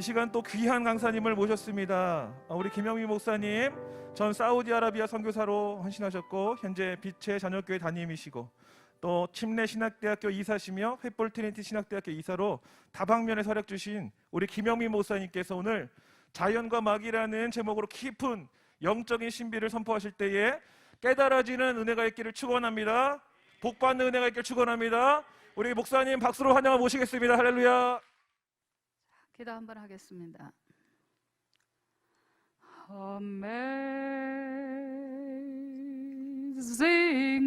시간 또 귀한 강사님을 모셨습니다. 우리 김영미 목사님, 전 사우디아라비아 선교사로 헌신하셨고 현재 빛의 저녁교회 담임이시고 또 침례 신학대학교 이사시며 횃불 트리니티 신학대학교 이사로 다방면에 활약 주신 우리 김영미 목사님께서 오늘 자연과 마귀라는 제목으로 깊은 영적인 신비를 선포하실 때에 깨달아지는 은혜가 있기를 축원합니다. 복받는 은혜가 있기를 축원합니다. 우리 목사님 박수로 환영을 모시겠습니다. 할렐루야. 기도 한번 하겠습니다. Amazing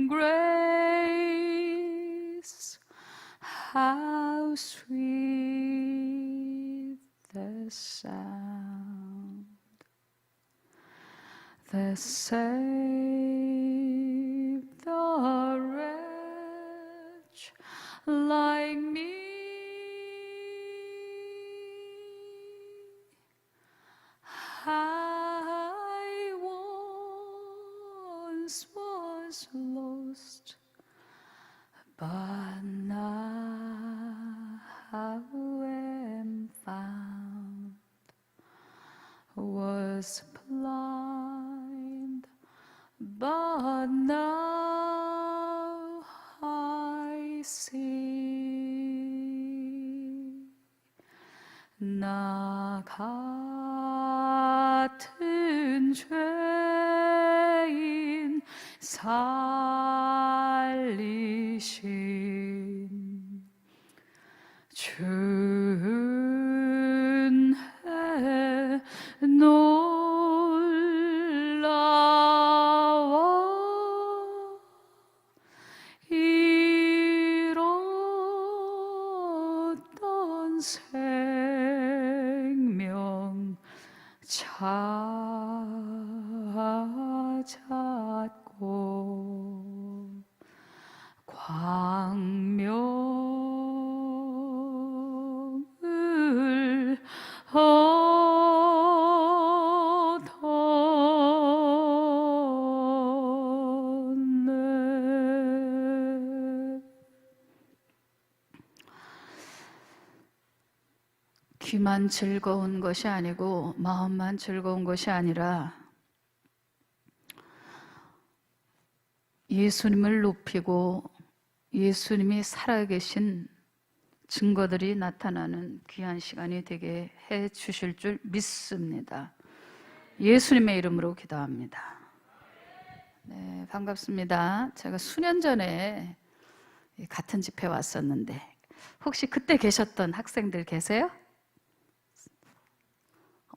grace, how sweet the sound that saved a wretch like me. I once was lost, but now am found. Was blind, but now I see. 나 같은 죄인 살리신 주 은혜 놀라워 잃었던 생명 찾았고 광명을 얻었네. 귀만 즐거운 것이 아니고 마음만 즐거운 것이 아니라 예수님을 높이고 예수님이 살아계신 증거들이 나타나는 귀한 시간이 되게 해 주실 줄 믿습니다. 예수님의 이름으로 기도합니다. 네, 반갑습니다. 제가 수년 전에 같은 집회 왔었는데 혹시 그때 계셨던 학생들 계세요?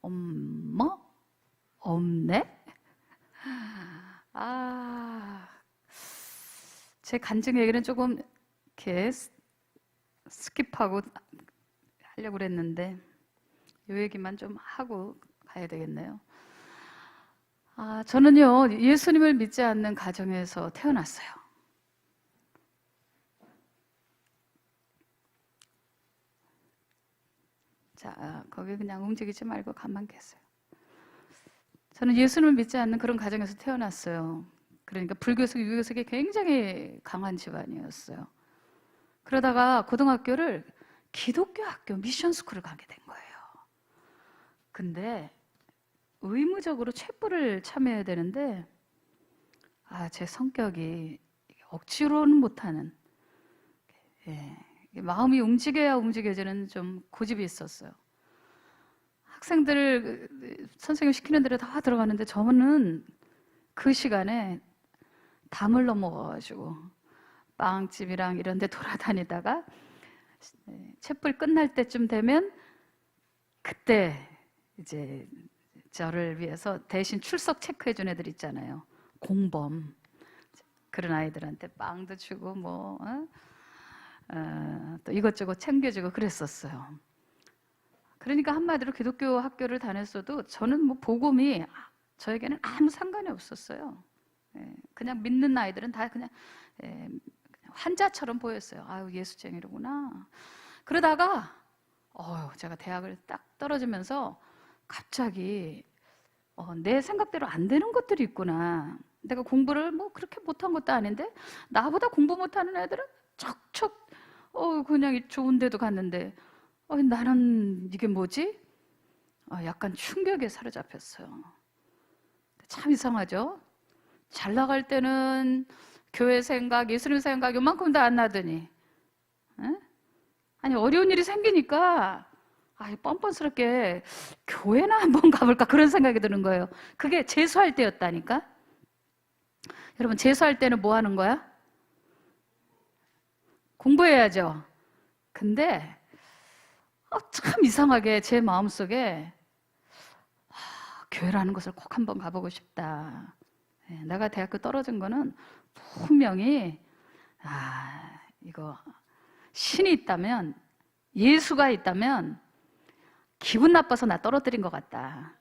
엄마? 없네? 제 간증 얘기는 조금 이렇게 스킵하고 하려고 그랬는데 이 얘기만 좀 하고 가야 되겠네요. 저는요 예수님을 믿지 않는 가정에서 태어났어요. 자, 거기 그냥 움직이지 말고 가만 계세요. 저는 예수님을 믿지 않는 그런 가정에서 태어났어요. 그러니까 불교석, 유교석이 굉장히 강한 집안이었어요. 그러다가 고등학교를 기독교 학교 미션스쿨을 가게 된 거예요. 근데 의무적으로 촛불을 참여해야 되는데 제 성격이 억지로는 못하는, 마음이 움직여야 움직여지는 좀 고집이 있었어요. 학생들 선생님 시키는 대로 다 들어가는데 저는 그 시간에 담을 넘어가가지고 빵집이랑 이런 데 돌아다니다가 촛불 끝날 때쯤 되면 그때 이제 저를 위해서 대신 출석 체크해준 애들 있잖아요. 공범. 그런 아이들한테 빵도 주고 또 이것저것 챙겨주고 그랬었어요. 그러니까 한마디로 기독교 학교를 다녔어도 저는 복음이 저에게는 아무 상관이 없었어요. 그냥 믿는 아이들은 다 그냥 환자처럼 보였어요. 예수쟁이로구나. 그러다가 제가 대학을 딱 떨어지면서 갑자기 내 생각대로 안 되는 것들이 있구나. 내가 공부를 그렇게 못한 것도 아닌데 나보다 공부 못하는 애들은 척척 그냥 좋은 데도 갔는데 나는 이게 뭐지? 약간 충격에 사로잡혔어요. 참 이상하죠? 잘 나갈 때는 교회 생각, 예수님 생각 요만큼도 안 나더니 아니 어려운 일이 생기니까 뻔뻔스럽게 교회나 한번 가볼까 그런 생각이 드는 거예요. 그게 재수할 때였다니까. 여러분 재수할 때는 뭐 하는 거야? 공부해야죠. 근데 참 이상하게 제 마음속에 교회라는 것을 꼭 한번 가보고 싶다. 내가 대학교 떨어진 거는 분명히 이거 신이 있다면, 예수가 있다면 기분 나빠서 나 떨어뜨린 것 같다.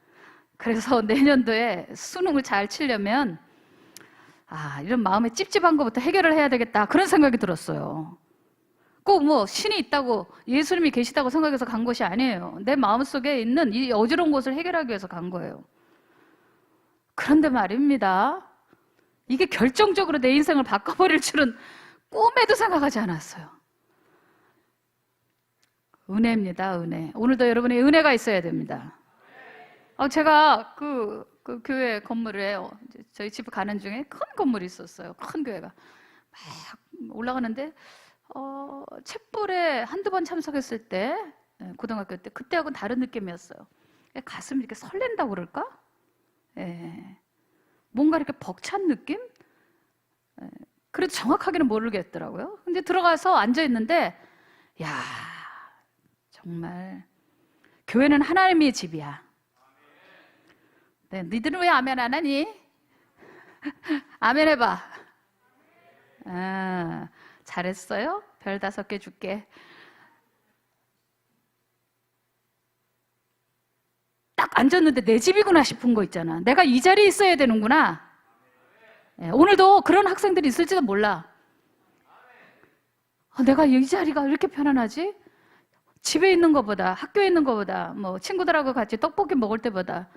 그래서 내년도에 수능을 잘 치려면 이런 마음에 찝찝한 것부터 해결을 해야 되겠다 그런 생각이 들었어요. 꼭 뭐 신이 있다고 예수님이 계시다고 생각해서 간 것이 아니에요. 내 마음속에 있는 이 어지러운 것을 해결하기 위해서 간 거예요. 그런데 말입니다, 이게 결정적으로 내 인생을 바꿔버릴 줄은 꿈에도 생각하지 않았어요. 은혜입니다, 은혜. 오늘도 여러분의 은혜가 있어야 됩니다. 제가 그 교회 건물에 저희 집 가는 중에 큰 건물이 있었어요. 큰 교회가 막 올라가는데 칡불에 한두 번 참석했을 때, 고등학교 때, 그때하고는 다른 느낌이었어요. 가슴이 이렇게 설렌다고 그럴까? 뭔가 이렇게 벅찬 느낌? 그래도 정확하게는 모르겠더라고요. 근데 들어가서 앉아있는데 정말 교회는 하나님의 집이야. 니들은 왜 아멘 안 하니? 아멘 해봐. 잘했어요. 별 5개 줄게. 딱 앉았는데 내 집이구나 싶은 거 있잖아. 내가 이 자리에 있어야 되는구나. 오늘도 그런 학생들이 있을지도 몰라. 내가 이 자리가 왜 이렇게 편안하지? 집에 있는 것보다, 학교에 있는 것보다, 뭐 친구들하고 같이 떡볶이 먹을 때보다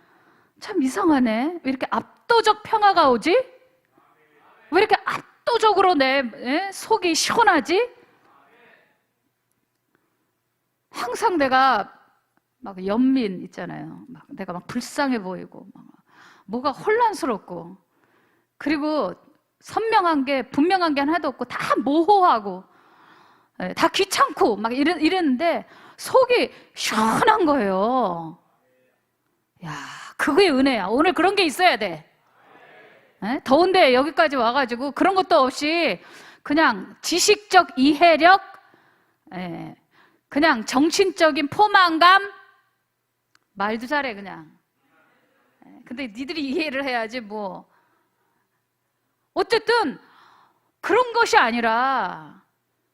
참 이상하네. 왜 이렇게 압도적 평화가 오지? 왜 이렇게 압도적으로 내 속이 시원하지? 항상 내가 막 연민 있잖아요. 내가 막 불쌍해 보이고, 뭐가 혼란스럽고, 그리고 선명한 게, 분명한 게 하나도 없고, 다 모호하고, 다 귀찮고, 막 이랬는데, 속이 시원한 거예요. 그게 은혜야. 오늘 그런 게 있어야 돼. 더운데 여기까지 와가지고, 그런 것도 없이, 그냥 지식적 이해력, 그냥 정신적인 포만감, 말도 잘해 그냥. 근데 니들이 이해를 해야지 뭐. 어쨌든 그런 것이 아니라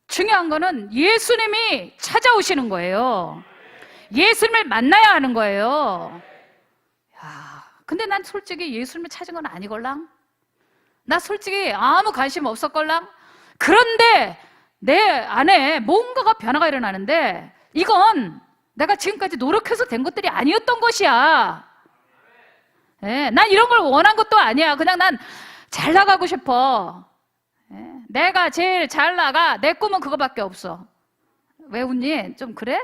중요한 거는 예수님이 찾아오시는 거예요. 예수님을 만나야 하는 거예요. 근데 난 솔직히 예수님을 찾은 건 아니걸랑? 나 솔직히 아무 관심 없었걸랑? 그런데 내 안에 뭔가가 변화가 일어나는데, 이건 내가 지금까지 노력해서 된 것들이 아니었던 것이야. 난 이런 걸 원한 것도 아니야. 그냥 난 잘 나가고 싶어. 내가 제일 잘 나가. 내 꿈은 그거밖에 없어. 왜 웃니? 좀 그래?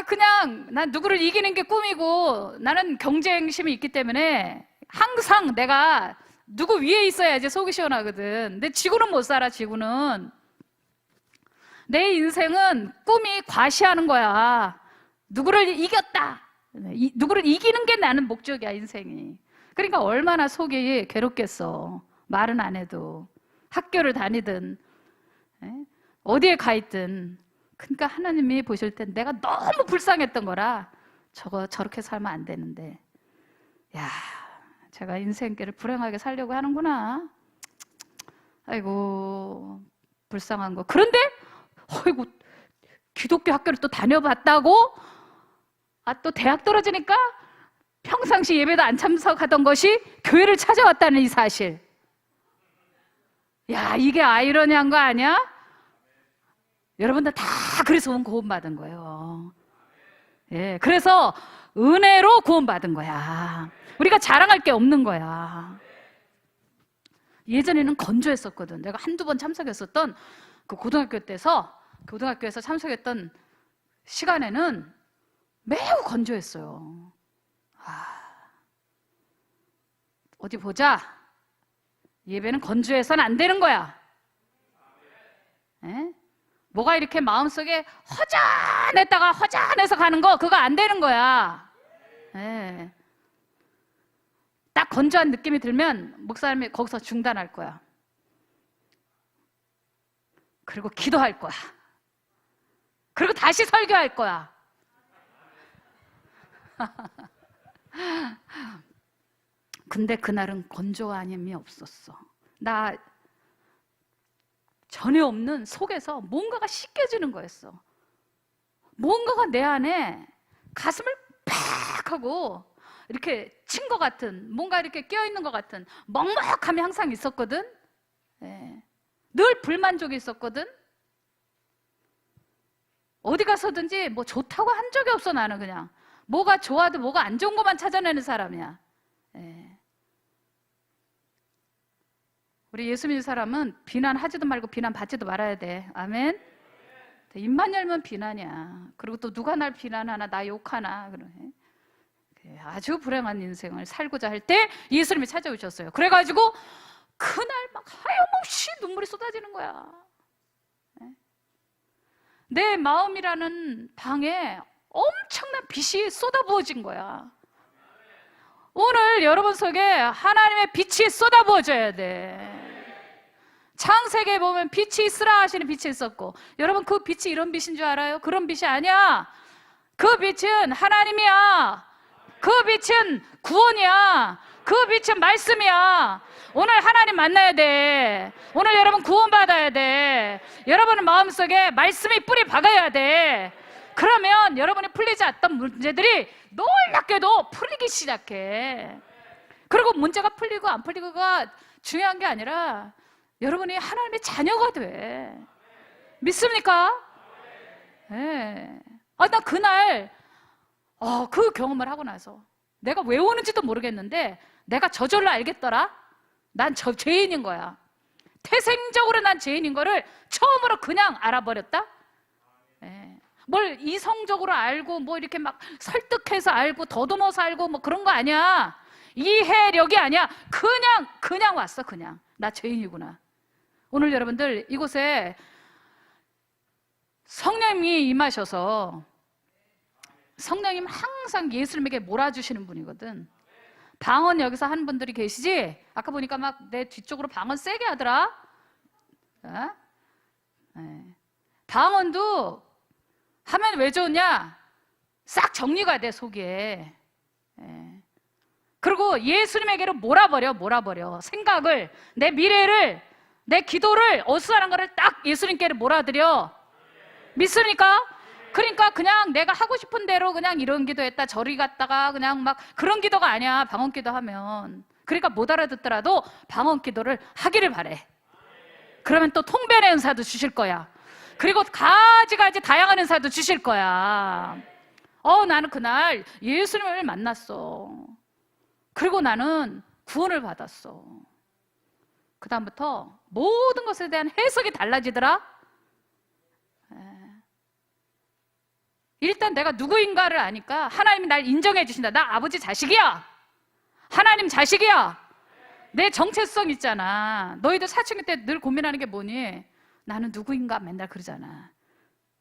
그냥 난 누구를 이기는 게 꿈이고, 나는 경쟁심이 있기 때문에 항상 내가 누구 위에 있어야지 속이 시원하거든. 근데 지구는 못 살아. 지구는. 내 인생은 꿈이 과시하는 거야. 누구를 이겼다. 누구를 이기는 게 나는 목적이야, 인생이. 그러니까 얼마나 속이 괴롭겠어. 말은 안 해도. 학교를 다니든 어디에 가 있든. 그러니까 하나님이 보실 땐 내가 너무 불쌍했던 거라, 저렇게 살면 안 되는데, 제가 인생길을 불행하게 살려고 하는구나. 아이고, 불쌍한 거. 그런데 아이고, 기독교 학교를 또 다녀봤다고? 또 대학 떨어지니까 평상시 예배도 안 참석하던 것이 교회를 찾아왔다는 이 사실. 이게 아이러니한 거 아니야? 여러분들 다 그래서 구원받은 거예요. 그래서 은혜로 구원받은 거야. 우리가 자랑할 게 없는 거야. 예전에는 건조했었거든. 내가 한두 번 참석했었던 그 고등학교에서 참석했던 시간에는 매우 건조했어요. 어디 보자. 예배는 건조해서는 안 되는 거야. 에? 뭐가 이렇게 마음속에 허전했다가 허전해서 가는 거, 그거 안 되는 거야. 에. 딱 건조한 느낌이 들면 목사님이 거기서 중단할 거야. 그리고 기도할 거야. 그리고 다시 설교할 거야. 근데 그날은 건조함이 없었어. 나 전혀 없는 속에서 뭔가가 씻겨지는 거였어. 뭔가가 내 안에 가슴을 팍 하고 이렇게 친 것 같은, 뭔가 이렇게 끼어있는 것 같은 먹먹함이 항상 있었거든. 예. 늘 불만족이 있었거든. 어디 가서든지 뭐 좋다고 한 적이 없어. 나는 그냥 뭐가 좋아도 뭐가 안 좋은 것만 찾아내는 사람이야. 예. 우리 예수 믿는 사람은 비난하지도 말고 비난받지도 말아야 돼. 아멘. 입만 열면 비난이야. 그리고 또 누가 날 비난하나 나 욕하나 그래. 아주 불행한 인생을 살고자 할 때 예수님이 찾아오셨어요. 그래가지고 그날 막 하염없이 눈물이 쏟아지는 거야. 내 마음이라는 방에 엄청난 빛이 쏟아부어진 거야. 오늘 여러분 속에 하나님의 빛이 쏟아부어져야 돼. 창세기에 보면 빛이 있으라 하시는 빛이 있었고, 여러분 그 빛이 이런 빛인 줄 알아요? 그런 빛이 아니야. 그 빛은 하나님이야. 그 빛은 구원이야. 그 빛은 말씀이야. 오늘 하나님 만나야 돼. 오늘 여러분 구원받아야 돼. 여러분의 마음속에 말씀이 뿌리 박아야 돼. 그러면 여러분이 풀리지 않던 문제들이 놀랍게도 풀리기 시작해. 그리고 문제가 풀리고 안 풀리고가 중요한 게 아니라 여러분이 하나님의 자녀가 돼. 믿습니까? 네. 나 그날 그 경험을 하고 나서 내가 왜 오는지도 모르겠는데 내가 저절로 알겠더라. 난 죄인인 거야. 태생적으로 난 죄인인 거를 처음으로 그냥 알아버렸다. 네. 뭘 이성적으로 알고 뭐 이렇게 막 설득해서 알고 더듬어서 알고 뭐 그런 거 아니야. 이해력이 아니야. 그냥 왔어. 그냥 나 죄인이구나. 오늘 여러분들 이곳에 성령님이 임하셔서, 성령님 항상 예수님에게 몰아주시는 분이거든. 방언 여기서 한 분들이 계시지? 아까 보니까 막 내 뒤쪽으로 방언 세게 하더라. 네. 방언도 하면 왜 좋냐? 싹 정리가 돼 속에. 네. 그리고 예수님에게로 몰아버려. 생각을, 내 미래를, 내 기도를, 어수선한 거를 딱 예수님께로 몰아들여. 믿습니까? 그러니까 그냥 내가 하고 싶은 대로 그냥 이런 기도했다 저리 갔다가 그냥 막 그런 기도가 아니야. 방언 기도하면. 그러니까 못 알아듣더라도 방언 기도를 하기를 바래. 그러면 또 통변의 은사도 주실 거야. 그리고 가지가지 다양한 은사도 주실 거야. 나는 그날 예수님을 만났어. 그리고 나는 구원을 받았어. 그 다음부터 모든 것에 대한 해석이 달라지더라. 일단 내가 누구인가를 아니까 하나님이 날 인정해 주신다. 나 아버지 자식이야. 하나님 자식이야. 내 정체성 있잖아. 너희들 사춘기 때 늘 고민하는 게 뭐니? 나는 누구인가 맨날 그러잖아.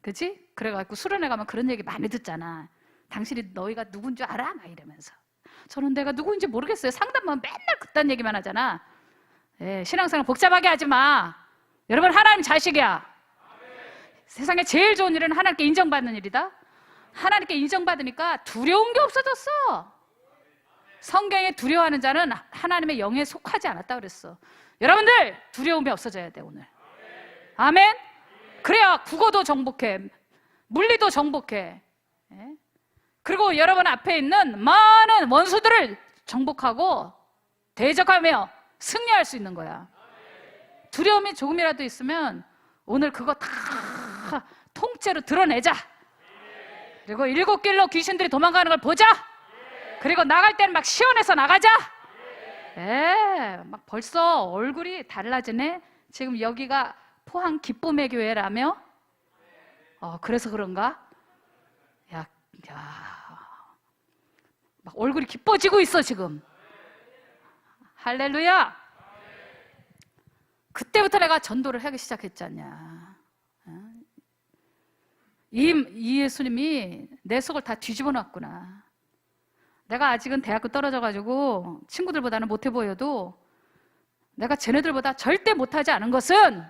그치? 그래갖고 수련회 가면 그런 얘기 많이 듣잖아. 당신이 너희가 누군 줄 알아? 막 이러면서. 저는 내가 누구인지 모르겠어요. 상담만 맨날 그딴 얘기만 하잖아. 신앙생활 복잡하게 하지 마. 여러분 하나님 자식이야. 세상에 제일 좋은 일은 하나님께 인정받는 일이다. 하나님께 인정받으니까 두려운 게 없어졌어. 성경에 두려워하는 자는 하나님의 영에 속하지 않았다 그랬어. 여러분들 두려움이 없어져야 돼 오늘. 아멘. 그래야 국어도 정복해, 물리도 정복해. 그리고 여러분 앞에 있는 많은 원수들을 정복하고 대적하며 승리할 수 있는 거야. 두려움이 조금이라도 있으면 오늘 그거 다 통째로 드러내자. 그리고 7길로 귀신들이 도망가는 걸 보자. 그리고 나갈 때는 막 시원해서 나가자. 막 벌써 얼굴이 달라지네. 지금 여기가 포항 기쁨의 교회라며? 그래서 그런가? 야, 막 얼굴이 기뻐지고 있어 지금. 할렐루야. 그때부터 내가 전도를 하기 시작했잖냐. 이 예수님이 내 속을 다 뒤집어 놨구나. 내가 아직은 대학교 떨어져가지고 친구들보다는 못해 보여도 내가 쟤네들보다 절대 못하지 않은 것은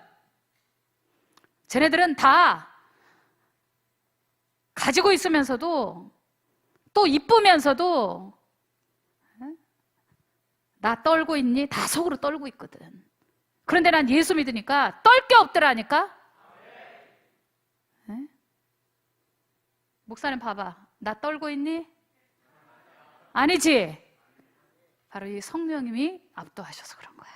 쟤네들은 다 가지고 있으면서도 또 이쁘면서도 나 떨고 있니? 다 속으로 떨고 있거든. 그런데 난 예수 믿으니까 떨 게 없더라니까. 네? 목사님 봐봐. 나 떨고 있니? 아니지. 바로 이 성령님이 압도하셔서 그런 거야.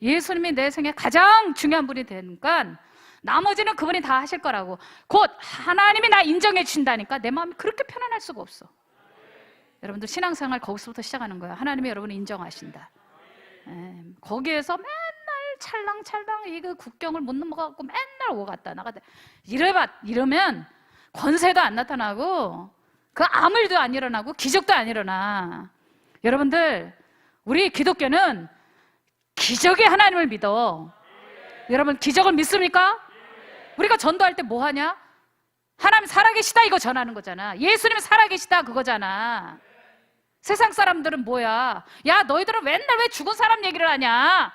예수님이 내 생에 가장 중요한 분이 되니까 나머지는 그분이 다 하실 거라고. 곧 하나님이 나 인정해 주신다니까 내 마음이 그렇게 편안할 수가 없어. 여러분들 신앙생활 거기서부터 시작하는 거야. 하나님이 여러분을 인정하신다. 거기에서 맨날 찰랑찰랑 이거 국경을 못 넘어가고 맨날 오고 갔다 나갔다 이러면 권세도 안 나타나고 그 아무 일도 안 일어나고 기적도 안 일어나. 여러분들 우리 기독교는 기적의 하나님을 믿어. 여러분 기적을 믿습니까? 우리가 전도할 때 뭐 하냐? 하나님 살아계시다 이거 전하는 거잖아. 예수님 살아계시다 그거잖아. 세상 사람들은 뭐야? 야 너희들은 맨날 왜 죽은 사람 얘기를 하냐?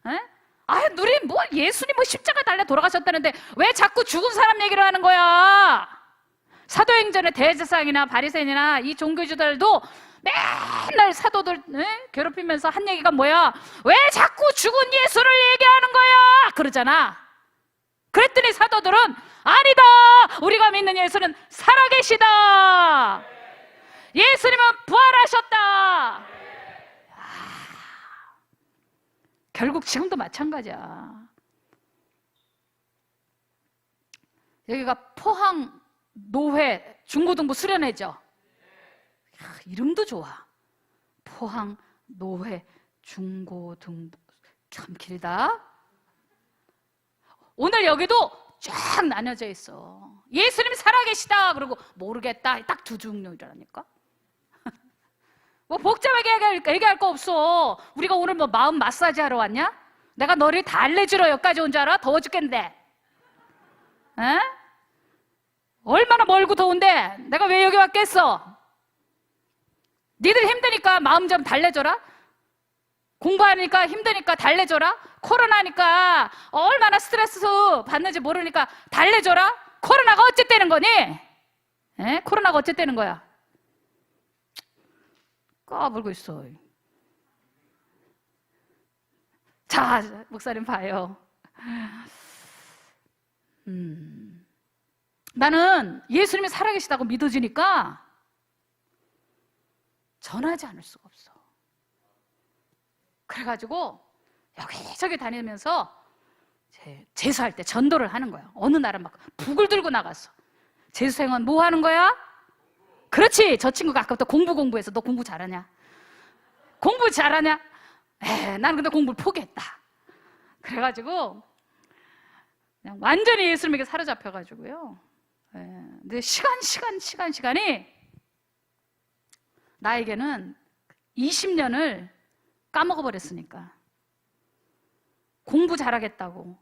에? 아, 우리 뭐 예수님 뭐 십자가 달려 돌아가셨다는데 왜 자꾸 죽은 사람 얘기를 하는 거야? 사도행전의 대제사장이나 바리새인이나 이 종교주들도 맨날 사도들 괴롭히면서 한 얘기가 뭐야? 왜 자꾸 죽은 예수를 얘기하는 거야? 그러잖아. 그랬더니 사도들은 아니다. 우리가 믿는 예수는 살아계시다. 예수님은 부활하셨다. 결국 지금도 마찬가지야. 여기가 포항 노회 중고등부 수련회죠. 이름도 좋아. 포항 노회 중고등부. 참 길다. 오늘 여기도 쫙 나뉘어져 있어. 예수님 살아계시다 그러고 모르겠다. 딱 두 종류라니까. 뭐 복잡하게 얘기할 거 없어. 우리가 오늘 뭐 마음 마사지 하러 왔냐? 내가 너를 달래주러 여기까지 온 줄 알아? 더워 죽겠는데. 에? 얼마나 멀고 더운데 내가 왜 여기 왔겠어? 니들 힘드니까 마음 좀 달래줘라. 공부하니까 힘드니까 달래줘라. 코로나니까 얼마나 스트레스 받는지 모르니까 달래줘라. 코로나가 어쨌다는 거니? 에? 코로나가 어쨌다는 거야? 까불고 있어. 자, 목사님 봐요. 나는 예수님이 살아계시다고 믿어지니까 전하지 않을 수가 없어. 그래가지고 여기저기 다니면서 제수할 때 전도를 하는 거야. 어느 날은 막 북을 들고 나갔어. 제수생은 뭐 하는 거야? 그렇지. 저 친구가 아까부터 공부해서 너 공부 잘하냐? 공부 잘하냐? 나는 근데 공부를 포기했다. 그래가지고 그냥 완전히 예수님에게 사로잡혀가지고요. 근데 시간이 나에게는 20년을 까먹어버렸으니까 공부 잘하겠다고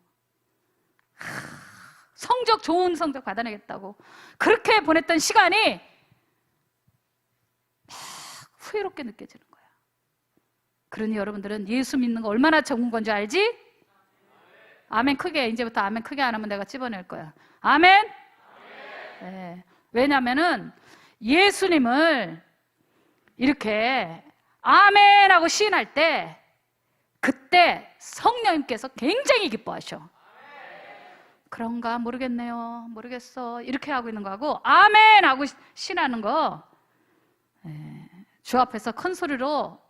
좋은 성적 받아내겠다고 그렇게 보냈던 시간이 막 후회롭게 느껴지는 거야. 그러니 여러분들은 예수 믿는 거 얼마나 좋은 건지 알지? 아멘 크게. 이제부터 아멘 크게 안 하면 내가 찝어낼 거야. 아멘? 네. 왜냐면은 예수님을 이렇게 아멘 하고 시인할 때 그때 성령님께서 굉장히 기뻐하셔. 그런가 모르겠네요. 모르겠어. 이렇게 하고 있는 거하고 아멘 하고 시인하는 거 주 앞에서 큰 소리로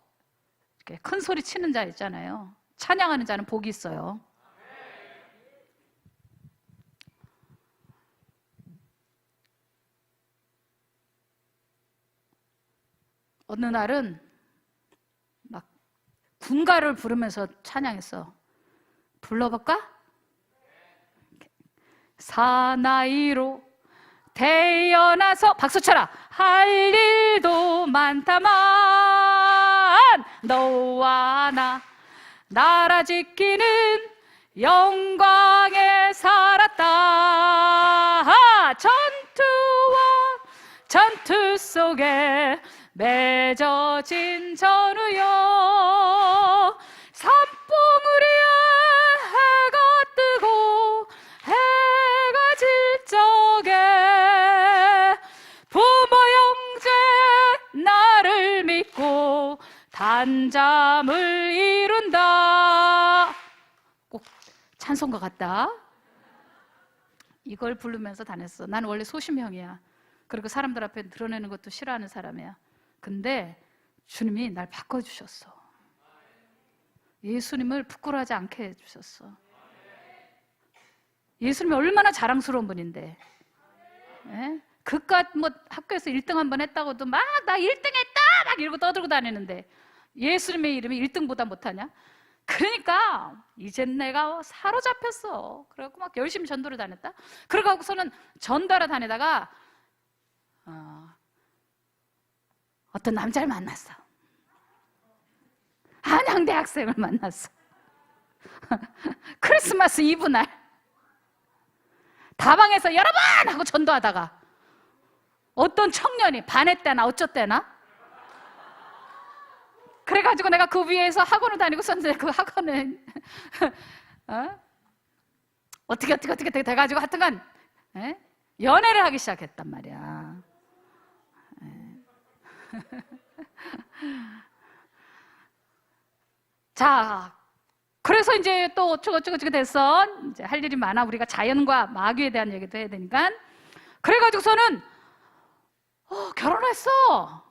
이렇게 큰 소리 치는 자 있잖아요. 찬양하는 자는 복이 있어요. 어느 날은 막 군가를 부르면서 찬양했어. 불러볼까? 사나이로 태어나서 박수 쳐라. 할 일도 많다만 너와 나 나라 지키는 영광에 살았다. 전투와 전투 속에 맺어진 전우여, 산봉우리에 해가 뜨고 해가 질 적에 부모 형제 나를 믿고 단잠을 이룬다. 꼭 찬송가 같다. 이걸 부르면서 다녔어. 나는 원래 소심형이야. 그리고 사람들 앞에 드러내는 것도 싫어하는 사람이야. 근데 주님이 날 바꿔주셨어. 예수님을 부끄러워하지 않게 해주셨어. 예수님이 얼마나 자랑스러운 분인데, 예? 그깟 뭐 학교에서 1등 한 번 했다고도 막 나 1등 했다 막 이러고 떠들고 다니는데 예수님의 이름이 1등보다 못하냐? 그러니까 이젠 내가 사로잡혔어. 그래갖고 막 열심히 전도를 다녔다. 그러고서는 전도하러 다니다가 어떤 남자를 만났어. 한양대 학생을 만났어. 크리스마스 이브 날 다방에서 여러분 하고 전도하다가 어떤 청년이 반했대나 어쩌대나, 그래가지고 내가 그 위에서 학원을 다니고 있었는데 그 학원에 어떻게 돼가지고 하여튼간 연애를 하기 시작했단 말이야. 자, 그래서 이제 또 어쩌고저쩌고 됐어. 이제 할 일이 많아. 우리가 자연과 마귀에 대한 얘기도 해야 되니까. 그래가지고서는 결혼했어.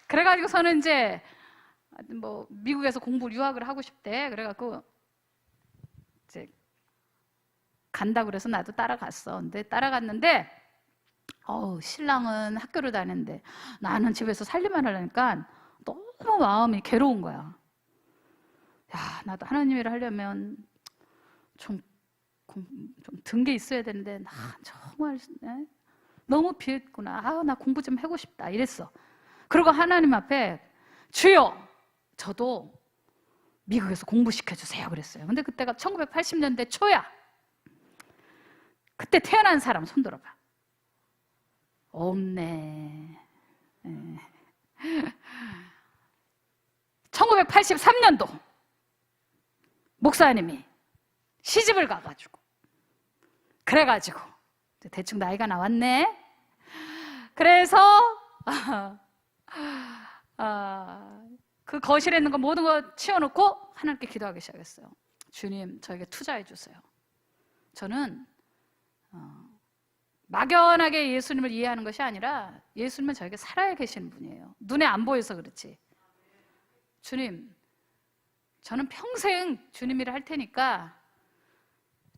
그래가지고서는 이제 뭐 미국에서 유학을 하고 싶대. 그래갖고 이제 간다고 그래서 나도 따라갔어. 근데 따라갔는데 신랑은 학교를 다니는데 나는 집에서 살림만 하려니까 너무 마음이 괴로운 거야. 야, 나도 하나님 일을 하려면 좀 든 게 있어야 되는데 나 정말 너무 비했구나. 나 공부 좀 하고 싶다 이랬어. 그리고 하나님 앞에 주여, 저도 미국에서 공부시켜주세요 그랬어요. 근데 그때가 1980년대 초야. 그때 태어난 사람 손 들어봐. 없네. 1983년도 목사님이 시집을 가가지고, 그래가지고 대충 나이가 나왔네. 그래서 그 거실에 있는 거 모든 거 치워놓고 하나님께 기도하기 시작했어요. 주님, 저에게 투자해 주세요. 저는 막연하게 예수님을 이해하는 것이 아니라 예수님은 저에게 살아야 계시는 분이에요. 눈에 안 보여서 그렇지. 주님, 저는 평생 주님 일을 할 테니까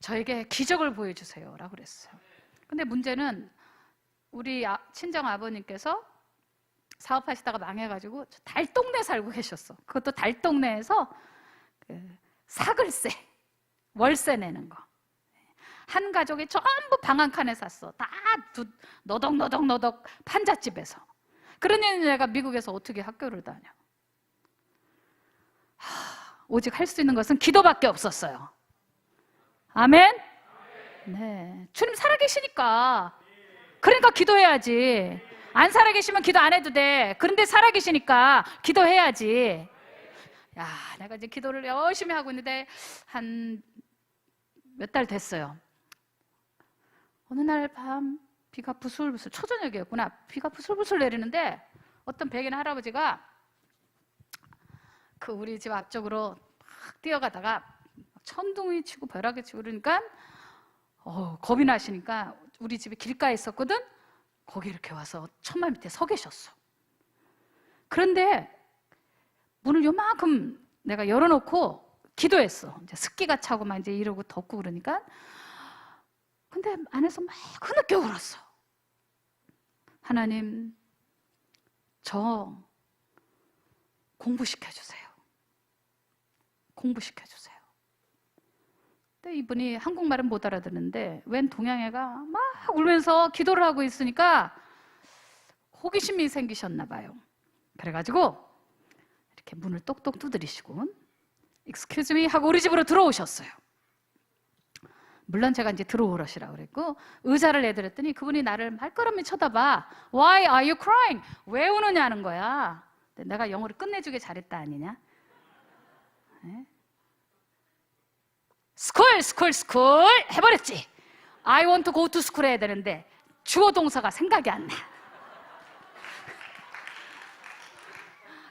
저에게 기적을 보여주세요 라고 그랬어요. 근데 문제는 우리 친정 아버님께서 사업하시다가 망해가지고 달동네 살고 계셨어. 그것도 달동네에서 사글세, 월세 내는 거. 한 가족이 전부 방 한 칸에 샀어. 다 너덕 판잣집에서. 그러니 내가 미국에서 어떻게 학교를 다녀? 오직 할 수 있는 것은 기도밖에 없었어요. 아멘? 네, 주님 살아계시니까. 그러니까 기도해야지. 안 살아계시면 기도 안 해도 돼. 그런데 살아계시니까 기도해야지. 야, 내가 이제 기도를 열심히 하고 있는데 한 몇 달 됐어요. 어느 날 밤 비가 부슬부슬, 초저녁이었구나. 비가 부슬부슬 내리는데 어떤 백인 할아버지가 그 우리 집 앞쪽으로 막 뛰어가다가 천둥이 치고 벼락이 치고 그러니까 겁이 나시니까 우리 집이 길가에 있었거든. 거기 이렇게 와서 천막 밑에 서 계셨어. 그런데 문을 요만큼 내가 열어놓고 기도했어. 이제 습기가 차고 막 이제 이러고 덥고 그러니까. 근데 안에서 막 흐느껴 울었어. 하나님, 저 공부시켜주세요. 공부시켜주세요. 근데 이분이 한국말은 못 알아듣는데 웬 동양애가 막 울면서 기도를 하고 있으니까 호기심이 생기셨나 봐요. 그래가지고 이렇게 문을 똑똑 두드리시고 Excuse me 하고 우리 집으로 들어오셨어요. 물론 제가 이제 들어오시라고 그랬고 의자를 내드렸더니 그분이 나를 말걸음에 쳐다봐. Why are you crying? 왜 우느냐는 거야. 내가 영어를 끝내주게 잘했다 아니냐? 네? school 해버렸지. I want to go to school 해야 되는데 주어 동사가 생각이 안 나.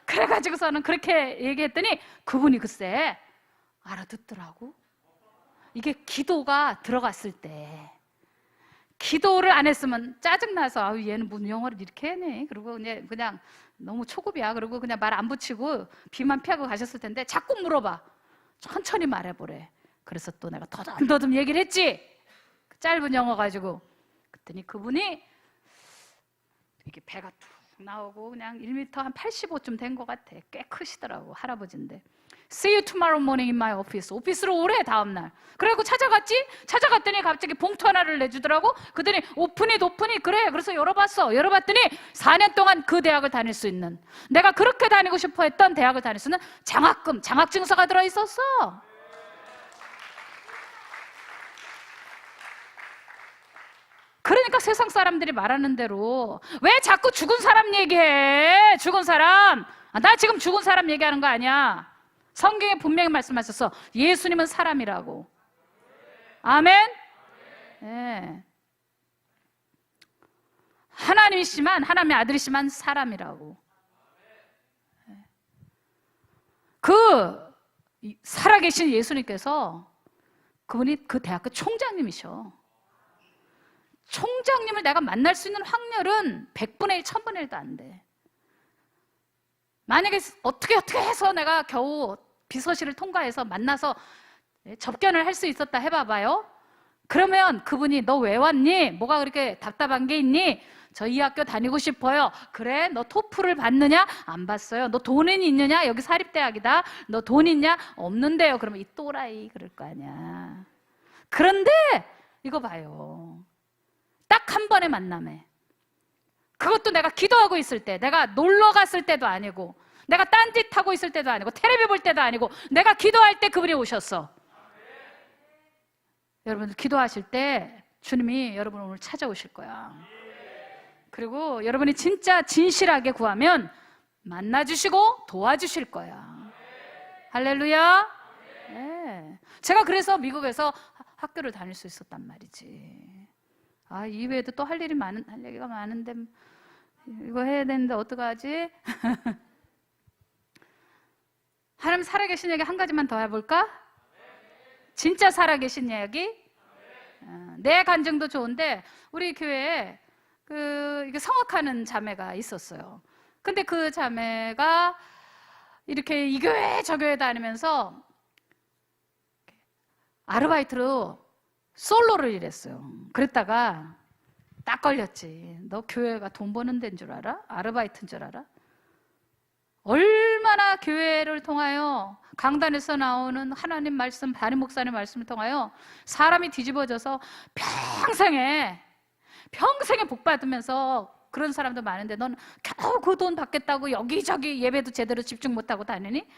그래가지고서는 그렇게 얘기했더니 그분이 글쎄 알아듣더라고. 이게 기도가 들어갔을 때 기도를 안 했으면 짜증나서 아유 얘는 무슨 영어를 이렇게 해네. 그리고 그냥 너무 초급이야. 그리고 그냥 말 안 붙이고 비만 피하고 가셨을 텐데 자꾸 물어봐. 천천히 말해보래. 그래서 또 내가 더듬더듬 얘기를 했지. 그 짧은 영어 가지고. 그랬더니 그분이 이렇게 배가 툭 나오고 그냥 1m 한 85쯤 된 것 같아. 꽤 크시더라고. 할아버지인데. See you tomorrow morning in my office. 오피스로 오래 다음날. 그래갖고 찾아갔지? 찾아갔더니 갑자기 봉투 하나를 내주더라고. 그랬더니 오픈이 그래. 그래서 열어봤어. 열어봤더니 4년 동안 그 대학을 다닐 수 있는, 내가 그렇게 다니고 싶어 했던 대학을 다닐 수 있는 장학금, 장학증서가 들어있었어. 그러니까 세상 사람들이 말하는 대로 왜 자꾸 죽은 사람 얘기해? 죽은 사람. 나 지금 죽은 사람 얘기하는 거 아니야. 성경에 분명히 말씀하셨어. 예수님은 사람이라고. 아멘? 네. 하나님이시만, 하나님의 아들이시만 사람이라고. 그 살아계신 예수님께서 그분이 그 대학교 총장님이셔. 총장님을 내가 만날 수 있는 확률은 100분의 1, 1000분의 1도 안 돼. 만약에 어떻게 해서 내가 겨우 비서실을 통과해서 만나서 접견을 할 수 있었다 해봐봐요. 그러면 그분이 너 왜 왔니? 뭐가 그렇게 답답한 게 있니? 저 이 학교 다니고 싶어요. 그래? 너 토플을 받느냐? 안 봤어요. 너 돈은 있느냐? 여기 사립대학이다. 너 돈 있냐? 없는데요. 그러면 이 또라이 그럴 거 아니야. 그런데 이거 봐요. 딱 한 번의 만남에, 그것도 내가 기도하고 있을 때, 내가 놀러 갔을 때도 아니고, 내가 딴짓하고 있을 때도 아니고, 텔레비 볼 때도 아니고, 내가 기도할 때 그분이 오셨어. 여러분들 기도하실 때 주님이 여러분을 오늘 찾아오실 거야. 그리고 여러분이 진짜 진실하게 구하면 만나주시고 도와주실 거야. 할렐루야. 네. 제가 그래서 미국에서 학교를 다닐 수 있었단 말이지. 이외에도 또 할 얘기가 많은데 이거 해야 되는데 어떡하지? 하나님 살아계신 얘기 한 가지만 더 해볼까? 진짜 살아계신 이야기? 내 간증도 좋은데 우리 교회에 이게 성악하는 자매가 있었어요. 근데 그 자매가 이렇게 이 교회 저 교회 다니면서 아르바이트로 솔로를 일했어요. 그랬다가 딱 걸렸지. 너 교회가 돈 버는 데인 줄 알아? 아르바이트인 줄 알아? 얼마나 교회를 통하여 강단에서 나오는 하나님 말씀, 담임 목사님 말씀을 통하여 사람이 뒤집어져서 평생에 복 받으면서 그런 사람도 많은데 넌 겨우 그 돈 받겠다고 여기저기 예배도 제대로 집중 못하고 다니니?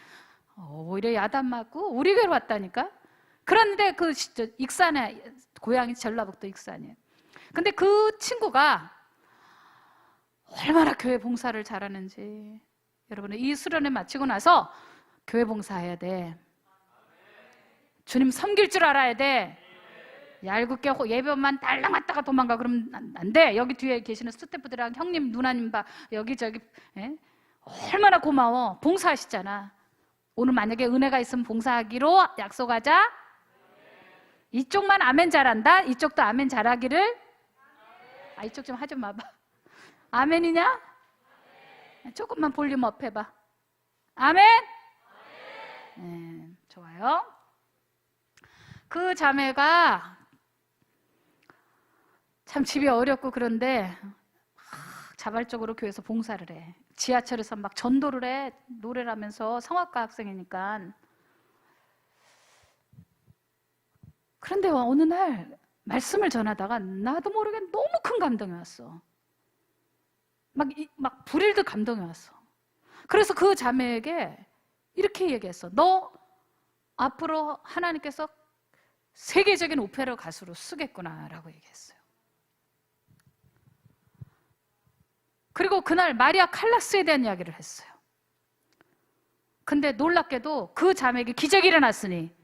오히려 야단 맞고 우리 교회로 왔다니까? 그런데 그 익산에, 고향이 전라북도 익산이에요. 근데 그 친구가 얼마나 교회 봉사를 잘하는지. 여러분, 이 수련회 마치고 나서 교회 봉사해야 돼. 주님 섬길 줄 알아야 돼. 얄궂게 예배만 딸랑 왔다가 도망가 그러면 안 돼. 여기 뒤에 계시는 스태프들이랑 형님, 누나님 봐. 여기저기 얼마나 고마워. 봉사하시잖아. 오늘 만약에 은혜가 있으면 봉사하기로 약속하자. 이쪽만 아멘 잘한다. 이쪽도 아멘 잘하기를. 이쪽 좀 하지 마봐. 아멘이냐? 조금만 볼륨 업 해봐. 아멘? 네, 좋아요. 그 자매가 참 집이 어렵고 그런데 자발적으로 교회에서 봉사를 해. 지하철에서 막 전도를 해. 노래를 하면서 성악과 학생이니까. 그런데 어느 날 말씀을 전하다가 나도 모르게 너무 큰 감동이 왔어. 막 불일듯 감동이 왔어. 그래서 그 자매에게 이렇게 얘기했어. 너 앞으로 하나님께서 세계적인 오페라 가수로 쓰겠구나 라고 얘기했어요. 그리고 그날 마리아 칼라스에 대한 이야기를 했어요. 근데 놀랍게도 그 자매에게 기적이 일어났으니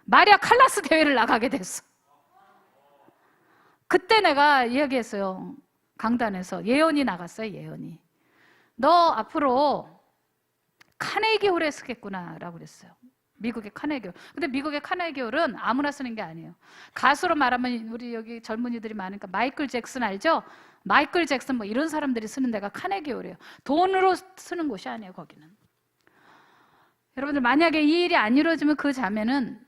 마리아 칼라스 대회를 나가게 됐어. 그때 내가 이야기했어요. 강단에서 예언이 나갔어요. 예언이. 너 앞으로 카네기홀에 쓰겠구나 라고 그랬어요. 미국의 카네기홀. 근데 미국의 카네기홀은 아무나 쓰는 게 아니에요. 가수로 말하면 우리 여기 젊은이들이 많으니까 마이클 잭슨 알죠? 마이클 잭슨 뭐 이런 사람들이 쓰는 데가 카네기홀이에요. 돈으로 쓰는 곳이 아니에요. 거기는. 여러분들 만약에 이 일이 안 이루어지면 그 자매는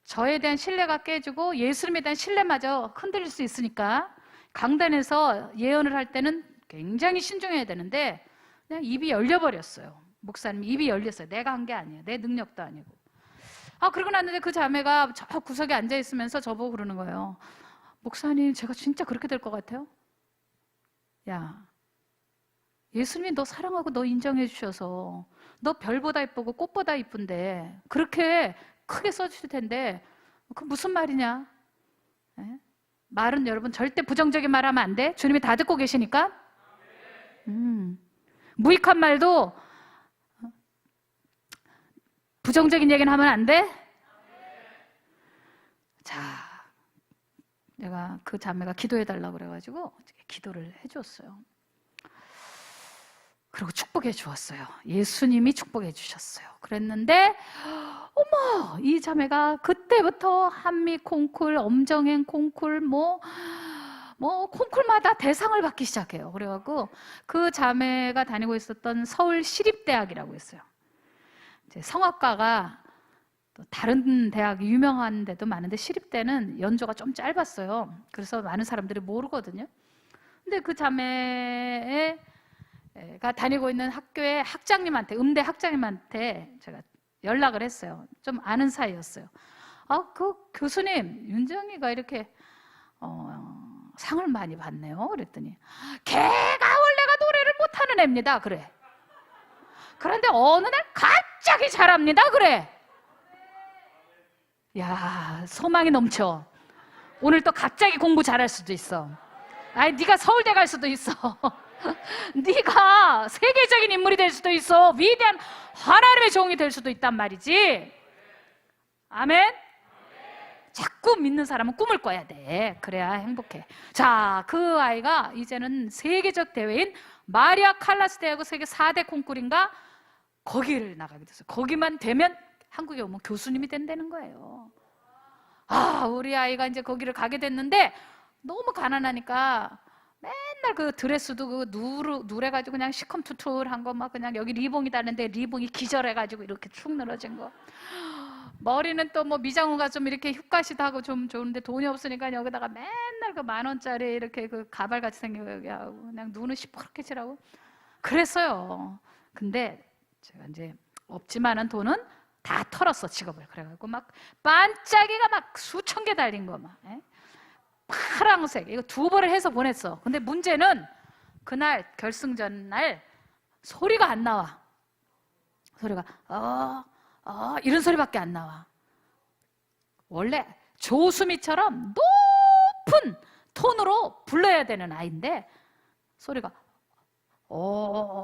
저에 대한 신뢰가 깨지고 예수님에 대한 신뢰마저 흔들릴 수 있으니까 강단에서 예언을 할 때는 굉장히 신중해야 되는데 그냥 입이 열려버렸어요. 목사님 입이 열렸어요. 내가 한 게 아니에요. 내 능력도 아니고. 그러고 났는데 그 자매가 저 구석에 앉아있으면서 저보고 그러는 거예요. 목사님 제가 진짜 그렇게 될 것 같아요? 야, 예수님이 너 사랑하고 너 인정해 주셔서 너 별보다 이쁘고 꽃보다 이쁜데 그렇게 크게 써주실 텐데 그 무슨 말이냐? 네? 말은 여러분 절대 부정적인 말 하면 안 돼. 주님이 다 듣고 계시니까. 무익한 말도 부정적인 얘기는 하면 안 돼. 자, 내가 그 자매가 기도해달라고 그래가지고 기도를 해줬어요. 그리고 축복해 주었어요. 예수님이 축복해 주셨어요. 그랬는데 어머, 이 자매가 그때부터 한미 콩쿨, 엄정행 콩쿨, 뭐 콩쿨마다 대상을 받기 시작해요. 그래갖고 그 자매가 다니고 있었던 서울 시립대학이라고 있어요. 이제 성악가가 또 다른 대학이 유명한 데도 많은데 시립대는 연조가 좀 짧았어요. 그래서 많은 사람들이 모르거든요. 근데 그 자매가 다니고 있는 학교의 학장님한테, 음대 학장님한테 제가 연락을 했어요. 좀 아는 사이였어요. 그 교수님, 윤정이가 이렇게 상을 많이 받네요. 그랬더니 걔가 원래가 노래를 못하는 애입니다. 그래. 그런데 어느 날 갑자기 잘합니다. 그래. 야, 소망이 넘쳐. 오늘 또 갑자기 공부 잘할 수도 있어. 네가 서울대 갈 수도 있어. 네가 세계적인 인물이 될 수도 있어. 위대한 하나님의 종이 될 수도 있단 말이지. 아멘. 자꾸 믿는 사람은 꿈을 꿔야 돼. 그래야 행복해. 자, 그 아이가 이제는 세계적 대회인 마리아 칼라스 대학의 세계 4대 콩쿠르인가 거기를 나가게 됐어요. 거기만 되면 한국에 오면 교수님이 된다는 거예요. 우리 아이가 이제 거기를 가게 됐는데 너무 가난하니까 맨날 그 드레스도 그 누래가지고 그냥 시컴투툴한 거 막 그냥 여기 리봉이 다는데 리봉이 기절해가지고 이렇게 축 늘어진 거. 머리는 또 뭐 미장원가 좀 이렇게 흉가시도 하고 좀 좋은데 돈이 없으니까 여기다가 맨날 그 10,000원짜리 이렇게 그 가발같이 생긴 거 여기 하고 그냥 눈은 시퍼렇게 칠하고 그랬어요. 근데 제가 이제 없지만은 돈은 다 털었어, 직업을. 그래가지고 막 반짝이가 막 수천 개 달린 거 막. 파랑색 이거 2번을 해서 보냈어. 근데 문제는 그날 결승전 날 소리가 안 나와. 소리가 이런 소리밖에 안 나와. 원래 조수미처럼 높은 톤으로 불러야 되는 아이인데 소리가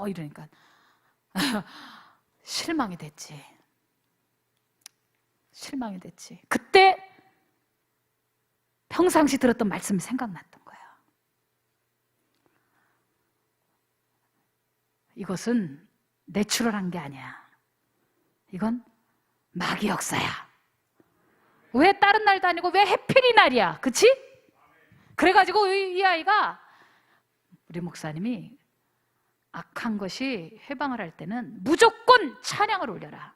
이러니까 실망이 됐지. 그때 평상시 들었던 말씀이 생각났던 거야. 이것은 내추럴한 게 아니야. 이건 마귀 역사야. 왜 다른 날도 아니고 왜 해필이 날이야? 그치? 그래가지고 이 아이가 우리 목사님이 악한 것이 해방을 할 때는 무조건 찬양을 올려라.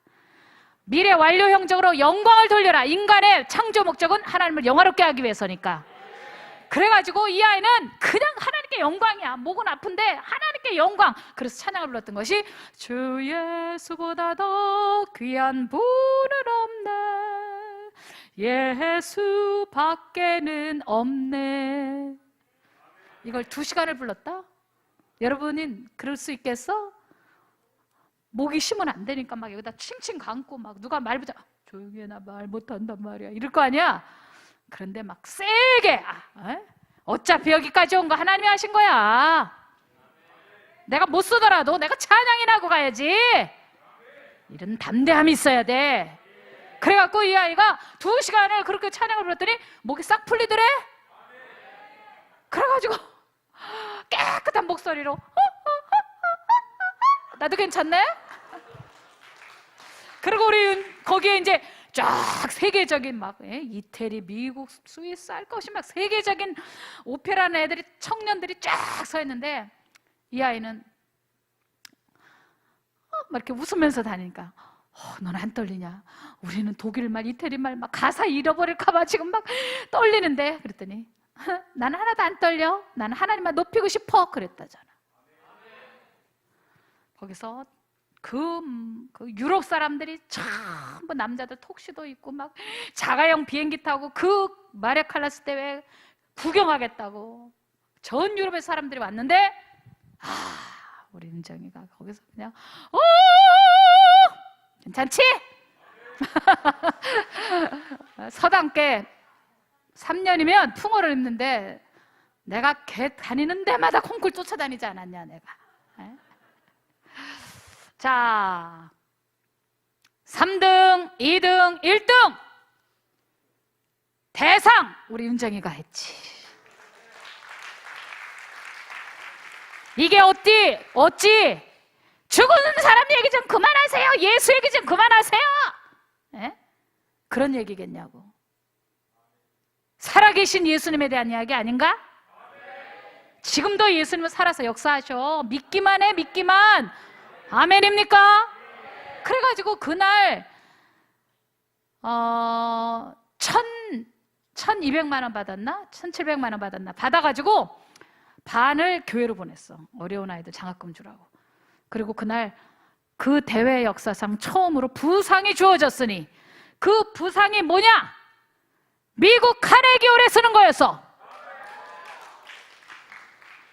미래 완료 형적으로 영광을 돌려라. 인간의 창조 목적은 하나님을 영화롭게 하기 위해서니까. 그래가지고 이 아이는 그냥 하나님께 영광이야. 목은 아픈데 하나님께 영광. 그래서 찬양을 불렀던 것이 주 예수보다 더 귀한 분은 없네. 예수 밖에는 없네. 이걸 2시간을 불렀다? 여러분은 그럴 수 있겠어? 목이 쉬면 안 되니까 막 여기다 칭칭 감고 막 누가 말 붙여 조용히 해 나 말 못한단 말이야 이럴 거 아니야? 그런데 막 세게 어차피 여기까지 온 거 하나님이 하신 거야. 내가 못 쓰더라도 내가 찬양이나 하고 가야지. 이런 담대함이 있어야 돼. 그래갖고 이 아이가 2시간을 그렇게 찬양을 불렀더니 목이 싹 풀리더래. 그래가지고 깨끗한 목소리로 나도 괜찮네? 그리고 우리 거기에 이제 쫙 세계적인 막 이태리, 미국, 스위스 할 것이 막 세계적인 오페라는 애들이 청년들이 쫙 서 있는데 이 아이는 막 이렇게 웃으면서 다니니까 너는 안 떨리냐? 우리는 독일말, 이태리말 막 가사 잃어버릴까봐 지금 막 떨리는데 그랬더니 나는 하나도 안 떨려. 나는 하나님만 높이고 싶어. 그랬다잖아. 거기서 그 유럽 사람들이 전부 남자들 톡시도 입고 막 자가용 비행기 타고 그 마리아 칼라스 대회 구경하겠다고 전 유럽의 사람들이 왔는데 우리 은정이가 거기서 그냥 괜찮지? 서당께 3년이면 풍어를 입는데 내가 걔 다니는 데마다 콩쿨 쫓아다니지 않았냐 내가. 자, 3등, 2등, 1등 대상 우리 은정이가 했지. 이게 어찌 죽은 사람 얘기 좀 그만하세요. 예수 얘기 좀 그만하세요. 그런 얘기겠냐고. 살아계신 예수님에 대한 이야기 아닌가? 지금도 예수님은 살아서 역사하셔. 믿기만 해, 믿기만. 아멘입니까? 그래가지고 그날 1200만 원 받았나? 1700만 원 받았나? 받아가지고 반을 교회로 보냈어. 어려운 아이들 장학금 주라고. 그리고 그날 그 대회 역사상 처음으로 부상이 주어졌으니 그 부상이 뭐냐? 미국 카네기홀에 쓰는 거였어.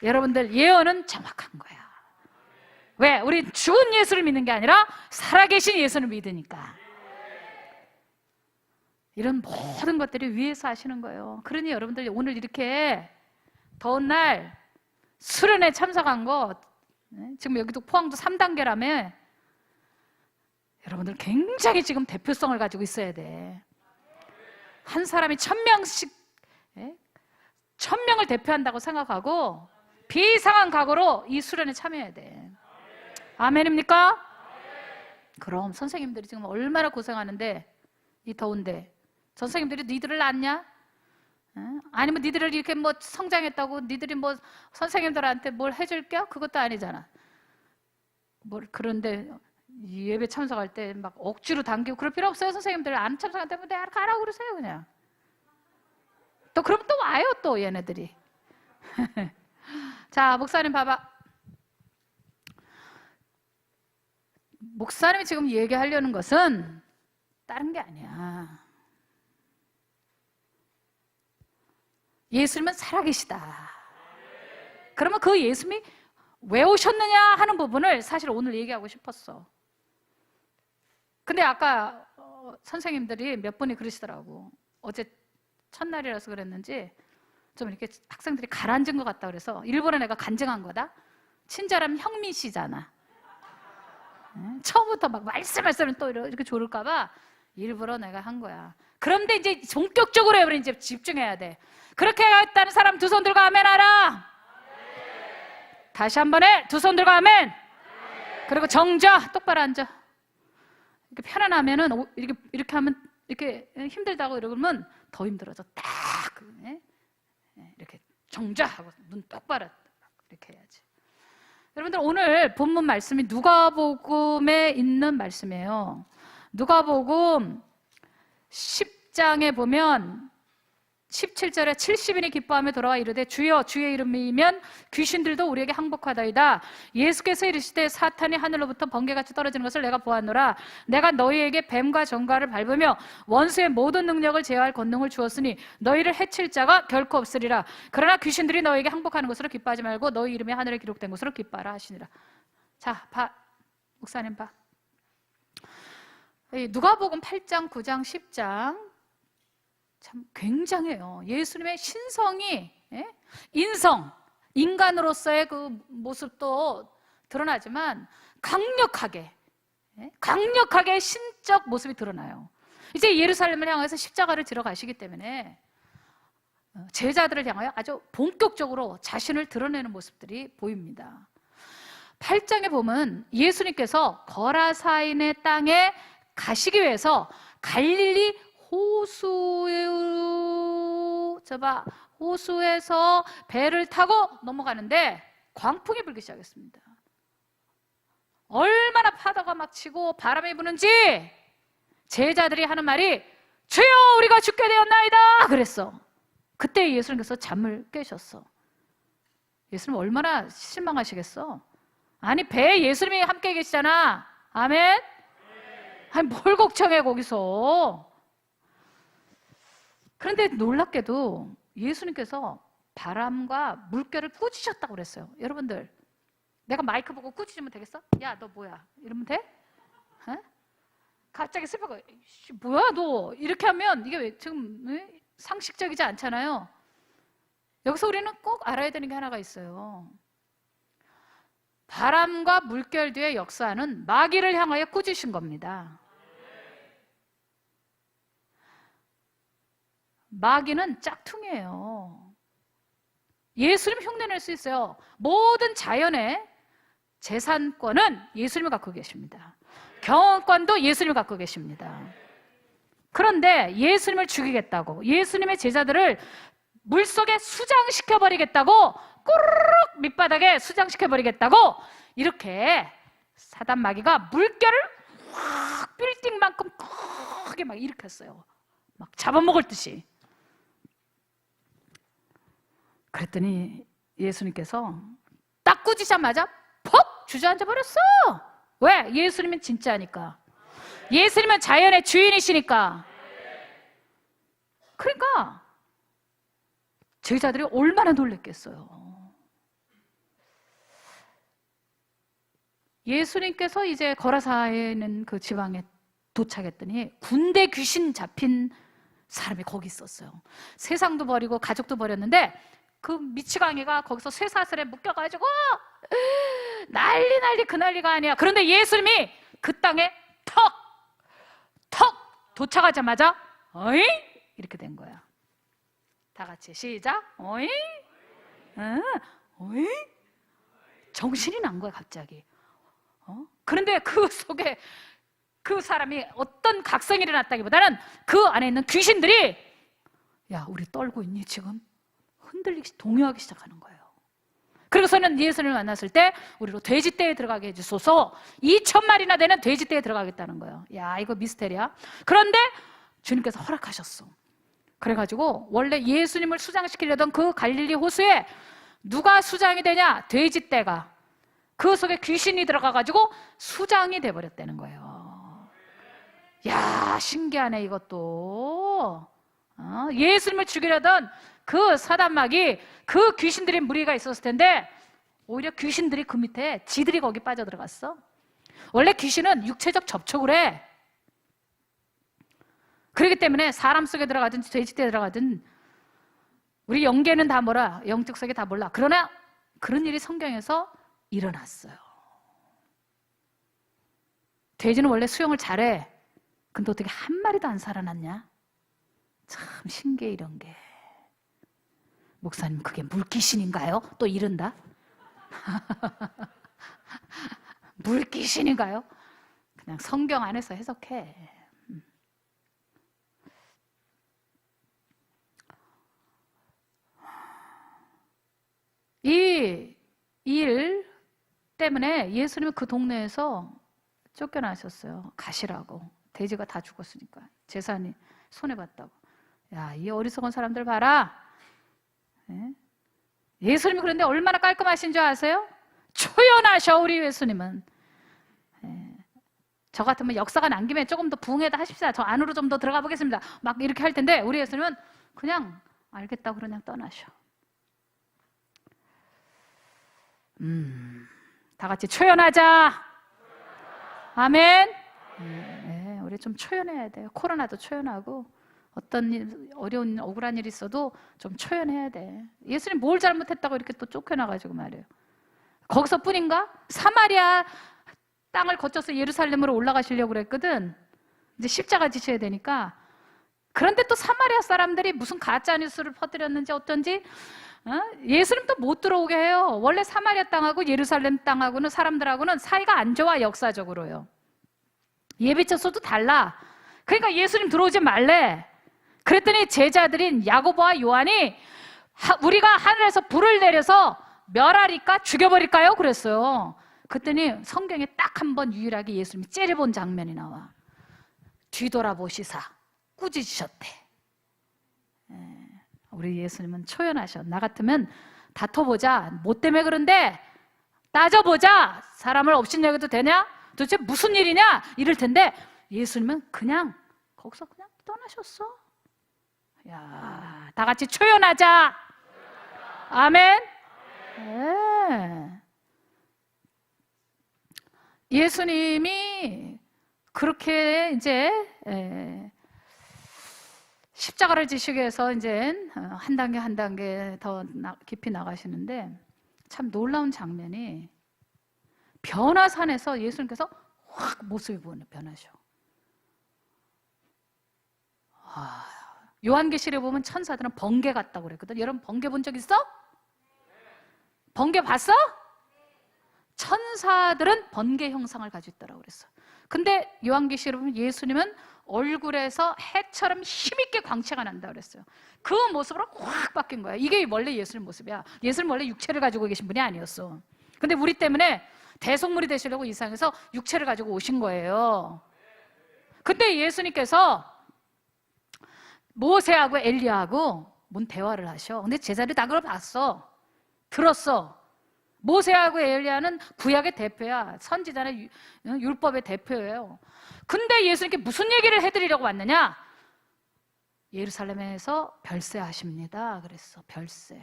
여러분들 예언은 정확한 거야. 왜? 우리 죽은 예수를 믿는 게 아니라 살아계신 예수를 믿으니까. 이런 모든 것들이 위에서 하시는 거예요. 그러니 여러분들 오늘 이렇게 더운 날 수련회 참석한 거 지금 여기도 포항도 3단계라며 여러분들 굉장히 지금 대표성을 가지고 있어야 돼. 한 사람이 1000명씩 1000명을 대표한다고 생각하고 비상한 각오로 이 수련에 참여해야 돼. 아멘입니까? 그럼 선생님들이 지금 얼마나 고생하는데 이 더운데 선생님들이 니들을 낳았냐? 아니면 니들을 이렇게 뭐 성장했다고 니들이 뭐 선생님들한테 뭘 해줄게? 그것도 아니잖아. 그런데 예배 참석할 때 막 억지로 당기고 그럴 필요 없어요. 선생님들 안 참석한다면 내가 가라고 그러세요 그냥. 또 그럼 또 와요 또 얘네들이. 자 목사님 봐봐. 목사님이 지금 얘기하려는 것은 다른 게 아니야. 예수님은 살아계시다. 그러면 그 예수님이 왜 오셨느냐 하는 부분을 사실 오늘 얘기하고 싶었어. 근데 아까 선생님들이 몇 분이 그러시더라고. 어제 첫날이라서 그랬는지 좀 이렇게 학생들이 가라앉은 것 같다 그래서 일부러 내가 간증한 거다. 친절한 형미 씨잖아. 처음부터 막 말씀을 또 이렇게 조를까 봐 일부러 내가 한 거야. 그런데 이제 본격적으로 여러분 이제 집중해야 돼. 그렇게 했다는 사람 두 손 들고 아멘 하라. 다시 한 번에 두 손 들고 아멘. 그리고 정자 똑바로 앉아. 이렇게 편안하면은 이렇게 하면 이렇게 힘들다고 이러면 더 힘들어져. 딱 이렇게 정자하고 눈 똑바로 이렇게 해야지. 여러분들 오늘 본문 말씀이 누가복음에 있는 말씀이에요. 누가복음 10장에 보면 17절에 70인이 기뻐하며 돌아와 이르되 주여 주의 이름이면 귀신들도 우리에게 항복하다이다. 예수께서 이르시되 사탄이 하늘로부터 번개같이 떨어지는 것을 내가 보았노라. 내가 너희에게 뱀과 정갈을 밟으며 원수의 모든 능력을 제어할 권능을 주었으니 너희를 해칠 자가 결코 없으리라. 그러나 귀신들이 너희에게 항복하는 것으로 기뻐하지 말고 너희 이름이 하늘에 기록된 것으로 기뻐하라 하시니라. 자, 목사님 봐. 누가복음 8장, 9장, 10장 참 굉장해요. 예수님의 신성이, 인성, 인간으로서의 그 모습도 드러나지만 강력하게 신적 모습이 드러나요. 이제 예루살렘을 향해서 십자가를 지러 가시기 때문에 제자들을 향하여 아주 본격적으로 자신을 드러내는 모습들이 보입니다. 8장에 보면 예수님께서 거라사인의 땅에 가시기 위해서 갈릴리 호수에서 배를 타고 넘어가는데 광풍이 불기 시작했습니다. 얼마나 파도가 막 치고 바람이 부는지 제자들이 하는 말이 주여 우리가 죽게 되었나이다 그랬어. 그때 예수님께서 잠을 깨셨어. 예수님 얼마나 실망하시겠어. 아니 배에 예수님이 함께 계시잖아. 아멘. 아니 뭘 걱정해 거기서. 그런데 놀랍게도 예수님께서 바람과 물결을 꾸짖으셨다고 그랬어요. 여러분들 내가 마이크 보고 꾸짖으면 되겠어? 야 너 뭐야? 이러면 돼? 에? 갑자기 슬프고 뭐야 너? 이렇게 하면 이게 왜 지금 상식적이지 않잖아요. 여기서 우리는 꼭 알아야 되는 게 하나가 있어요. 바람과 물결 뒤에 역사는 마귀를 향하여 꾸짖으신 겁니다. 마귀는 짝퉁이에요. 예수님 흉내낼 수 있어요. 모든 자연의 재산권은 예수님이 갖고 계십니다. 경영권도 예수님이 갖고 계십니다. 그런데 예수님을 죽이겠다고, 예수님의 제자들을 물속에 수장시켜버리겠다고, 꼬르륵 밑바닥에 수장시켜버리겠다고 이렇게 사단 마귀가 물결을 확 빌딩만큼 크게 막 일으켰어요. 막 잡아먹을 듯이. 그랬더니 예수님께서 딱 꾸짖자마자 퍽 주저앉아 버렸어. 왜? 예수님은 진짜니까. 예수님은 자연의 주인이시니까. 그러니까 제자들이 얼마나 놀랬겠어요. 예수님께서 이제 거라사에 있는 그 지방에 도착했더니 군대 귀신 잡힌 사람이 거기 있었어요. 세상도 버리고 가족도 버렸는데 그 미치광이가 거기서 쇠사슬에 묶여가지고 난리 그 난리가 아니야. 그런데 예수님이 그 땅에 턱 도착하자마자 어이? 이렇게 된 거야. 다 같이 시작. 어이? 어이? 정신이 난 거야 갑자기. 그런데 그 속에 그 사람이 어떤 각성이 일어났다기보다는 그 안에 있는 귀신들이 야 우리 떨고 있니 지금? 흔들리기 동요하기 시작하는 거예요. 그리고서는 예수님을 만났을 때 우리로 돼지떼에 들어가게 해주소서. 2,000마리나 되는 돼지떼에 들어가겠다는 거예요. 야 이거 미스테리야. 그런데 주님께서 허락하셨어. 그래가지고 원래 예수님을 수장시키려던 그 갈릴리 호수에 누가 수장이 되냐? 돼지떼가. 그 속에 귀신이 들어가가지고 수장이 돼버렸다는 거예요. 야 신기하네 이것도. 예수님을 죽이려던 그 사단마귀, 그 귀신들의 무리가 있었을 텐데 오히려 귀신들이 그 밑에 지들이 거기 빠져들어갔어. 원래 귀신은 육체적 접촉을 해. 그렇기 때문에 사람 속에 들어가든 돼지떼에 들어가든 우리 영계는 다 몰라. 영적 세계 다 몰라. 그러나 그런 일이 성경에서 일어났어요. 돼지는 원래 수영을 잘해. 근데 어떻게 한 마리도 안 살아났냐? 참 신기해 이런 게. 목사님 그게 물귀신인가요? 또 이른다? 물귀신인가요? 그냥 성경 안에서 해석해. 이 일 때문에 예수님은 그 동네에서 쫓겨나셨어요. 가시라고. 돼지가 다 죽었으니까. 재산이 손해봤다고. 야, 이 어리석은 사람들 봐라. 예? 예수님이 그런데 얼마나 깔끔하신 줄 아세요? 초연하셔, 우리 예수님은. 예. 저 같으면 역사가 난 김에 조금 더 부흥해다 하십시다. 저 안으로 좀 더 들어가 보겠습니다. 막 이렇게 할 텐데 우리 예수님은 그냥 알겠다고 그냥 떠나셔. 다 같이 초연하자. 아멘. 네, 우리 좀 초연해야 돼요. 코로나도 초연하고 어떤 어려운 억울한 일이 있어도 좀 초연해야 돼. 예수님 뭘 잘못했다고 이렇게 또 쫓겨나가지고 말이에요. 거기서 뿐인가? 사마리아 땅을 거쳐서 예루살렘으로 올라가시려고 그랬거든. 이제 십자가 지셔야 되니까. 그런데 또 사마리아 사람들이 무슨 가짜 뉴스를 퍼뜨렸는지 어쩐지 예수님 또 못 들어오게 해요. 원래 사마리아 땅하고 예루살렘 땅하고는 사람들하고는 사이가 안 좋아, 역사적으로요. 예배처소도 달라. 그러니까 예수님 들어오지 말래. 그랬더니 제자들인 야고보와 요한이 우리가 하늘에서 불을 내려서 멸하리까 죽여버릴까요? 그랬어요. 그랬더니 성경에 딱 한 번 유일하게 예수님이 째려본 장면이 나와. 뒤돌아보시사 꾸짖으셨대. 우리 예수님은 초연하셔. 나 같으면 다퉈보자. 뭐 때문에 그런데 따져보자. 사람을 업신여겨도 되냐? 도대체 무슨 일이냐? 이럴 텐데 예수님은 그냥 거기서 그냥 떠나셨어. 야, 다 같이 초연하자. 아멘. 네. 예수님이 그렇게 이제 십자가를 지시기 위해서 이제 한 단계 한 단계 더 깊이 나가시는데 참 놀라운 장면이 변화산에서 예수님께서 확 모습이 변하셔. 요한계시록에 보면 천사들은 번개 같다고 그랬거든. 여러분 번개 본 적 있어? 번개 봤어? 천사들은 번개 형상을 가지고 있다고 그랬어. 근데 요한계시록에 보면 예수님은 얼굴에서 해처럼 힘있게 광채가 난다 그랬어요. 그 모습으로 확 바뀐 거야. 이게 원래 예수님 모습이야. 예수님 원래 육체를 가지고 계신 분이 아니었어. 근데 우리 때문에 대속물이 되시려고 이 세상에서 육체를 가지고 오신 거예요. 근데 예수님께서 모세하고 엘리야하고 뭔 대화를 하셔. 근데 제자들이 다 그걸 봤어. 들었어. 모세하고 엘리야는 구약의 대표야. 선지자나 율법의 대표예요. 근데 예수님께 무슨 얘기를 해드리려고 왔느냐? 예루살렘에서 별세하십니다. 그랬어. 별세.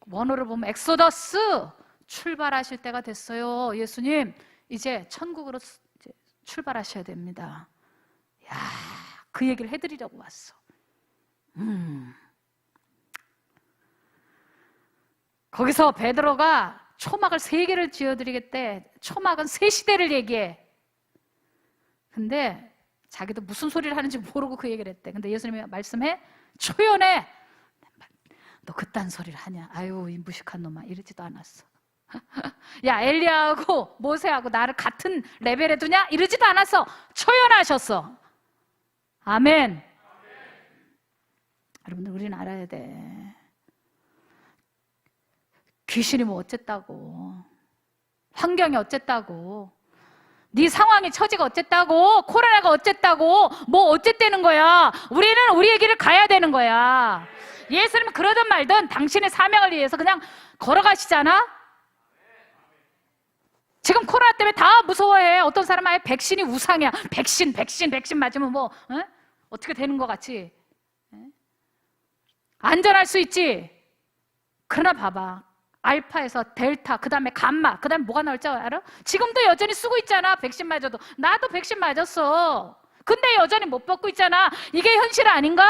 원어를 보면 엑소더스, 출발하실 때가 됐어요. 예수님 이제 천국으로 이제 출발하셔야 됩니다. 야, 그 얘기를 해드리려고 왔어. 거기서 베드로가 초막을 3개를 지어드리겠대. 초막은 3시대를 얘기해. 근데 자기도 무슨 소리를 하는지 모르고 그 얘기를 했대. 근데 예수님이 말씀해. 초연해. 너 그딴 소리를 하냐? 아유, 이 무식한 놈아. 이러지도 않았어. 야, 엘리야하고 모세하고 나를 같은 레벨에 두냐? 이러지도 않았어. 초연하셨어. 아멘. 여러분들 우리는 알아야 돼. 귀신이 뭐 어쨌다고, 환경이 어쨌다고, 네 상황이 처지가 어쨌다고, 코로나가 어쨌다고, 뭐 어쨌다는 거야. 우리는 우리의 길을 가야 되는 거야. 예수님은 그러든 말든 당신의 사명을 위해서 그냥 걸어가시잖아. 지금 코로나 때문에 다 무서워해. 어떤 사람은 아예 백신이 우상이야. 백신 맞으면 뭐 어떻게 되는 것 같이. 안전할 수 있지. 그러나 봐봐, 알파에서 델타, 그 다음에 감마, 그 다음에 뭐가 나올 줄 알아? 지금도 여전히 쓰고 있잖아. 백신 맞아도. 나도 백신 맞았어. 근데 여전히 못 받고 있잖아. 이게 현실 아닌가?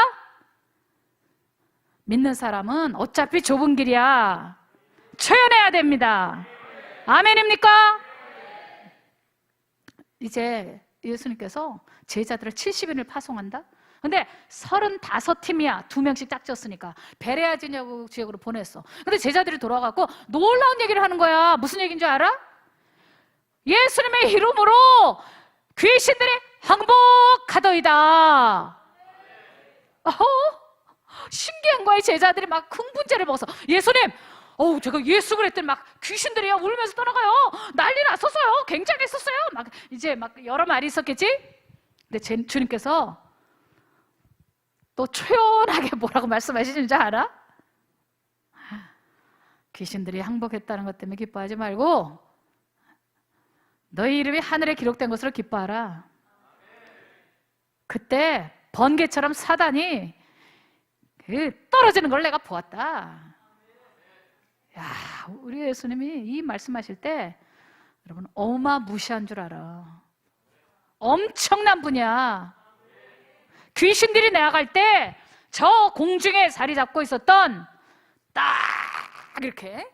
믿는 사람은 어차피 좁은 길이야. 초연해야 됩니다. 아멘입니까? 이제 예수님께서 제자들을 70인을 파송한다? 근데 35팀이야. 2명씩 짝지었으니까 베레아 지역으로 보냈어. 근데 제자들이 돌아가고 놀라운 얘기를 하는 거야. 무슨 얘기인 줄 알아? 예수님의 이름으로 귀신들이 항복하더이다. 신기한 거야. 제자들이 막 흥분제를 먹어서 예수님, 제가 예수 그랬더니 막 귀신들이 울면서 떠나가요. 난리 났었어요. 굉장했었어요. 막 이제 막 여러 말이 있었겠지. 근데 주님께서 또 초연하게 뭐라고 말씀하시는 줄 알아? 귀신들이 항복했다는 것 때문에 기뻐하지 말고 너희 이름이 하늘에 기록된 것으로 기뻐하라. 그때 번개처럼 사단이 떨어지는 걸 내가 보았다. 야, 우리 예수님이 이 말씀하실 때 여러분 어마무시한 줄 알아. 엄청난 분이야. 귀신들이 내려갈 때 저 공중에 자리 잡고 있었던 딱 이렇게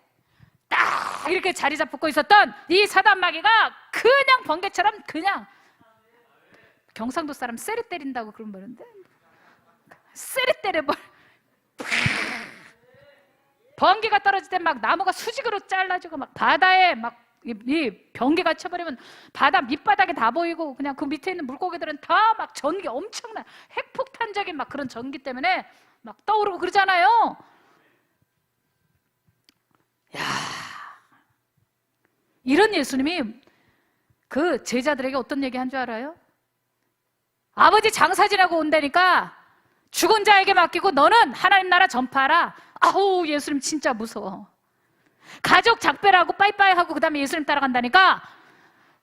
자리 잡고 있었던 이 사단 마귀가 그냥 번개처럼 그냥 경상도 사람 세리 때린다고 그런 말인데 세리 때려버려. 번개가 떨어질 때 막 나무가 수직으로 잘라지고 막 바다에 막 이 번개가 쳐버리면 바다 밑바닥에 다 보이고 그냥 그 밑에 있는 물고기들은 다 막 전기 엄청난 핵폭탄적인 막 그런 전기 때문에 막 떠오르고 그러잖아요. 야, 이런 예수님이 그 제자들에게 어떤 얘기 한 줄 알아요? 아버지 장사 지나고 온다니까 죽은 자에게 맡기고 너는 하나님 나라 전파하라. 아우, 예수님 진짜 무서워. 가족 작별하고 빠이빠이 하고 그 다음에 예수님 따라간다니까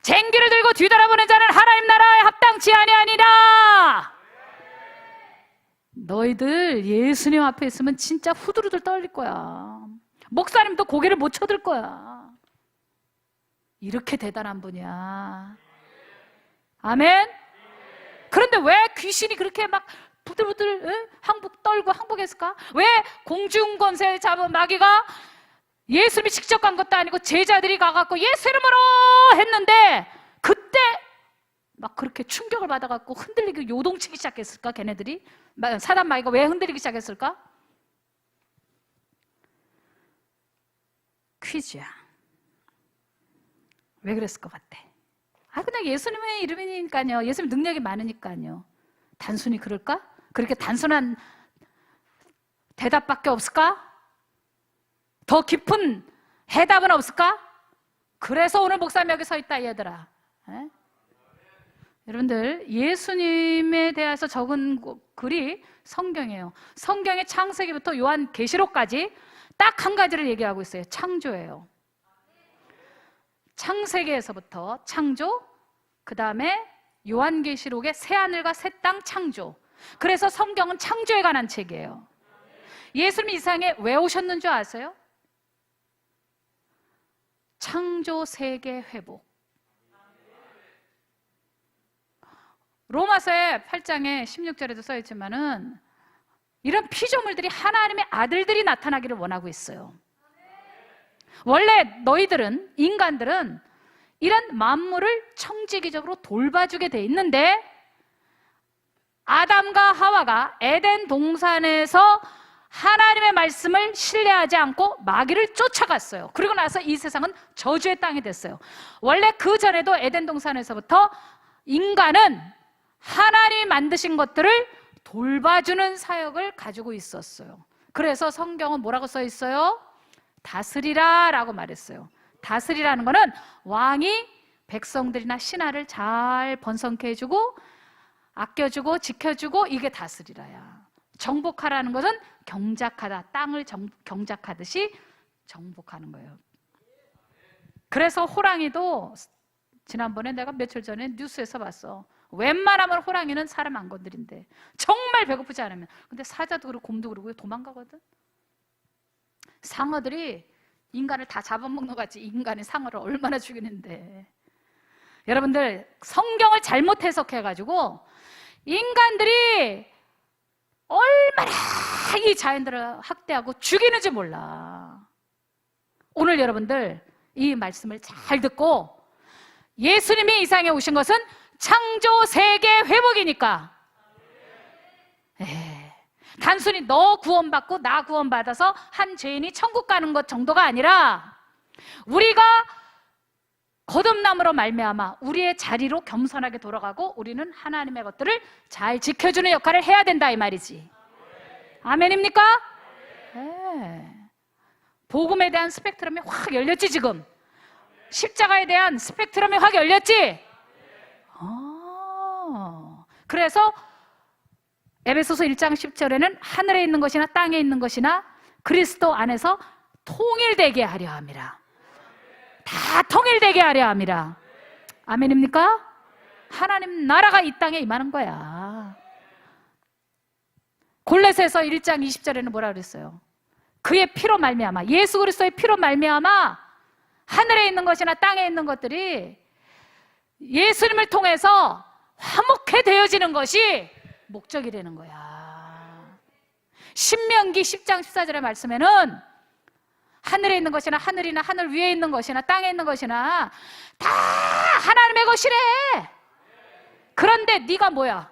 쟁기를 들고 뒤돌아보는 자는 하나님 나라에 합당치 아니하니라. 너희들 예수님 앞에 있으면 진짜 후두루들 떨릴 거야. 목사님도 고개를 못 쳐들 거야. 이렇게 대단한 분이야. 아멘. 그런데 왜 귀신이 그렇게 막 부들부들 항복했을까? 왜 공중권세 잡은 마귀가 예수님이 직접 간 것도 아니고 제자들이 가갖고 예수 이름으로 했는데 그때 막 그렇게 충격을 받아갖고 흔들리고 요동치기 시작했을까? 걔네들이 사단 마귀가 왜 흔들리기 시작했을까? 퀴즈야. 왜 그랬을 것 같아? 그냥 예수님의 이름이니까요. 예수님 능력이 많으니까요. 단순히 그럴까? 그렇게 단순한 대답밖에 없을까? 더 깊은 해답은 없을까? 그래서 오늘 목사님 여기 서 있다, 얘들아. 에? 여러분들, 예수님에 대해서 적은 글이 성경이에요. 성경의 창세기부터 요한계시록까지 딱 한 가지를 얘기하고 있어요. 창조예요. 창세기에서부터 창조, 그 다음에 요한계시록의 새하늘과 새 땅 창조. 그래서 성경은 창조에 관한 책이에요. 예수님이 이 세상에 왜 오셨는 줄 아세요? 창조 세계 회복. 로마서의 8장에 16절에도 써있지만은 이런 피조물들이 하나님의 아들들이 나타나기를 원하고 있어요. 원래 너희들은, 인간들은 이런 만물을 청지기적으로 돌봐주게 돼 있는데 아담과 하와가 에덴 동산에서 하나님의 말씀을 신뢰하지 않고 마귀를 쫓아갔어요. 그리고 나서 이 세상은 저주의 땅이 됐어요. 원래 그 전에도 에덴 동산에서부터 인간은 하나님이 만드신 것들을 돌봐주는 사역을 가지고 있었어요. 그래서 성경은 뭐라고 써 있어요? 다스리라 라고 말했어요. 다스리라는 거는 왕이 백성들이나 신하를 잘 번성케 해주고 아껴주고 지켜주고, 이게 다스리라야. 정복하라는 것은 경작하다, 땅을 경작하듯이 정복하는 거예요. 그래서 호랑이도 지난번에 내가 며칠 전에 뉴스에서 봤어. 웬만하면 호랑이는 사람 안 건드린대. 정말 배고프지 않으면. 근데 사자도 그렇고 곰도 그러고 도망가거든. 상어들이 인간을 다 잡아먹는 것 같이 인간이 상어를 얼마나 죽이는데. 여러분들, 성경을 잘못 해석해가지고 인간들이 얼마나 이 자연들을 학대하고 죽이는지 몰라. 오늘 여러분들 이 말씀을 잘 듣고, 예수님이 이 세상에 오신 것은 창조 세계 회복이니까, 단순히 너 구원받고 나 구원받아서 한 죄인이 천국 가는 것 정도가 아니라 우리가 거듭남으로 말미암아 우리의 자리로 겸손하게 돌아가고 우리는 하나님의 것들을 잘 지켜주는 역할을 해야 된다, 이 말이지. 아멘입니까? 네. 복음에 대한 스펙트럼이 확 열렸지. 지금 십자가에 대한 스펙트럼이 확 열렸지. 그래서 에베소서 1장 10절에는 하늘에 있는 것이나 땅에 있는 것이나 그리스도 안에서 통일되게 하려 함이라. 다 통일되게 하려 함이라. 아멘입니까? 하나님 나라가 이 땅에 임하는 거야. 골로새서 1장 20절에는 뭐라 그랬어요? 그의 피로 말미암아, 예수 그리스도의 피로 말미암아 하늘에 있는 것이나 땅에 있는 것들이 예수님을 통해서 화목해 되어지는 것이 목적이라는 거야. 신명기 10장 14절의 말씀에는 하늘에 있는 것이나 하늘이나 하늘 위에 있는 것이나 땅에 있는 것이나 다 하나님의 것이래. 그런데 네가 뭐야?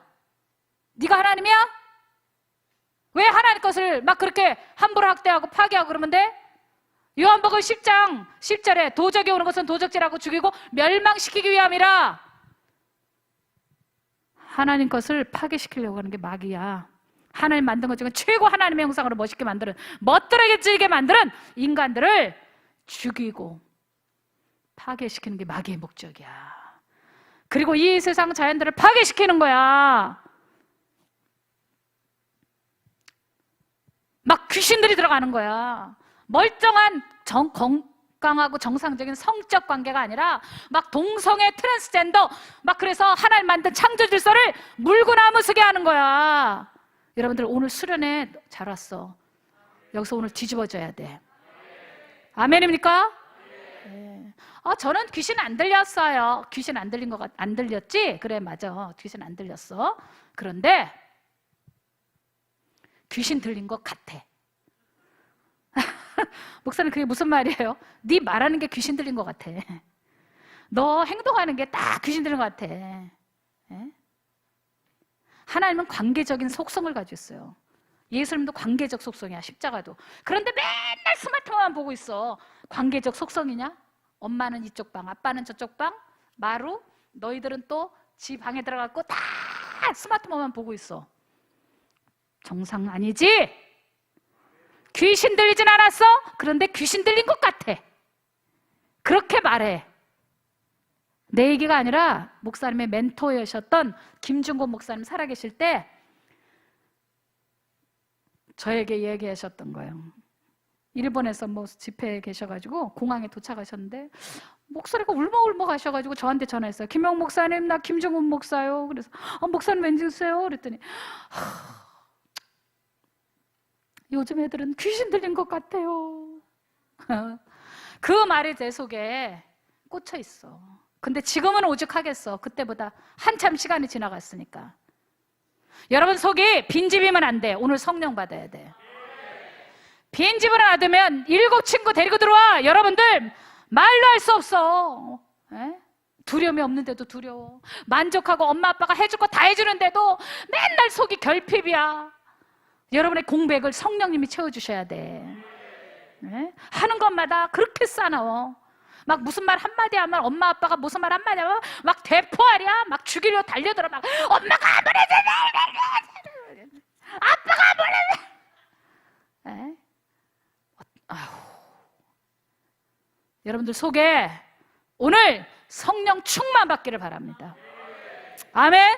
네가 하나님이야? 왜 하나님 것을 막 그렇게 함부로 학대하고 파괴하고 그러면 돼? 요한복음 10장 10절에 도적이 오는 것은 도적질하고 죽이고 멸망시키기 위함이라. 하나님 것을 파괴시키려고 하는 게 마귀야. 하나님 만든 것 중에 최고 하나님의 형상으로 멋있게 만드는, 멋들어지게 만드는 인간들을 죽이고 파괴시키는 게 마귀의 목적이야. 그리고 이 세상 자연들을 파괴시키는 거야. 막 귀신들이 들어가는 거야. 멀쩡한 건강하고 정상적인 성적 관계가 아니라 막 동성애, 트랜스젠더, 막 그래서 하나님 만든 창조 질서를 물고나무스게 하는 거야. 여러분들 오늘 수련회 잘 왔어. 여기서 오늘 뒤집어져야 돼. 아멘입니까? 네. 저는 귀신 안 들렸어요. 귀신 안 들린 거 안 들렸지? 그래, 맞아. 귀신 안 들렸어. 그런데 귀신 들린 것 같아. 목사님, 그게 무슨 말이에요? 네 말하는 게 귀신 들린 것 같아. 너 행동하는 게 딱 귀신 들린 것 같아. 에? 하나님은 관계적인 속성을 가지고 있어요. 예수님도 관계적 속성이야, 십자가도. 그런데 맨날 스마트폰만 보고 있어. 관계적 속성이냐? 엄마는 이쪽 방, 아빠는 저쪽 방, 마루, 너희들은 또 지 방에 들어가고 다 스마트폰만 보고 있어. 정상 아니지? 귀신 들리진 않았어? 그런데 귀신 들린 것 같아. 그렇게 말해. 내 얘기가 아니라 목사님의 멘토이셨던 김중곤 목사님 살아계실 때 저에게 얘기하셨던 거예요. 일본에서 뭐 집회에 계셔가지고 공항에 도착하셨는데 목소리가 울먹울먹 하셔가지고 저한테 전화했어요. 김영 목사님, 나 김중곤 목사요. 그래서 목사님 왠지세요? 그랬더니 요즘 애들은 귀신 들린 것 같아요. 그 말이 내 속에 꽂혀 있어. 근데 지금은 오죽하겠어. 그때보다 한참 시간이 지나갔으니까. 여러분 속이 빈집이면 안 돼. 오늘 성령 받아야 돼. 빈집을 놔두면 7 친구 데리고 들어와. 여러분들 말로 할 수 없어. 에? 두려움이 없는데도 두려워. 만족하고 엄마 아빠가 해줄 거 다 해주는데도 맨날 속이 결핍이야. 여러분의 공백을 성령님이 채워주셔야 돼. 네? 하는 것마다 그렇게 싸나워. 막 무슨 말 한마디 하면 엄마 아빠가 무슨 말 한마디 하면 막 대포하랴. 막 죽이려 달려들어. 막 엄마가 뭐래 아빠가 뭐래. 여러분들 속에 오늘 성령 충만 받기를 바랍니다. 아멘.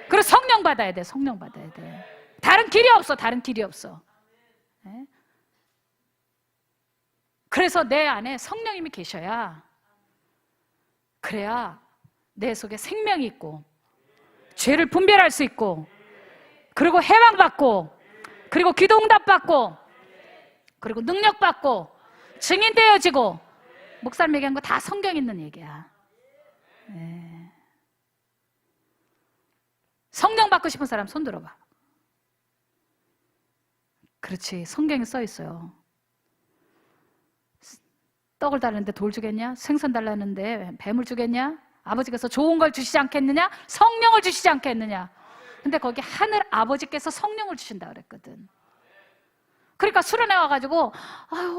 그리고 성령 받아야 돼. 성령 받아야 돼. 다른 길이 없어. 다른 길이 없어. 네? 그래서 내 안에 성령님이 계셔야, 그래야 내 속에 생명이 있고 죄를 분별할 수 있고, 그리고 해방받고, 그리고 기도 응답받고, 그리고 능력받고, 증인되어지고. 목사님 얘기한 거 다 성경 있는 얘기야. 네. 성령 받고 싶은 사람 손 들어봐. 그렇지, 성경에 써 있어요. 떡을 달라는데 돌 주겠냐? 생선 달라는데 뱀을 주겠냐? 아버지께서 좋은 걸 주시지 않겠느냐? 성령을 주시지 않겠느냐? 근데 거기 하늘 아버지께서 성령을 주신다 그랬거든. 그러니까 수련회 와가지고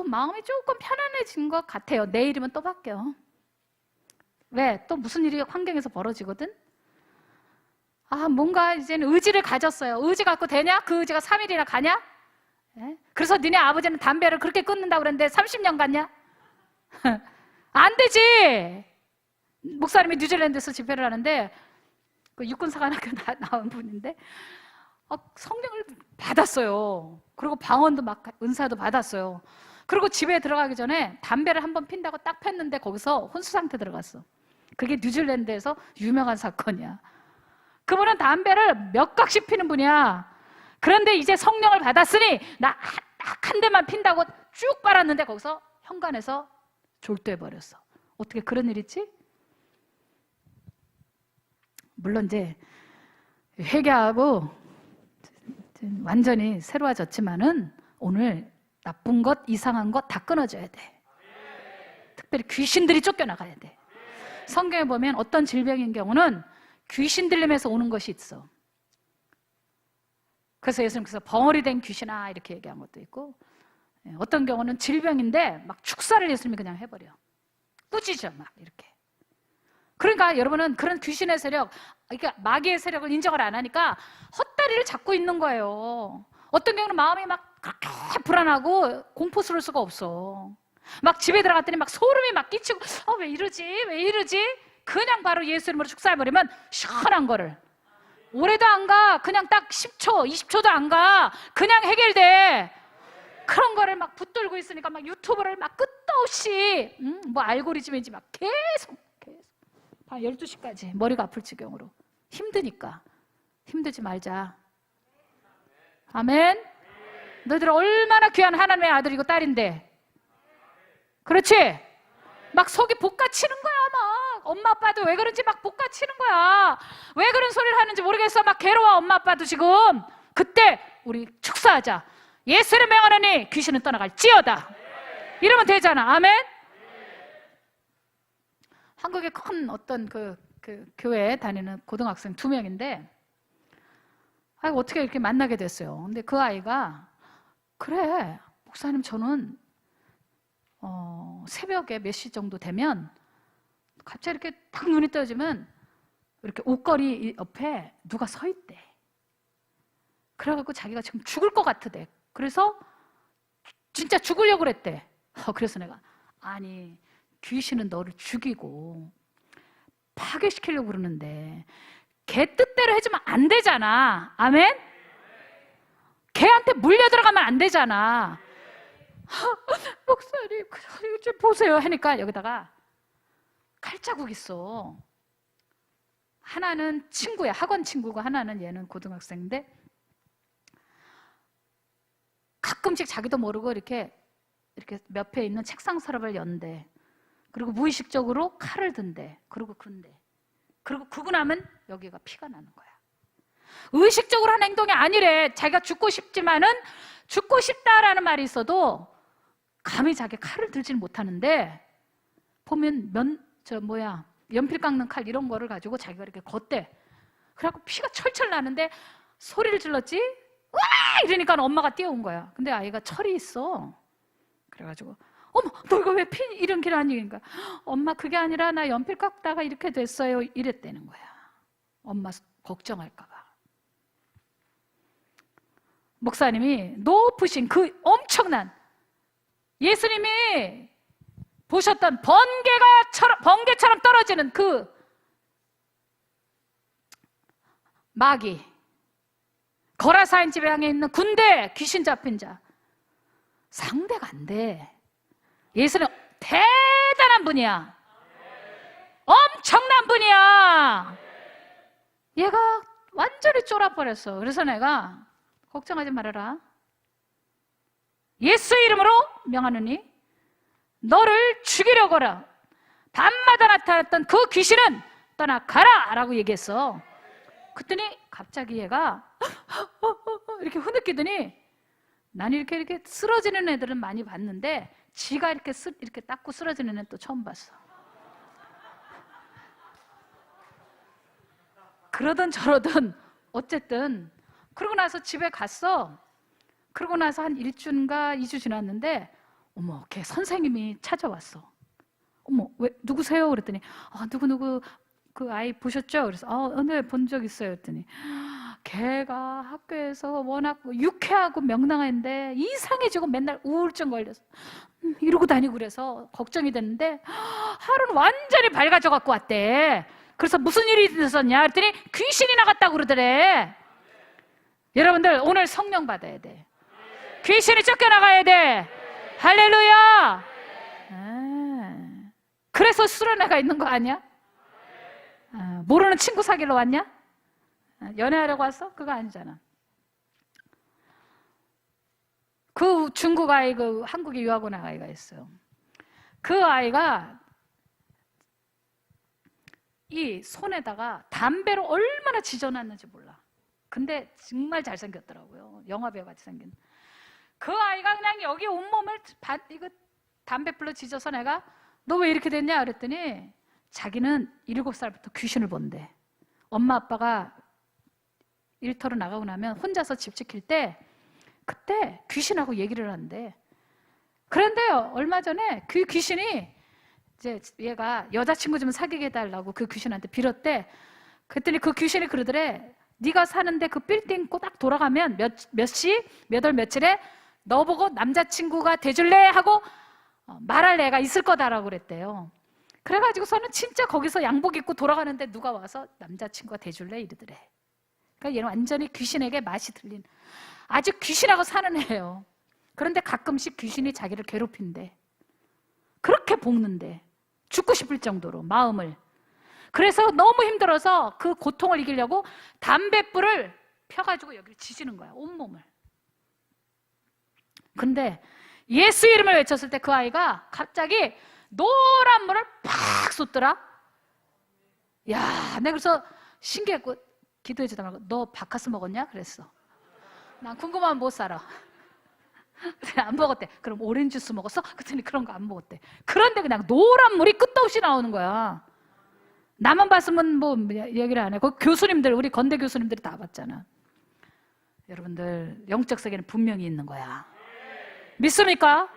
마음이 조금 편안해진 것 같아요. 내일이면 또 바뀌어. 왜? 또 무슨 일이 환경에서 벌어지거든? 뭔가 이제는 의지를 가졌어요. 의지 갖고 되냐? 그 의지가 3일이나 가냐? 예? 그래서 니네 아버지는 담배를 그렇게 끊는다고 그랬는데 30년 갔냐? 안 되지. 목사님이 뉴질랜드에서 집회를 하는데 그 육군사관학교 나온 분인데 성령을 받았어요. 그리고 방언도 막 은사도 받았어요. 그리고 집에 들어가기 전에 담배를 한번 핀다고 딱 폈는데 거기서 혼수 상태 들어갔어. 그게 뉴질랜드에서 유명한 사건이야. 그분은 담배를 몇 각씩 피는 분이야. 그런데 이제 성령을 받았으니 나 딱 한 대만 핀다고 쭉 빨았는데 거기서 현관에서 졸도해버렸어. 어떻게 그런 일 있지? 물론 이제 회개하고 완전히 새로워졌지만은 오늘 나쁜 것, 이상한 것 다 끊어져야 돼. 특별히 귀신들이 쫓겨나가야 돼. 성경에 보면 어떤 질병인 경우는 귀신 들림에서 오는 것이 있어. 그래서 예수님께서 벙어리 된 귀신아 이렇게 얘기한 것도 있고, 어떤 경우는 질병인데 막 축사를 예수님이 그냥 해버려. 꾸짖어 막 이렇게. 그러니까 여러분은 그런 귀신의 세력, 그러니까 마귀의 세력을 인정을 안 하니까 헛다리를 잡고 있는 거예요. 어떤 경우는 마음이 막 그렇게 불안하고 공포스러울 수가 없어. 막 집에 들어갔더니 막 소름이 막 끼치고 왜 이러지? 왜 이러지? 그냥 바로 예수 이름으로 축사해버리면 시원한 거를. 오래도 안 가. 그냥 딱 10초, 20초도 안 가. 그냥 해결돼. 그런 거를 막 붙들고 있으니까 막 유튜브를 막 끝도 없이 뭐 알고리즘인지 막 계속 밤 12시까지 머리가 아플 지경으로. 힘드니까. 힘들지 말자. 아멘. 너희들 얼마나 귀한 하나님의 아들이고 딸인데. 그렇지? 막 속이 볶아치는 거야. 막 엄마 아빠도 왜 그런지 막 볶아치는 거야. 왜 그런 소리를 하는지 모르겠어. 막 괴로워. 엄마 아빠도 지금. 그때 우리 축사하자. 예수를 명하노니 귀신은 떠나갈지어다. 이러면 되잖아. 아멘. 한국의 큰 어떤 그 교회에 다니는 고등학생 2명인데 어떻게 이렇게 만나게 됐어요. 근데 그 아이가 그래 목사님 저는 새벽에 몇 시 정도 되면 갑자기 이렇게 딱 눈이 떠지면 이렇게 옷걸이 옆에 누가 서 있대. 그래갖고 자기가 지금 죽을 것 같으대. 그래서 진짜 죽으려고 그랬대. 그래서 내가 아니 귀신은 너를 죽이고 파괴시키려고 그러는데 걔 뜻대로 해주면 안 되잖아. 아멘? 걔한테 물려 들어가면 안 되잖아. 목사님 이거 좀 보세요 하니까 여기다가 칼자국 있어. 하나는 친구야. 학원 친구고 하나는 얘는 고등학생인데 가끔씩 자기도 모르고 이렇게 옆에 있는 책상 서랍을 연대. 그리고 무의식적으로 칼을 든대. 그리고 군대. 그리고 구고 나면 여기가 피가 나는 거야. 의식적으로 한 행동이 아니래. 자기가 죽고 싶지만은 죽고 싶다라는 말이 있어도 감히 자기 칼을 들지는 못하는데 보면 연필 깎는 칼 이런 거를 가지고 자기가 이렇게 걷대. 그래갖고 피가 철철 나는데 소리를 질렀지? 와! 이러니까 엄마가 뛰어온 거야. 근데 아이가 철이 있어. 그래가지고 어머 너 이거 왜 피 이런 길 아니니까 엄마 그게 아니라 나 연필 깎다가 이렇게 됐어요 이랬다는 거야. 엄마 걱정할까 봐. 목사님이 높으신 그 엄청난 예수님이 보셨던 번개처럼 떨어지는 그 마귀 거라사인 집에 향해 있는 군대 귀신 잡힌 자 상대가 안 돼. 예수는 대단한 분이야. 엄청난 분이야. 얘가 완전히 쫄아버렸어. 그래서 내가 걱정하지 말아라. 예수 이름으로 명하노니 너를 죽이려거라. 밤마다 나타났던 그 귀신은 떠나가라 라고 얘기했어. 그랬더니 갑자기 얘가 이렇게 흐느끼더니 난 이렇게 쓰러지는 애들은 많이 봤는데 지가 이렇게 닦고 쓰러지는 애는 또 처음 봤어. 그러던 저러던 어쨌든 그러고 나서 집에 갔어. 그러고 나서 한 1주인가 2주 지났는데 어머 걔 선생님이 찾아왔어. 어머 왜 누구세요? 그랬더니 누구 그 아이 보셨죠? 그래서 네 본 적 있어요. 그랬더니 걔가 학교에서 워낙 유쾌하고 명랑한데 이상해지고 맨날 우울증 걸려서 이러고 다니고 그래서 걱정이 됐는데 하루는 완전히 밝아져 갖고 왔대. 그래서 무슨 일이 있었냐? 그랬더니 귀신이 나갔다고 그러더래. 여러분들 오늘 성령 받아야 돼. 귀신이 쫓겨나가야 돼. 할렐루야. 그래서 수련회가 있는 거 아니야? 모르는 친구 사귀러 왔냐? 연애하려고 왔어? 그거 아니잖아. 그 중국 아이, 그 한국에 유학 온 아이가 있어요. 그 아이가 이 손에다가 담배로 얼마나 지져놨는지 몰라. 근데 정말 잘생겼더라고요. 영화배우 같이 생긴. 그 아이가 그냥 여기 온몸을 이거 담배불로 지져서 내가 너 왜 이렇게 됐냐 그랬더니 자기는 7살부터 귀신을 본대. 엄마 아빠가 일터로 나가고 나면 혼자서 집 지킬 때 그때 귀신하고 얘기를 한대. 그런데요, 얼마 전에 그 귀신이 이제 얘가 여자친구 좀 사귀게 해달라고 그 귀신한테 빌었대. 그랬더니 그 귀신이 그러더래. 네가 사는데 그 빌딩 딱 돌아가면 몇 시, 몇 월 며칠에 너 보고 남자친구가 돼줄래? 하고 말할 애가 있을 거다라고 그랬대요. 그래가지고서는 진짜 거기서 양복 입고 돌아가는데 누가 와서 남자친구가 돼줄래? 이러더래. 그러니까 얘는 완전히 귀신에게 맛이 들린, 아주 귀신하고 사는 애예요. 그런데 가끔씩 귀신이 자기를 괴롭힌대. 그렇게 볶는데 죽고 싶을 정도로 마음을. 그래서 너무 힘들어서 그 고통을 이기려고 담뱃불을 펴가지고 여기를 지지는 거야, 온몸을. 근데 예수 이름을 외쳤을 때 그 아이가 갑자기 노란 물을 팍 쏟더라. 야, 내가 그래서 신기했고 기도해주다 말고 너 바카스 먹었냐? 그랬어. 난 궁금하면 못 살아. 안 먹었대. 그럼 오렌지 주스 먹었어? 그랬더니 그런 거 안 먹었대. 그런데 그냥 노란 물이 끝도 없이 나오는 거야. 나만 봤으면 뭐 얘기를 안 해. 그 교수님들, 우리 건대 교수님들이 다 봤잖아. 여러분들 영적 세계는 분명히 있는 거야. 믿습니까?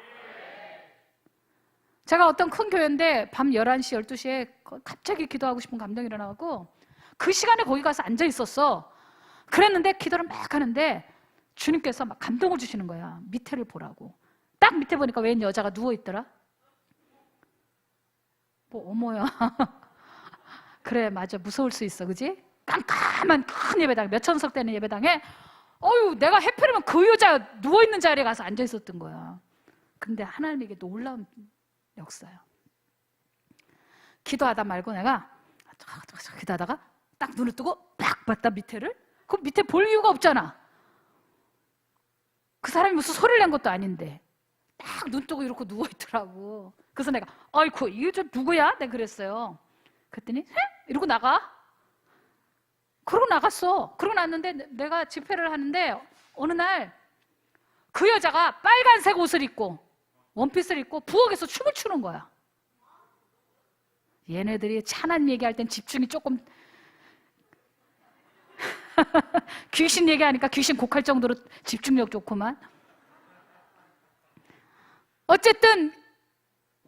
제가 어떤 큰 교회인데 밤 11시, 12시에 갑자기 기도하고 싶은 감동이 일어나고 그 시간에 거기 가서 앉아 있었어. 그랬는데 기도를 막 하는데 주님께서 막 감동을 주시는 거야. 밑에를 보라고. 딱 밑에 보니까 웬 여자가 누워있더라. 뭐 어머야. 그래, 맞아, 무서울 수 있어, 그지? 깜깜한 큰 예배당, 몇 천석 되는 예배당에 어휴, 내가 해피르면 그 여자 누워있는 자리에 가서 앉아 있었던 거야. 근데 하나님에게 놀라운 역사야. 기도하다 말고 내가 기도하다가 딱 눈을 뜨고 딱 봤다 밑에를. 그 밑에 볼 이유가 없잖아. 그 사람이 무슨 소리를 낸 것도 아닌데 딱 눈 뜨고 이러고 누워있더라고. 그래서 내가 아이고 이게 저 누구야? 내가 그랬어요. 그랬더니 이러고 나가. 그러고 나갔어. 그러고 났는데 내가 집회를 하는데 어느 날 그 여자가 빨간색 옷을 입고 원피스를 입고 부엌에서 춤을 추는 거야. 얘네들이 하나님 얘기할 땐 집중이 조금 귀신 얘기하니까 귀신 곡할 정도로 집중력 좋구만. 어쨌든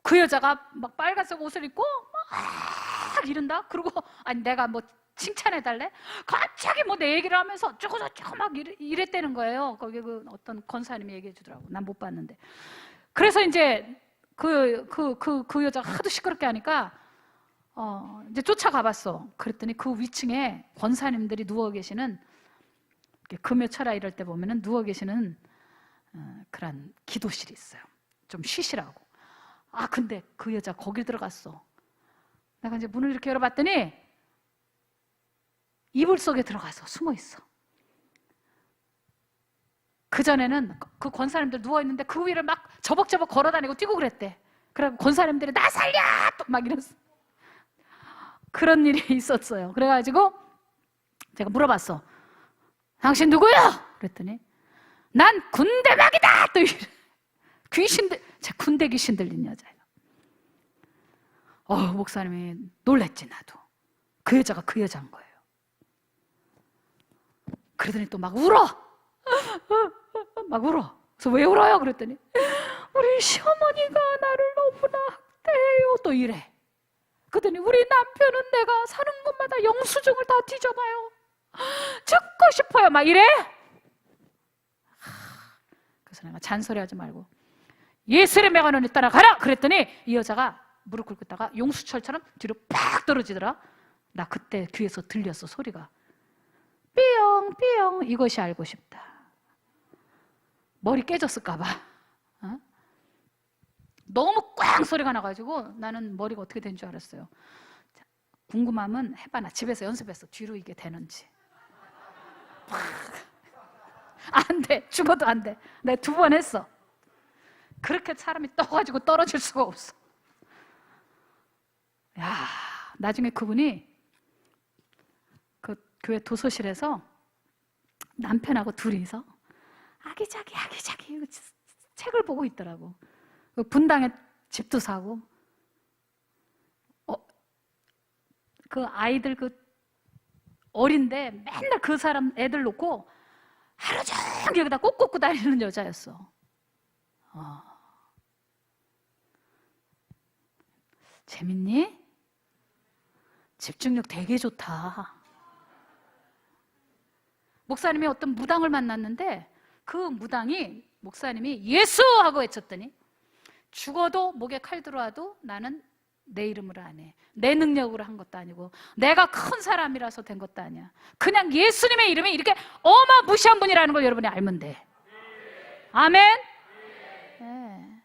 그 여자가 막 빨간색 옷을 입고 막 이른다. 그리고 아니 내가 뭐 칭찬해달래? 갑자기 뭐 내 얘기를 하면서 어쩌고저쩌고 막 이랬다는 거예요. 거기 그 어떤 권사님이 얘기해 주더라고. 난 못 봤는데. 그래서 이제 그 여자가 하도 시끄럽게 하니까 이제 쫓아가 봤어. 그랬더니 그 위층에 권사님들이 누워 계시는, 금요 철야 이럴 때 보면은 누워 계시는 그런 기도실이 있어요. 좀 쉬시라고. 아, 근데 그 여자 거기 들어갔어. 내가 이제 문을 이렇게 열어봤더니 이불 속에 들어가서 숨어 있어. 그전에는 그 권사님들 누워있는데 그 위를 막 저벅저벅 걸어다니고 뛰고 그랬대. 그래서 권사님들이 나 살려! 또 막 이랬어. 그런 일이 있었어요. 그래가지고 제가 물어봤어. 당신 누구야? 그랬더니 난 군대막이다! 또 이래. 귀신들, 군대 귀신 들린 여자예요. 목사님이 놀랬지, 나도. 그 여자가 그 여자인 거예요. 그러더니 또 막 울어. 막 울어. 그래서 왜 울어요? 그랬더니 우리 시어머니가 나를 너무나 학대해요. 또 이래. 그러더니 우리 남편은 내가 사는 곳마다 영수증을 다 뒤져봐요. 죽고 싶어요. 막 이래. 그래서 내가 잔소리하지 말고 예수의 명하노니 따라가라. 그랬더니 이 여자가 무릎 꿇고 있다가 용수철처럼 뒤로 팍 떨어지더라. 나 그때 귀에서 들렸어, 소리가. 삐용 이것이 알고 싶다. 머리 깨졌을까 봐. 어? 너무 꽝 소리가 나가지고 나는 머리가 어떻게 된 줄 알았어요. 궁금하면 해봐. 나 집에서 연습했어. 뒤로 이게 되는지. 안 돼. 죽어도 안 돼. 내가 2번 했어. 그렇게 사람이 떠가지고 떨어질 수가 없어. 야, 나중에 그분이 그 교회 도서실에서 남편하고 둘이서 아기자기 책을 보고 있더라고. 그 분당에 집도 사고, 그 아이들 그 어린데 맨날 그 사람 애들 놓고 하루 종일 여기다 꼭 꽂고 다니는 여자였어. 재밌니? 집중력 되게 좋다. 목사님이 어떤 무당을 만났는데 그 무당이 목사님이 예수! 하고 외쳤더니 죽어도 목에 칼 들어와도 나는 내 이름으로 안 해. 내 능력으로 한 것도 아니고 내가 큰 사람이라서 된 것도 아니야. 그냥 예수님의 이름이 이렇게 어마무시한 분이라는 걸 여러분이 알면 돼. 아멘? 네.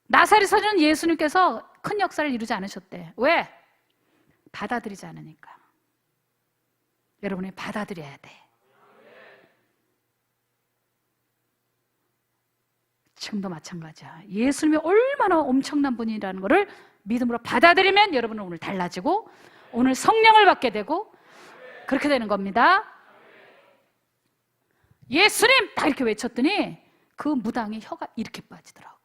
나사렛에서는 예수님께서 큰 역사를 이루지 않으셨대. 왜? 받아들이지 않으니까. 여러분이 받아들여야 돼. 지금도 마찬가지야. 예수님이 얼마나 엄청난 분이라는 것을 믿음으로 받아들이면 여러분은 오늘 달라지고 오늘 성령을 받게 되고 그렇게 되는 겁니다. 예수님! 딱 이렇게 외쳤더니 그 무당이 혀가 이렇게 빠지더라고.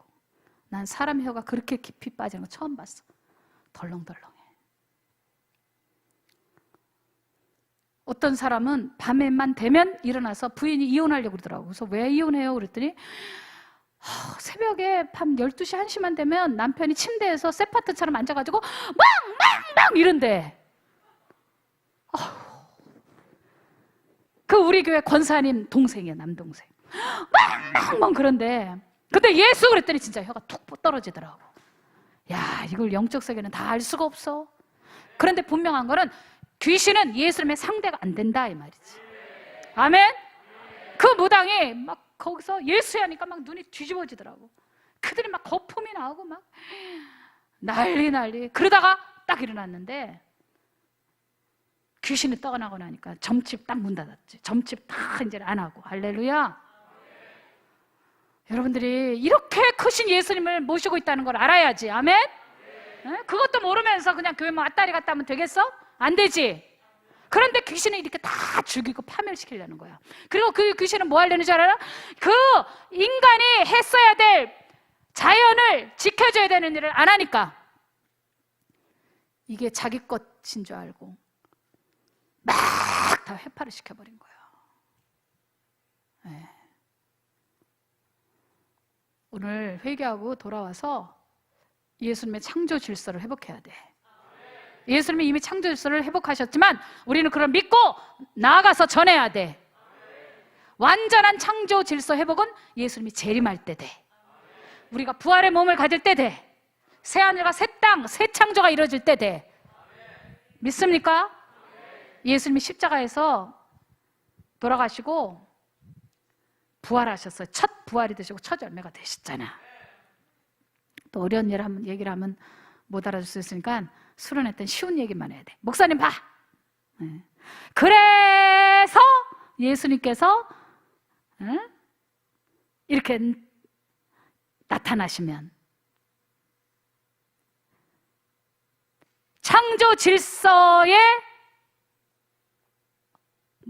난 사람 혀가 그렇게 깊이 빠지는 거 처음 봤어. 덜렁덜렁해. 어떤 사람은 밤에만 되면 일어나서 부인이 이혼하려고 그러더라고. 그래서 왜 이혼해요? 그랬더니 새벽에 밤 12시, 1시만 되면 남편이 침대에서 세파트처럼 앉아가지고 망 이런대. 그 우리 교회 권사님 동생이야, 남동생. 망 그런데 근데 예수 그랬더니 진짜 혀가 툭 떨어지더라고. 야, 이걸 영적 세계는 다 알 수가 없어. 그런데 분명한 거는 귀신은 예수님의 상대가 안 된다 이 말이지. 아멘? 그 무당이 막 거기서 예수 하니까 막 눈이 뒤집어지더라고. 그들이 막 거품이 나오고 막 난리. 그러다가 딱 일어났는데 귀신이 떠나고 나니까 점집 딱 문 닫았지. 점집 딱 이제 안 하고. 할렐루야. 여러분들이 이렇게 크신 예수님을 모시고 있다는 걸 알아야지. 아멘? 그것도 모르면서 그냥 교회만 왔다리 갔다 하면 되겠어? 안 되지. 그런데 귀신은 이렇게 다 죽이고 파멸시키려는 거야. 그리고 그 귀신은 뭐 하려는 줄 알아? 그 인간이 했어야 될 자연을 지켜줘야 되는 일을 안 하니까 이게 자기 것인 줄 알고 막 다 회파를 시켜버린 거야. 네. 오늘 회개하고 돌아와서 예수님의 창조 질서를 회복해야 돼. 예수님이 이미 창조 질서를 회복하셨지만 우리는 그걸 믿고 나아가서 전해야 돼. 완전한 창조 질서 회복은 예수님이 재림할 때 돼. 우리가 부활의 몸을 가질 때 돼. 새하늘과 새 땅, 새 창조가 이루어질 때 돼. 믿습니까? 예수님이 십자가에서 돌아가시고 부활하셨어요. 첫 부활이 되시고 첫 열매가 되셨잖아. 또 어려운 얘기를 하면 못 알아줄 수 있으니까 수련했던 쉬운 얘기만 해야 돼. 목사님 봐. 네. 그래서 예수님께서 이렇게 나타나시면 창조 질서에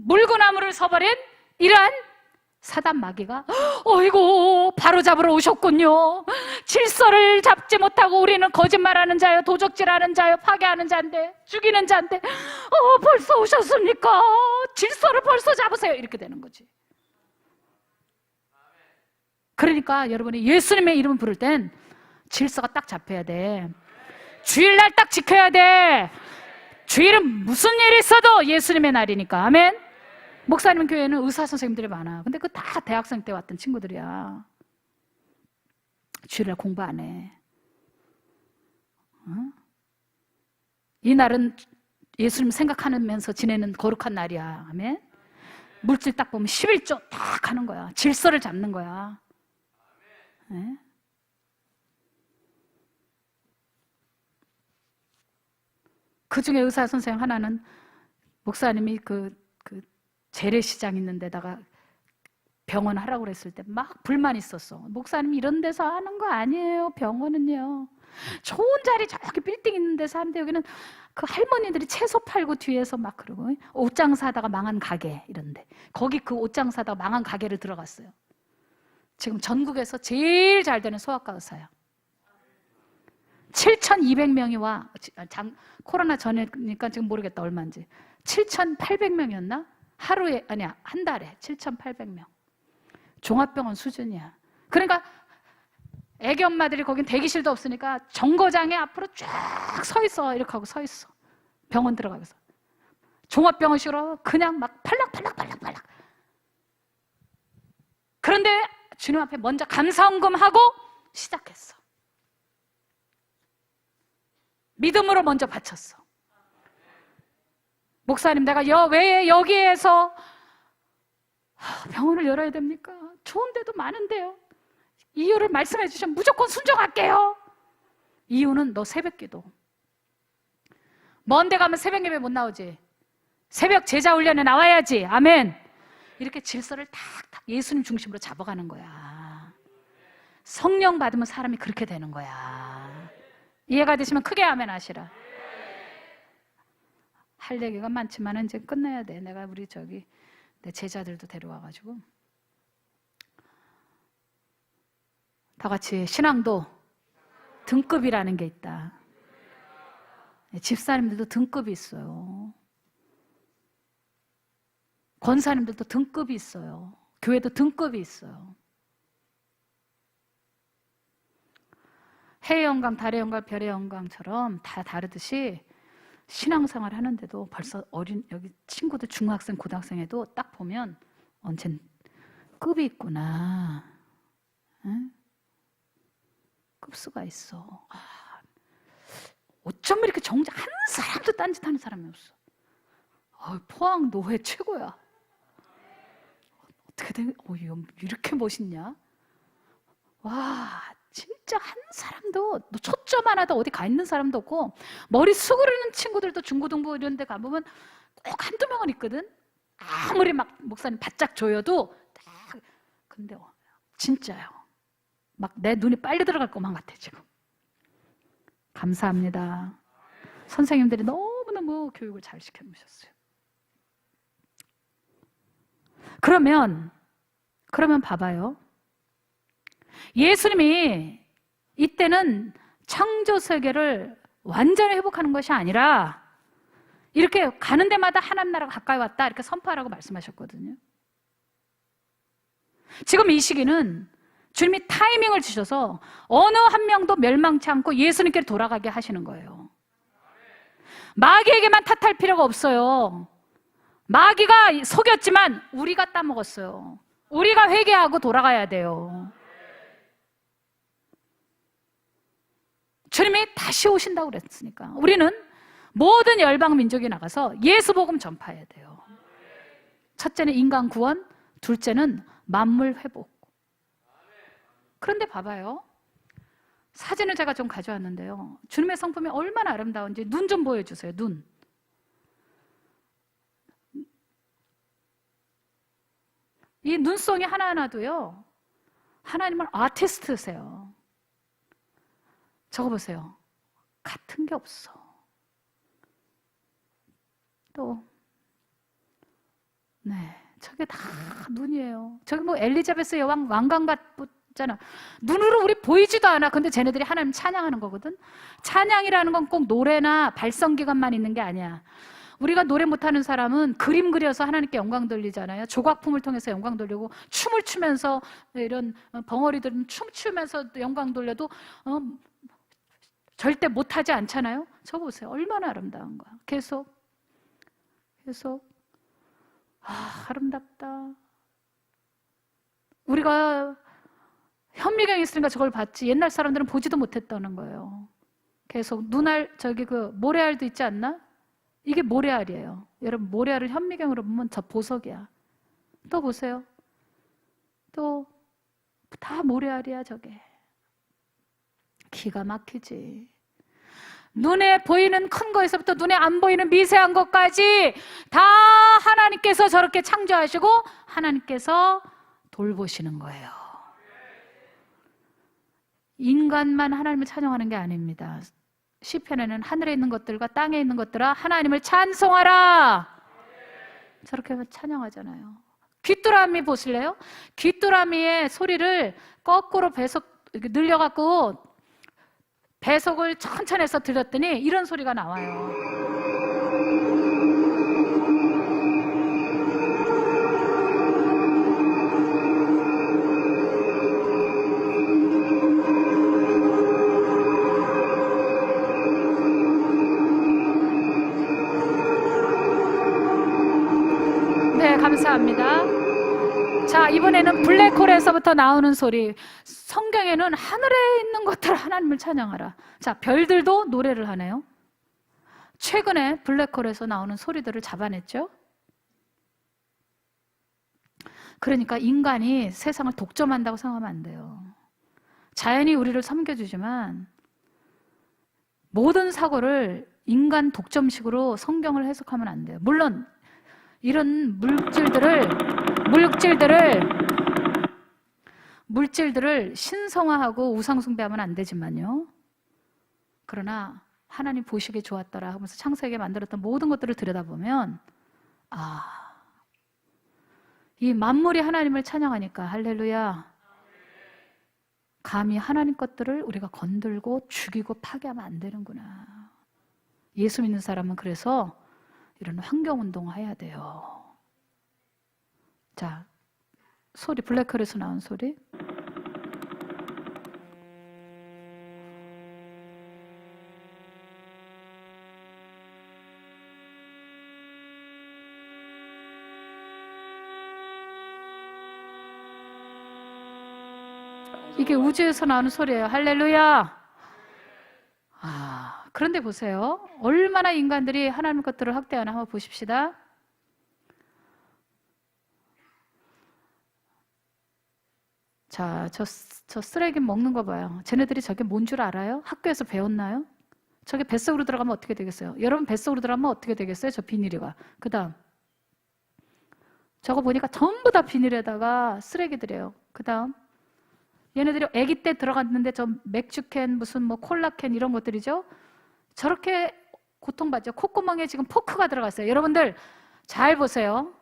물구나무를 서버린 이러한 사단 마귀가 어이구 바로 잡으러 오셨군요. 질서를 잡지 못하고 우리는 거짓말하는 자요, 도적질하는 자요, 파괴하는 자인데, 죽이는 자인데 벌써 오셨습니까? 질서를 벌써 잡으세요. 이렇게 되는 거지. 그러니까 여러분이 예수님의 이름을 부를 땐 질서가 딱 잡혀야 돼. 주일날 딱 지켜야 돼. 주일은 무슨 일이 있어도 예수님의 날이니까. 아멘. 목사님 교회는 의사 선생님들이 많아. 근데 그 다 대학생 때 왔던 친구들이야. 주일날 공부 안 해. 이 날은 예수님 생각하면서 지내는 거룩한 날이야. 아멘. 물질 딱 보면 11조 딱 하는 거야. 질서를 잡는 거야. 네? 그 중에 의사 선생 하나는 목사님이 그 재래시장 있는 데다가 병원 하라고 그랬을 때 막 불만 있었어. 목사님 이런 데서 하는 거 아니에요. 병원은요. 좋은 자리 저기 빌딩 있는 데서 하는데 여기는 그 할머니들이 채소 팔고 뒤에서 막 그러고 옷장 사다가 망한 가게 이런데 거기 그 옷장 사다가 망한 가게를 들어갔어요. 지금 전국에서 제일 잘 되는 소아과 의사야. 7,200명이 와. 코로나 전이니까 지금 모르겠다 얼마인지. 7,800명이었나? 하루에 아니야 한 달에 7,800명. 종합병원 수준이야. 그러니까 애기 엄마들이 거긴 대기실도 없으니까 정거장에 앞으로 쫙 서 있어. 이렇게 하고 서 있어. 병원 들어가서 종합병원식으로 그냥 막 팔락팔락. 그런데 주님 앞에 먼저 감사헌금하고 시작했어. 믿음으로 먼저 바쳤어. 목사님, 내가 왜 여기에서 병원을 열어야 됩니까? 좋은 데도 많은데요. 이유를 말씀해 주시면 무조건 순종할게요. 이유는 너 새벽기도. 먼 데 가면 새벽 예배 못 나오지. 새벽 제자 훈련에 나와야지. 아멘. 이렇게 질서를 탁탁 예수님 중심으로 잡아가는 거야. 성령 받으면 사람이 그렇게 되는 거야. 이해가 되시면 크게 아멘 하시라. 할 얘기가 많지만 이제 끝내야 돼. 내가 우리 내 제자들도 데려와가지고 다 같이 신앙도 등급이라는 게 있다. 집사님들도 등급이 있어요. 권사님들도 등급이 있어요. 교회도 등급이 있어요. 해의 영광, 달의 영광, 별의 영광처럼 다 다르듯이 신앙생활 하는데도 벌써 여기 친구들 중학생, 고등학생에도 딱 보면 언젠 급이 있구나. 응? 급수가 있어. 어쩜 이렇게 정작 한 사람도 딴짓하는 사람이 없어. 포항 노회 최고야. 어떻게 된? 이렇게 멋있냐? 와, 진짜 한 사람도 초점 하나도 어디 가 있는 사람도 없고 머리 수그리는 친구들도 중고등부 이런 데 가보면 꼭 한두 명은 있거든. 아무리 막 목사님 바짝 조여도 근데 진짜요. 막 내 눈이 빨리 들어갈 것만 같아 지금. 감사합니다. 선생님들이 너무너무 교육을 잘 시켜놓으셨어요. 그러면 봐봐요. 예수님이 이때는 창조 세계를 완전히 회복하는 것이 아니라 이렇게 가는 데마다 하나님 나라가 가까이 왔다 이렇게 선포하라고 말씀하셨거든요. 지금 이 시기는 주님이 타이밍을 주셔서 어느 한 명도 멸망치 않고 예수님께로 돌아가게 하시는 거예요. 마귀에게만 탓할 필요가 없어요. 마귀가 속였지만 우리가 따먹었어요. 우리가 회개하고 돌아가야 돼요. 주님이 다시 오신다고 그랬으니까 우리는 모든 열방 민족이 나가서 예수 복음 전파해야 돼요. 첫째는 인간 구원, 둘째는 만물 회복. 그런데 봐봐요. 사진을 제가 좀 가져왔는데요. 주님의 성품이 얼마나 아름다운지 눈 좀 보여주세요. 눈. 이 눈송이 하나하나도요. 하나님은 아티스트세요. 저거 보세요. 같은 게 없어. 또 저게 다 눈이에요. 저기 뭐 엘리자베스 여왕 왕관 같잖아. 눈으로 우리 보이지도 않아. 근데 쟤네들이 하나님 찬양하는 거거든. 찬양이라는 건 꼭 노래나 발성기관만 있는 게 아니야. 우리가 노래 못하는 사람은 그림 그려서 하나님께 영광 돌리잖아요. 조각품을 통해서 영광 돌리고 춤을 추면서 이런 벙어리들은 춤추면서 영광 돌려도 절대 못하지 않잖아요. 저 보세요. 얼마나 아름다운 거야. 계속 아름답다. 우리가 현미경이 있으니까 저걸 봤지 옛날 사람들은 보지도 못했다는 거예요. 계속 눈알 모래알도 있지 않나? 이게 모래알이에요. 여러분, 모래알을 현미경으로 보면 저 보석이야. 또 보세요. 또 다 모래알이야, 저게. 기가 막히지. 눈에 보이는 큰 거에서부터 눈에 안 보이는 미세한 것까지 다 하나님께서 저렇게 창조하시고 하나님께서 돌보시는 거예요. 인간만 하나님을 찬양하는 게 아닙니다. 시편에는 하늘에 있는 것들과 땅에 있는 것들아 하나님을 찬송하라, 저렇게 찬양하잖아요. 귀뚜라미 보실래요? 귀뚜라미의 소리를 거꾸로 배속 이렇게 늘려갖고 배속을 천천히 해서 들렸더니 이런 소리가 나와요. 네, 감사합니다. 자, 이번에는 블랙홀에서부터 나오는 소리. 성경에는 하늘에 있는 것들 하나님을 찬양하라. 자, 별들도 노래를 하네요. 최근에 블랙홀에서 나오는 소리들을 잡아냈죠. 그러니까 인간이 세상을 독점한다고 생각하면 안 돼요. 자연이 우리를 섬겨주지만 모든 사고를 인간 독점식으로 성경을 해석하면 안 돼요. 물론 이런 물질들을 신성화하고 우상숭배하면 안 되지만요. 그러나 하나님 보시기에 좋았더라 하면서 창세기에 만들었던 모든 것들을 들여다보면 이 만물이 하나님을 찬양하니까 할렐루야. 감히 하나님 것들을 우리가 건들고 죽이고 파괴하면 안 되는구나. 예수 믿는 사람은 그래서 이런 환경운동 해야 돼요. 자, 소리, 블랙홀에서 나온 소리. 이게 우주에서 나오는 소리예요. 할렐루야. 그런데 보세요. 얼마나 인간들이 하나님 것들을 학대하나 한번 보십시다. 자, 저 쓰레기 먹는 거 봐요. 쟤네들이 저게 뭔 줄 알아요? 학교에서 배웠나요? 저게 뱃속으로 들어가면 어떻게 되겠어요? 여러분 뱃속으로 들어가면 어떻게 되겠어요? 저 비닐이가. 그 다음 저거 보니까 전부 다 비닐에다가 쓰레기들이에요. 그 다음 얘네들이 아기 때 들어갔는데 저 맥주캔 무슨 뭐 콜라캔 이런 것들이죠. 저렇게 고통받죠. 콧구멍에 지금 포크가 들어갔어요. 여러분들 잘 보세요.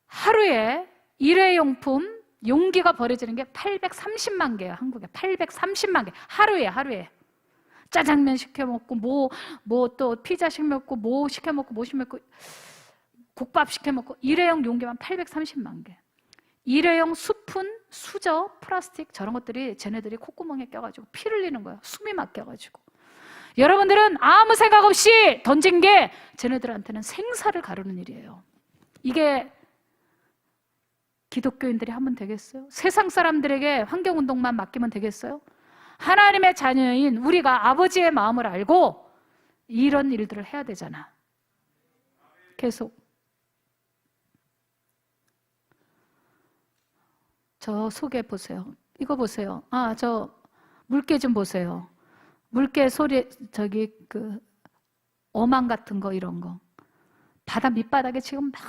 하루에 일회용품 용기가 버려지는 게 830만 개예요. 한국에 830만 개. 하루에. 짜장면 시켜 먹고 뭐 또 피자 시켜 먹고 뭐 시켜 먹고 뭐 시켜 먹고 국밥 시켜 먹고 일회용 용기만 830만 개. 일회용 스푼, 수저, 플라스틱 저런 것들이 쟤네들이 콧구멍에 껴가지고 피 흘리는 거예요. 숨이 막혀가지고. 여러분들은 아무 생각 없이 던진 게 쟤네들한테는 생사를 가르는 일이에요. 이게 기독교인들이 하면 되겠어요? 세상 사람들에게 환경운동만 맡기면 되겠어요? 하나님의 자녀인 우리가 아버지의 마음을 알고 이런 일들을 해야 되잖아. 계속. 저 속에 보세요. 이거 보세요. 저 물개 좀 보세요. 물개 소리, 저기 어망 같은 거 이런 거. 바다 밑바닥에 지금 막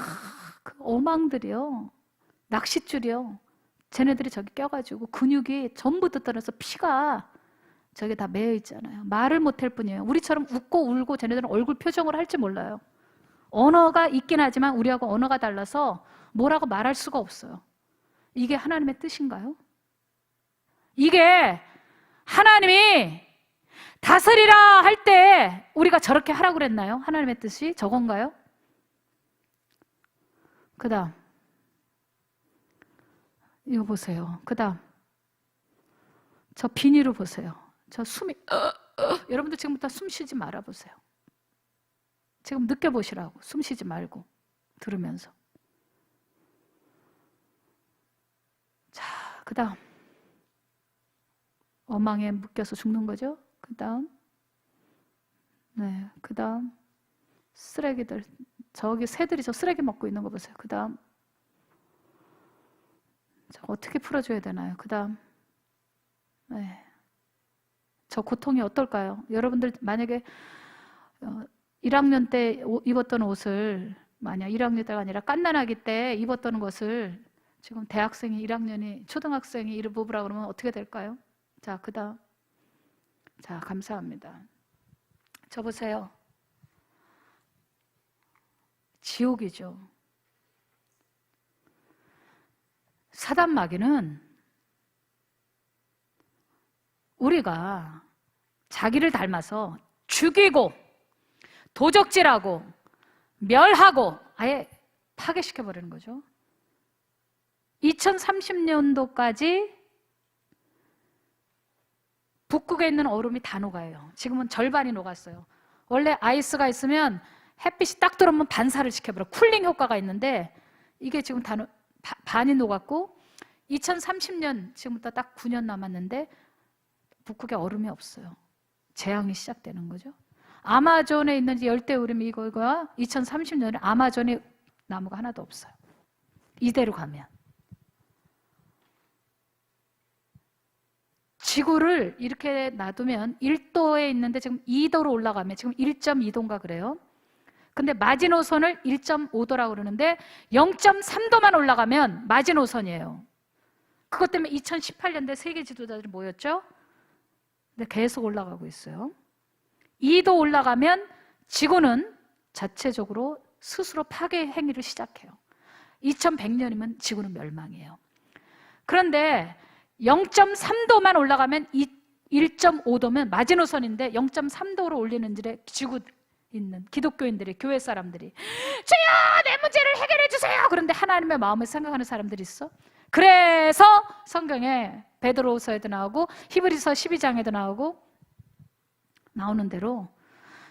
그 어망들이요. 낚싯줄이요. 쟤네들이 저기 껴가지고 근육이 전부 뜯어내서 피가 저기 다 매여 있잖아요. 말을 못할 뿐이에요. 우리처럼 웃고 울고 쟤네들은 얼굴 표정을 할지 몰라요. 언어가 있긴 하지만 우리하고 언어가 달라서 뭐라고 말할 수가 없어요. 이게 하나님의 뜻인가요? 이게 하나님이 다스리라 할 때 우리가 저렇게 하라고 그랬나요? 하나님의 뜻이 저건가요? 그 다음 이거 보세요. 그 다음 저 비닐을 보세요. 저 숨이 여러분들 지금부터 숨 쉬지 말아보세요. 지금 느껴보시라고. 숨 쉬지 말고 들으면서. 자, 그 다음 어망에 묶여서 죽는 거죠. 그 다음 그 다음 쓰레기들, 저기 새들이 저 쓰레기 먹고 있는 거 보세요. 그 다음 어떻게 풀어줘야 되나요? 그 다음 네. 저 고통이 어떨까요? 여러분들 만약에 1학년 때 입었던 옷을, 만약 1학년 때가 아니라 갓난아기 때 입었던 것을 지금 대학생이 1학년이 초등학생이 입으라 그러면 어떻게 될까요? 자, 그 다음. 자, 감사합니다. 저 보세요. 지옥이죠. 사단 마귀는 우리가 자기를 닮아서 죽이고 도적질하고 멸하고 아예 파괴시켜버리는 거죠. 2030년도까지 북극에 있는 얼음이 다 녹아요. 지금은 절반이 녹았어요. 원래 아이스가 있으면 햇빛이 딱 들어오면 반사를 시켜버려. 쿨링 효과가 있는데 이게 지금 반이 녹았고 2030년, 지금부터 딱 9년 남았는데 북극에 얼음이 없어요. 재앙이 시작되는 거죠. 아마존에 있는 열대우림 이거가 2030년에 아마존에 나무가 하나도 없어요. 이대로 가면. 지구를 이렇게 놔두면 1도에 있는데 지금 2도로 올라가면 지금 1.2도인가 그래요. 근데 마지노선을 1.5도라고 그러는데 0.3도만 올라가면 마지노선이에요. 그것 때문에 2018년대 세계 지도자들이 모였죠. 근데 계속 올라가고 있어요. 2도 올라가면 지구는 자체적으로 스스로 파괴 행위를 시작해요. 2100년이면 지구는 멸망이에요. 그런데 0.3도만 올라가면 1.5도면 마지노선인데 0.3도로 올리는 일에 지구 있는 기독교인들이, 교회 사람들이 주여 내 문제를 해결해 주세요. 그런데 하나님의 마음을 생각하는 사람들이 있어. 그래서 성경에 베드로서에도 나오고 히브리서 12장에도 나오는 대로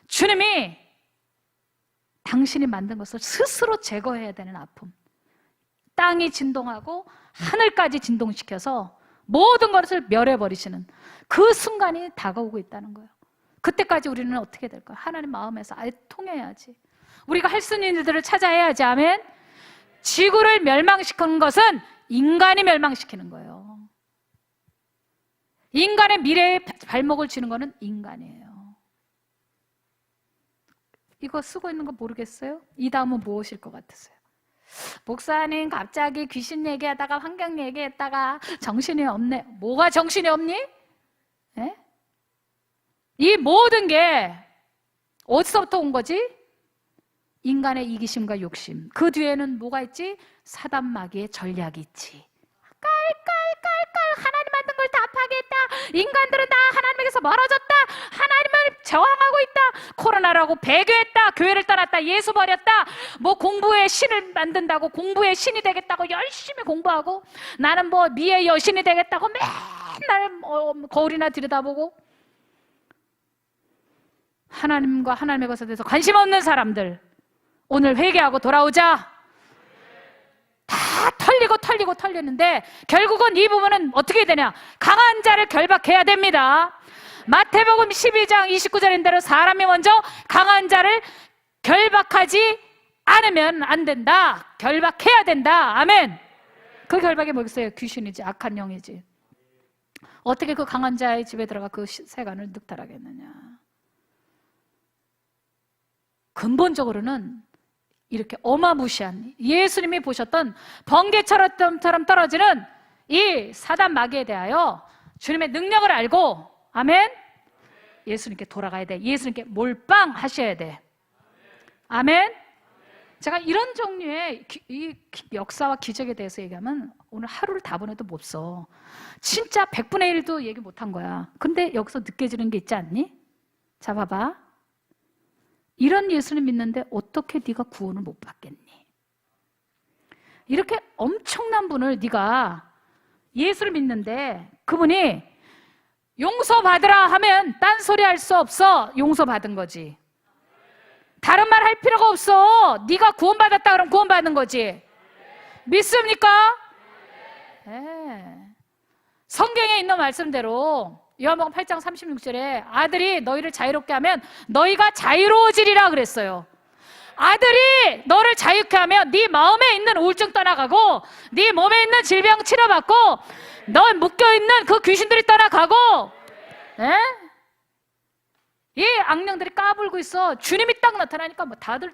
주님이 당신이 만든 것을 스스로 제거해야 되는 아픔, 땅이 진동하고 하늘까지 진동시켜서 모든 것을 멸해버리시는 그 순간이 다가오고 있다는 거예요. 그때까지 우리는 어떻게 될까요? 하나님 마음에서 아예 통해야지. 우리가 할 수 있는 일들을 찾아야지. 아멘. 지구를 멸망시키는 것은 인간이 멸망시키는 거예요. 인간의 미래에 발목을 쥐는 것은 인간이에요. 이거 쓰고 있는 거 모르겠어요? 이 다음은 무엇일 것 같으세요? 목사님 갑자기 귀신 얘기하다가 환경 얘기했다가 정신이 없네. 뭐가 정신이 없니? 네? 이 모든 게 어디서부터 온 거지? 인간의 이기심과 욕심. 그 뒤에는 뭐가 있지? 사단 마귀의 전략이 있지. 깔깔깔깔 하나님 만든 걸 다 파괴했다. 인간들은 다 하나님에게서 멀어졌다. 하나님을 저항하고 있다. 코로나라고 배교했다. 교회를 떠났다. 예수 버렸다. 뭐 공부의 신을 만든다고 공부의 신이 되겠다고 열심히 공부하고 나는 뭐 미의 여신이 되겠다고 맨날 거울이나 들여다보고 하나님과 하나님의 것에 대해서 관심 없는 사람들 오늘 회개하고 돌아오자. 다 털리는데 결국은 이 부분은 어떻게 되냐? 강한 자를 결박해야 됩니다. 마태복음 12장 29절인 대로 사람이 먼저 강한 자를 결박하지 않으면 안 된다. 결박해야 된다. 아멘. 그 결박이 뭐겠어요? 귀신이지, 악한 영이지. 어떻게 그 강한 자의 집에 들어가 그 세간을 늑탈하겠느냐? 근본적으로는 이렇게 어마무시한 예수님이 보셨던 번개처럼 떨어지는 이 사단 마귀에 대하여 주님의 능력을 알고 아멘. 예수님께 돌아가야 돼. 예수님께 몰빵하셔야 돼. 아멘. 제가 이런 종류의 이 역사와 기적에 대해서 얘기하면 오늘 하루를 다 보내도 못 써. 진짜 100분의 1도 얘기 못한 거야. 근데 여기서 느껴지는 게 있지 않니? 자, 봐봐. 이런 예수님 믿는데 어떻게 네가 구원을 못 받겠니? 이렇게 엄청난 분을 네가 예수를 믿는데 그분이 용서받으라 하면 딴소리 할 수 없어. 용서받은 거지. 다른 말 할 필요가 없어. 네가 구원받았다 그러면 구원받는 거지. 믿습니까? 네. 성경에 있는 말씀대로 요한복음 8장 36절에 아들이 너희를 자유롭게 하면 너희가 자유로워지리라 그랬어요. 아들이 너를 자유케 하면 네 마음에 있는 우울증 떠나가고 네 몸에 있는 질병 치료받고 너 묶여있는 그 귀신들이 떠나가고, 에? 이 악령들이 까불고 있어. 주님이 딱 나타나니까 뭐 다들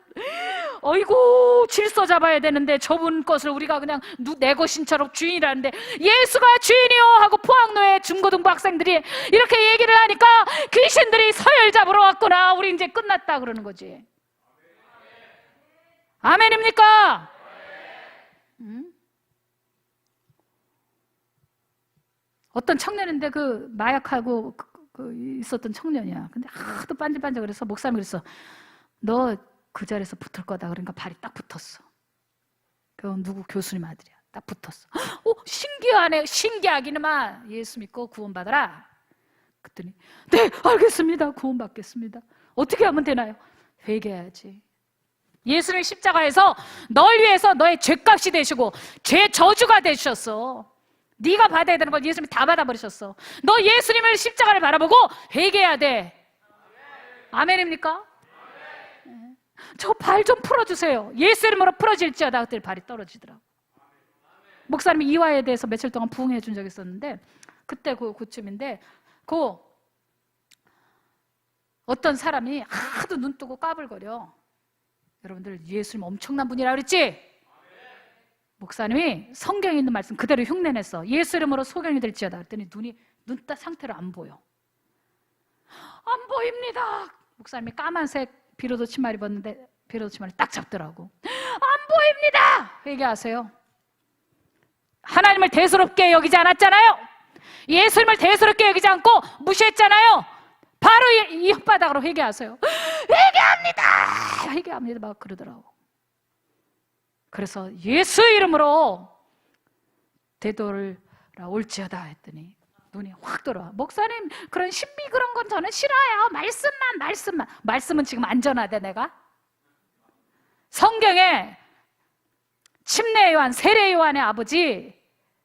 어이구 질서 잡아야 되는데 저분 것을 우리가 그냥 내 것인처럼 주인이라는데 예수가 주인이요 하고 포항로에 중고등부 학생들이 이렇게 얘기를 하니까 귀신들이 서열 잡으러 왔구나, 우리 이제 끝났다 그러는 거지. 아멘입니까? 응? 어떤 청년인데 그 마약하고 있었던 청년이야. 근데 하도 반질반질 그래서 목사님이 그랬어. 너 그 자리에서 붙을 거다. 그러니까 발이 딱 붙었어. 그 누구 교수님 아들이야. 딱 붙었어. 신기하네. 신기하기는만 예수 믿고 구원받아라. 그랬더니 네 알겠습니다. 구원받겠습니다. 어떻게 하면 되나요? 회개해야지. 예수님 십자가에서 널 위해서 너의 죄값이 되시고 죄 저주가 되셨어. 네가 받아야 되는 걸 예수님이 다 받아버리셨어. 너 예수님을 십자가를 바라보고 회개해야 돼. 아멘입니까? 저 발 좀 풀어주세요. 예수 이름으로 풀어질지어다. 그때 발이 떨어지더라고. 목사님이 이화에 대해서 며칠 동안 부흥해 준 적이 있었는데 그때 그쯤인데 어떤 사람이 하도 눈 뜨고 까불거려. 여러분들 예수님 엄청난 분이라 그랬지? 목사님이 성경에 있는 말씀 그대로 흉내냈어. 예수 이름으로 소경이 될지어다. 그랬더니 눈 상태로 안 보여. 안 보입니다. 목사님이 까만색 비로도 치마를 입었는데 비로도 치마를 딱 잡더라고. 안 보입니다. 회개하세요. 하나님을 대수롭게 여기지 않았잖아요. 예수님을 대수롭게 여기지 않고 무시했잖아요. 바로 이 혓바닥으로 회개하세요. 회개합니다. 회개합니다. 막 그러더라고. 그래서 예수 이름으로 되돌아 올지어다 했더니 눈이 확 돌아와. 목사님 그런 신비 그런 건 저는 싫어요. 말씀은 지금 안전하대. 내가 성경에 침례 요한 세례 요한의 아버지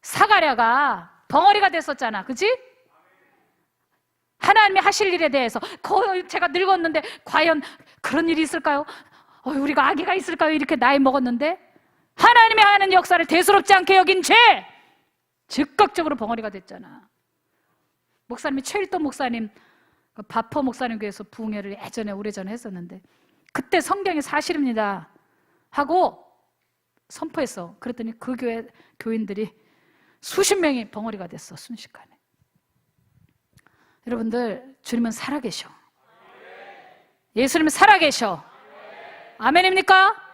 사가랴가 벙어리가 됐었잖아. 그지? 하나님이 하실 일에 대해서 제가 늙었는데 과연 그런 일이 있을까요? 우리가 아기가 있을까요? 이렇게 나이 먹었는데 하나님이 하는 역사를 대수롭지 않게 여긴 죄 즉각적으로 벙어리가 됐잖아. 목사님이 최일돈 목사님 바퍼 목사님 교회에서 부흥회를 예전에 오래전에 했었는데 그때 성경이 사실입니다 하고 선포했어. 그랬더니 그 교회 교인들이 수십 명이 벙어리가 됐어. 순식간에. 여러분들 주님은 살아계셔. 예수님은 살아계셔. 아멘입니까?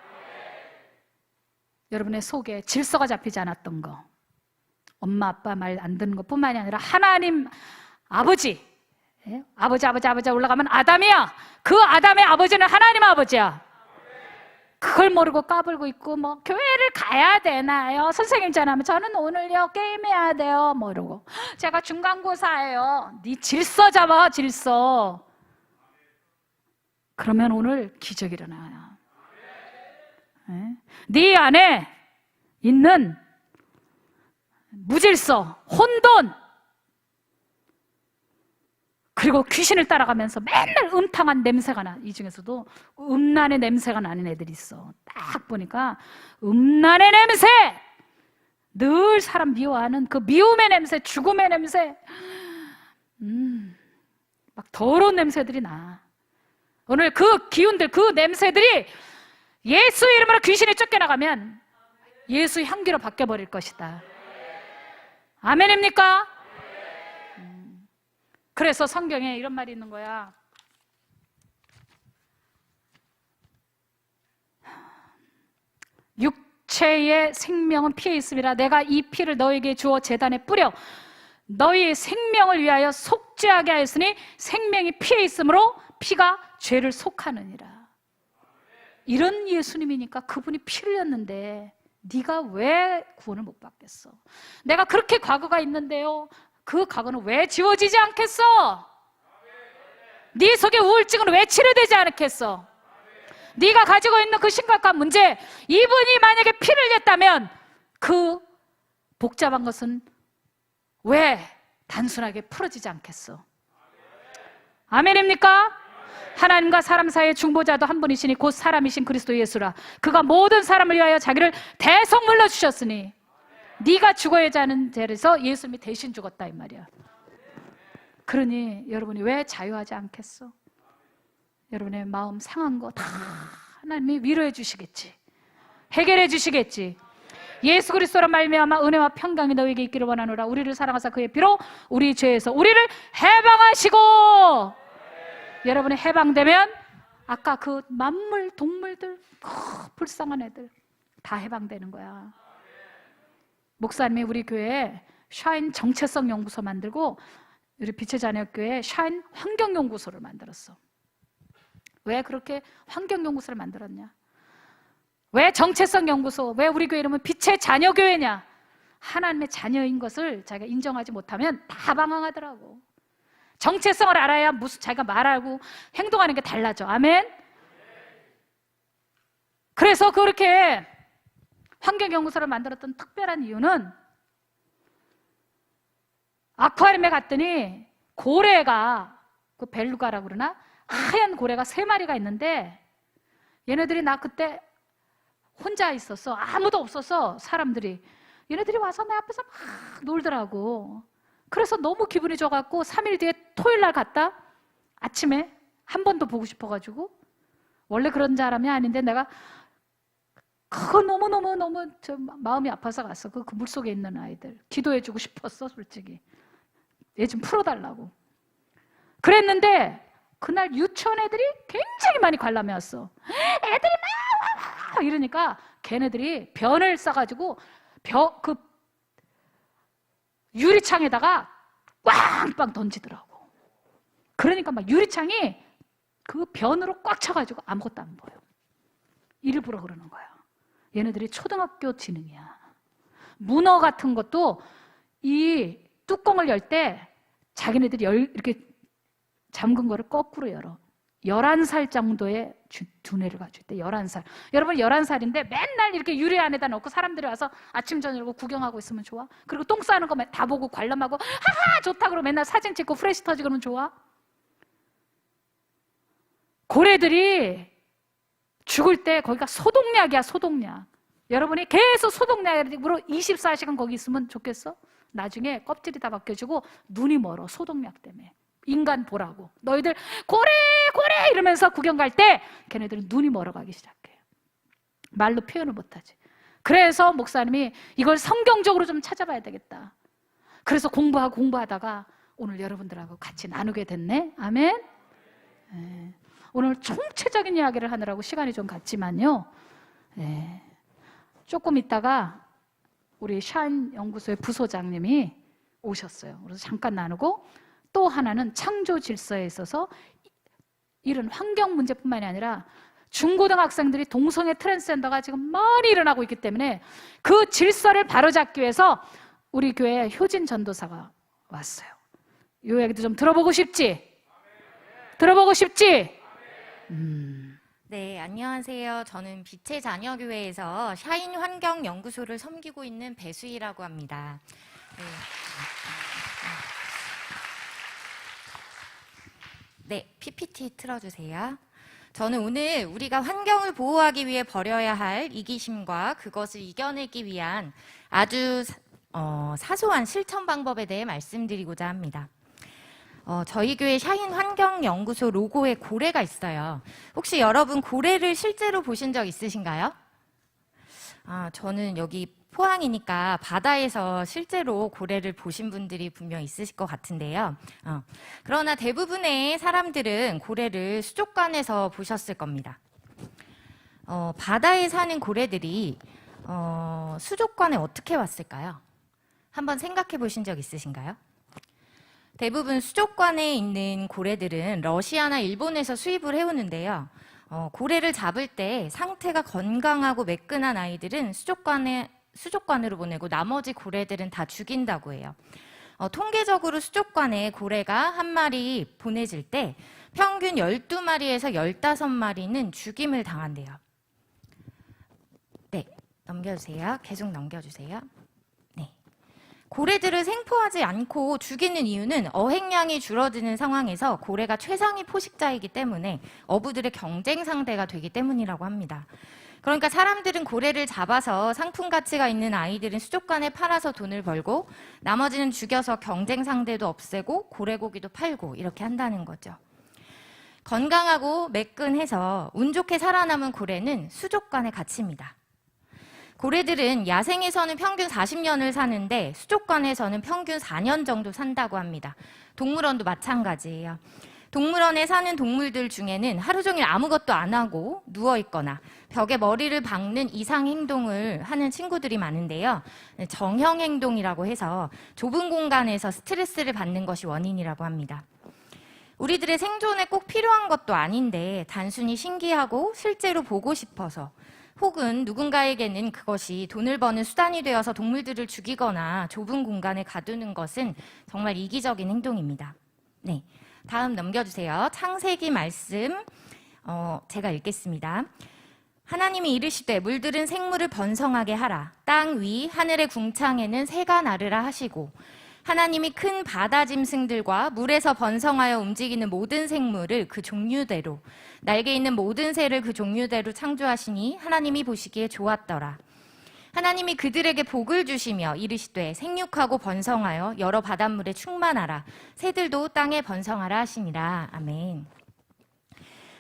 여러분의 속에 질서가 잡히지 않았던 거, 엄마 아빠 말 안 듣는 것뿐만이 아니라 하나님 아버지, 아버지 올라가면 아담이야. 그 아담의 아버지는 하나님 아버지야. 그걸 모르고 까불고 있고 뭐 교회를 가야 되나요? 선생님 전화하면 저는 오늘요 게임해야 돼요. 뭐 이러고 제가 중간고사예요. 네 질서 잡아. 질서. 그러면 오늘 기적이 일어나요. 네 안에 있는 무질서, 혼돈, 그리고 귀신을 따라가면서 맨날 음탕한 냄새가 나. 이 중에서도 음란의 냄새가 나는 애들이 있어. 딱 보니까 음란의 냄새, 늘 사람 미워하는 그 미움의 냄새, 죽음의 냄새, 막 더러운 냄새들이 나. 오늘 그 기운들, 그 냄새들이 예수 이름으로 귀신이 쫓겨나가면 예수 향기로 바뀌어버릴 것이다. 아멘입니까? 그래서 성경에 이런 말이 있는 거야. 육체의 생명은 피에 있음이라. 내가 이 피를 너에게 주어 제단에 뿌려 너희의 생명을 위하여 속죄하게 하였으니 생명이 피에 있으므로 피가 죄를 속하느니라. 이런 예수님이니까 그분이 피를 흘렸는데 네가 왜 구원을 못 받겠어? 내가 그렇게 과거가 있는데요, 그 과거는 왜 지워지지 않겠어? 네 속에 우울증은 왜 치료되지 않겠어? 네가 가지고 있는 그 심각한 문제, 이분이 만약에 피를 흘렸다면 그 복잡한 것은 왜 단순하게 풀어지지 않겠어? 아멘입니까? 하나님과 사람 사이의 중보자도 한 분이시니 곧 사람이신 그리스도 예수라. 그가 모든 사람을 위하여 자기를 대속물로 주셨으니 네가 죽어야지 하는 죄에서 예수님이 대신 죽었다 이 말이야. 그러니 여러분이 왜 자유하지 않겠어? 여러분의 마음 상한 거 다 하나님이 위로해 주시겠지, 해결해 주시겠지. 예수 그리스도로 말미암아 은혜와 평강이 너에게 있기를 원하노라. 우리를 사랑하사 그의 피로 우리 죄에서 우리를 해방하시고, 여러분이 해방되면 아까 그 만물 동물들, 불쌍한 애들 다 해방되는 거야. 목사님이 우리 교회에 샤인 정체성 연구소 만들고 우리 빛의 자녀교회에 샤인 환경연구소를 만들었어. 왜 그렇게 환경연구소를 만들었냐? 왜 정체성 연구소? 왜 우리 교회 이름은 빛의 자녀교회냐? 하나님의 자녀인 것을 자기가 인정하지 못하면 다 방황하더라고. 정체성을 알아야 무슨 자기가 말하고 행동하는 게 달라져. 아멘? 그래서 그렇게 환경연구소를 만들었던 특별한 이유는 아쿠아리움에 갔더니 고래가, 그 벨루가라고 그러나? 하얀 고래가 3마리가 있는데 얘네들이, 나 그때 혼자 있었어. 아무도 없었어. 사람들이. 얘네들이 와서 내 앞에서 막 놀더라고. 그래서 너무 기분이 좋아갖고 3일 뒤에 토요일 날 갔다. 아침에 한 번 더 보고 싶어가지고. 원래 그런 사람이 아닌데 내가 그거 너무너무 마음이 아파서 갔어. 그 물속에 있는 아이들 기도해주고 싶었어. 솔직히 얘 좀 풀어달라고 그랬는데 그날 유치원 애들이 굉장히 많이 관람해 왔어. 애들이 막 이러니까 걔네들이 변을 싸가지고 그 유리창에다가 빵빵 던지더라고. 그러니까 막 유리창이 그 변으로 꽉 차가지고 아무것도 안 보여. 일부러 그러는 거야. 얘네들이 초등학교 지능이야. 문어 같은 것도 이 뚜껑을 열 때 자기네들이 이렇게 잠근 거를 거꾸로 열어. 11살 정도의 두뇌를 가지고 있대. 11살. 여러분 11살인데 맨날 이렇게 유리 안에다 넣고 사람들이 와서 아침 저녁으로 구경하고 있으면 좋아? 그리고 똥 싸는 거 다 보고 관람하고 하하 좋다 그러고 맨날 사진 찍고 프레시 터지고 그러면 좋아? 고래들이 죽을 때 거기가 소독약이야. 소독약. 여러분이 계속 소독약으로 24시간 거기 있으면 좋겠어? 나중에 껍질이 다 벗겨지고 눈이 멀어. 소독약 때문에. 인간 보라고. 너희들 고래 고래 이러면서 구경 갈 때 걔네들은 눈이 멀어가기 시작해. 말로 표현을 못하지. 그래서 목사님이 이걸 성경적으로 좀 찾아봐야 되겠다. 그래서 공부하다가 오늘 여러분들하고 같이 나누게 됐네. 아멘. 네. 오늘 총체적인 이야기를 하느라고 시간이 좀 갔지만요. 네. 조금 있다가 우리 샤인 연구소의 부소장님이 오셨어요. 그래서 잠깐 나누고, 또 하나는 창조 질서에 있어서 이런 환경 문제뿐만이 아니라 중고등학생들이 동성애 트랜스젠더가 지금 많이 일어나고 있기 때문에 그 질서를 바로잡기 위해서 우리 교회에 효진 전도사가 왔어요. 이 얘기도 좀 들어보고 싶지? 들어보고 싶지? 네, 안녕하세요. 저는 빛의 자녀교회에서 샤인 환경연구소를 섬기고 있는 배수희라고 합니다. 네, PPT 틀어주세요. 저는 오늘 우리가 환경을 보호하기 위해 버려야 할 이기심과 그것을 이겨내기 위한 아주 사소한 실천 방법에 대해 말씀드리고자 합니다. 저희 교회 샤인 환경연구소 로고에 고래가 있어요. 혹시 여러분 고래를 실제로 보신 적 있으신가요? 저는 여기 포항이니까 바다에서 실제로 고래를 보신 분들이 분명 있으실 것 같은데요. 그러나 대부분의 사람들은 고래를 수족관에서 보셨을 겁니다. 바다에 사는 고래들이 수족관에 어떻게 왔을까요? 한번 생각해 보신 적 있으신가요? 대부분 수족관에 있는 고래들은 러시아나 일본에서 수입을 해오는데요. 고래를 잡을 때 상태가 건강하고 매끈한 아이들은 수족관으로 보내고 나머지 고래들은 다 죽인다고 해요. 통계적으로 수족관에 고래가 한 마리 보내질 때 평균 12마리에서 15마리는 죽임을 당한대요. 네, 넘겨주세요. 계속 넘겨주세요. 네. 고래들을 생포하지 않고 죽이는 이유는 어획량이 줄어드는 상황에서 고래가 최상위 포식자이기 때문에 어부들의 경쟁 상대가 되기 때문이라고 합니다. 그러니까 사람들은 고래를 잡아서 상품 가치가 있는 아이들은 수족관에 팔아서 돈을 벌고 나머지는 죽여서 경쟁 상대도 없애고 고래고기도 팔고 이렇게 한다는 거죠. 건강하고 매끈해서 운 좋게 살아남은 고래는 수족관에 갇힙니다. 고래들은 야생에서는 평균 40년을 사는데 수족관에서는 평균 4년 정도 산다고 합니다. 동물원도 마찬가지예요. 동물원에 사는 동물들 중에는 하루 종일 아무것도 안 하고 누워있거나 벽에 머리를 박는 이상 행동을 하는 친구들이 많은데요. 정형 행동이라고 해서 좁은 공간에서 스트레스를 받는 것이 원인이라고 합니다. 우리들의 생존에 꼭 필요한 것도 아닌데 단순히 신기하고 실제로 보고 싶어서 혹은 누군가에게는 그것이 돈을 버는 수단이 되어서 동물들을 죽이거나 좁은 공간에 가두는 것은 정말 이기적인 행동입니다. 네, 다음 넘겨주세요. 창세기 말씀 제가 읽겠습니다. 하나님이 이르시되 물들은 생물을 번성하게 하라. 땅 위 하늘의 궁창에는 새가 나르라 하시고 하나님이 큰 바다 짐승들과 물에서 번성하여 움직이는 모든 생물을 그 종류대로 날개 있는 모든 새를 그 종류대로 창조하시니 하나님이 보시기에 좋았더라. 하나님이 그들에게 복을 주시며 이르시되 생육하고 번성하여 여러 바닷물에 충만하라. 새들도 땅에 번성하라 하시니라. 아멘.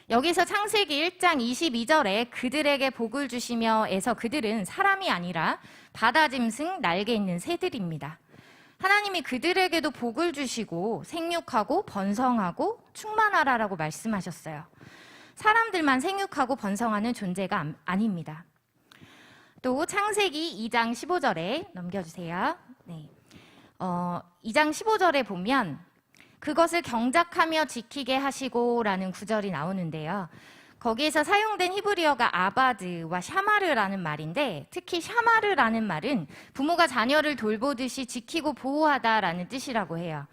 여기서 창세기 1장 22절에 그들에게 복을 주시며에서 그들은 사람이 아니라 바다 짐승 날개 있는 새들입니다. 하나님이 그들에게도 복을 주시고 생육하고 번성하고 충만하라라고 말씀하셨어요. 사람들만 생육하고 번성하는 존재가 아닙니다. 또 창세기 2장 15절에 넘겨주세요. 네. 2장 15절에 보면 그것을 경작하며 지키게 하시고 라는 구절이 나오는데요. 거기에서 사용된 히브리어가 아바드와 샤마르라는 말인데 특히 샤마르라는 말은 부모가 자녀를 돌보듯이 지키고 보호하다라는 뜻이라고 해요.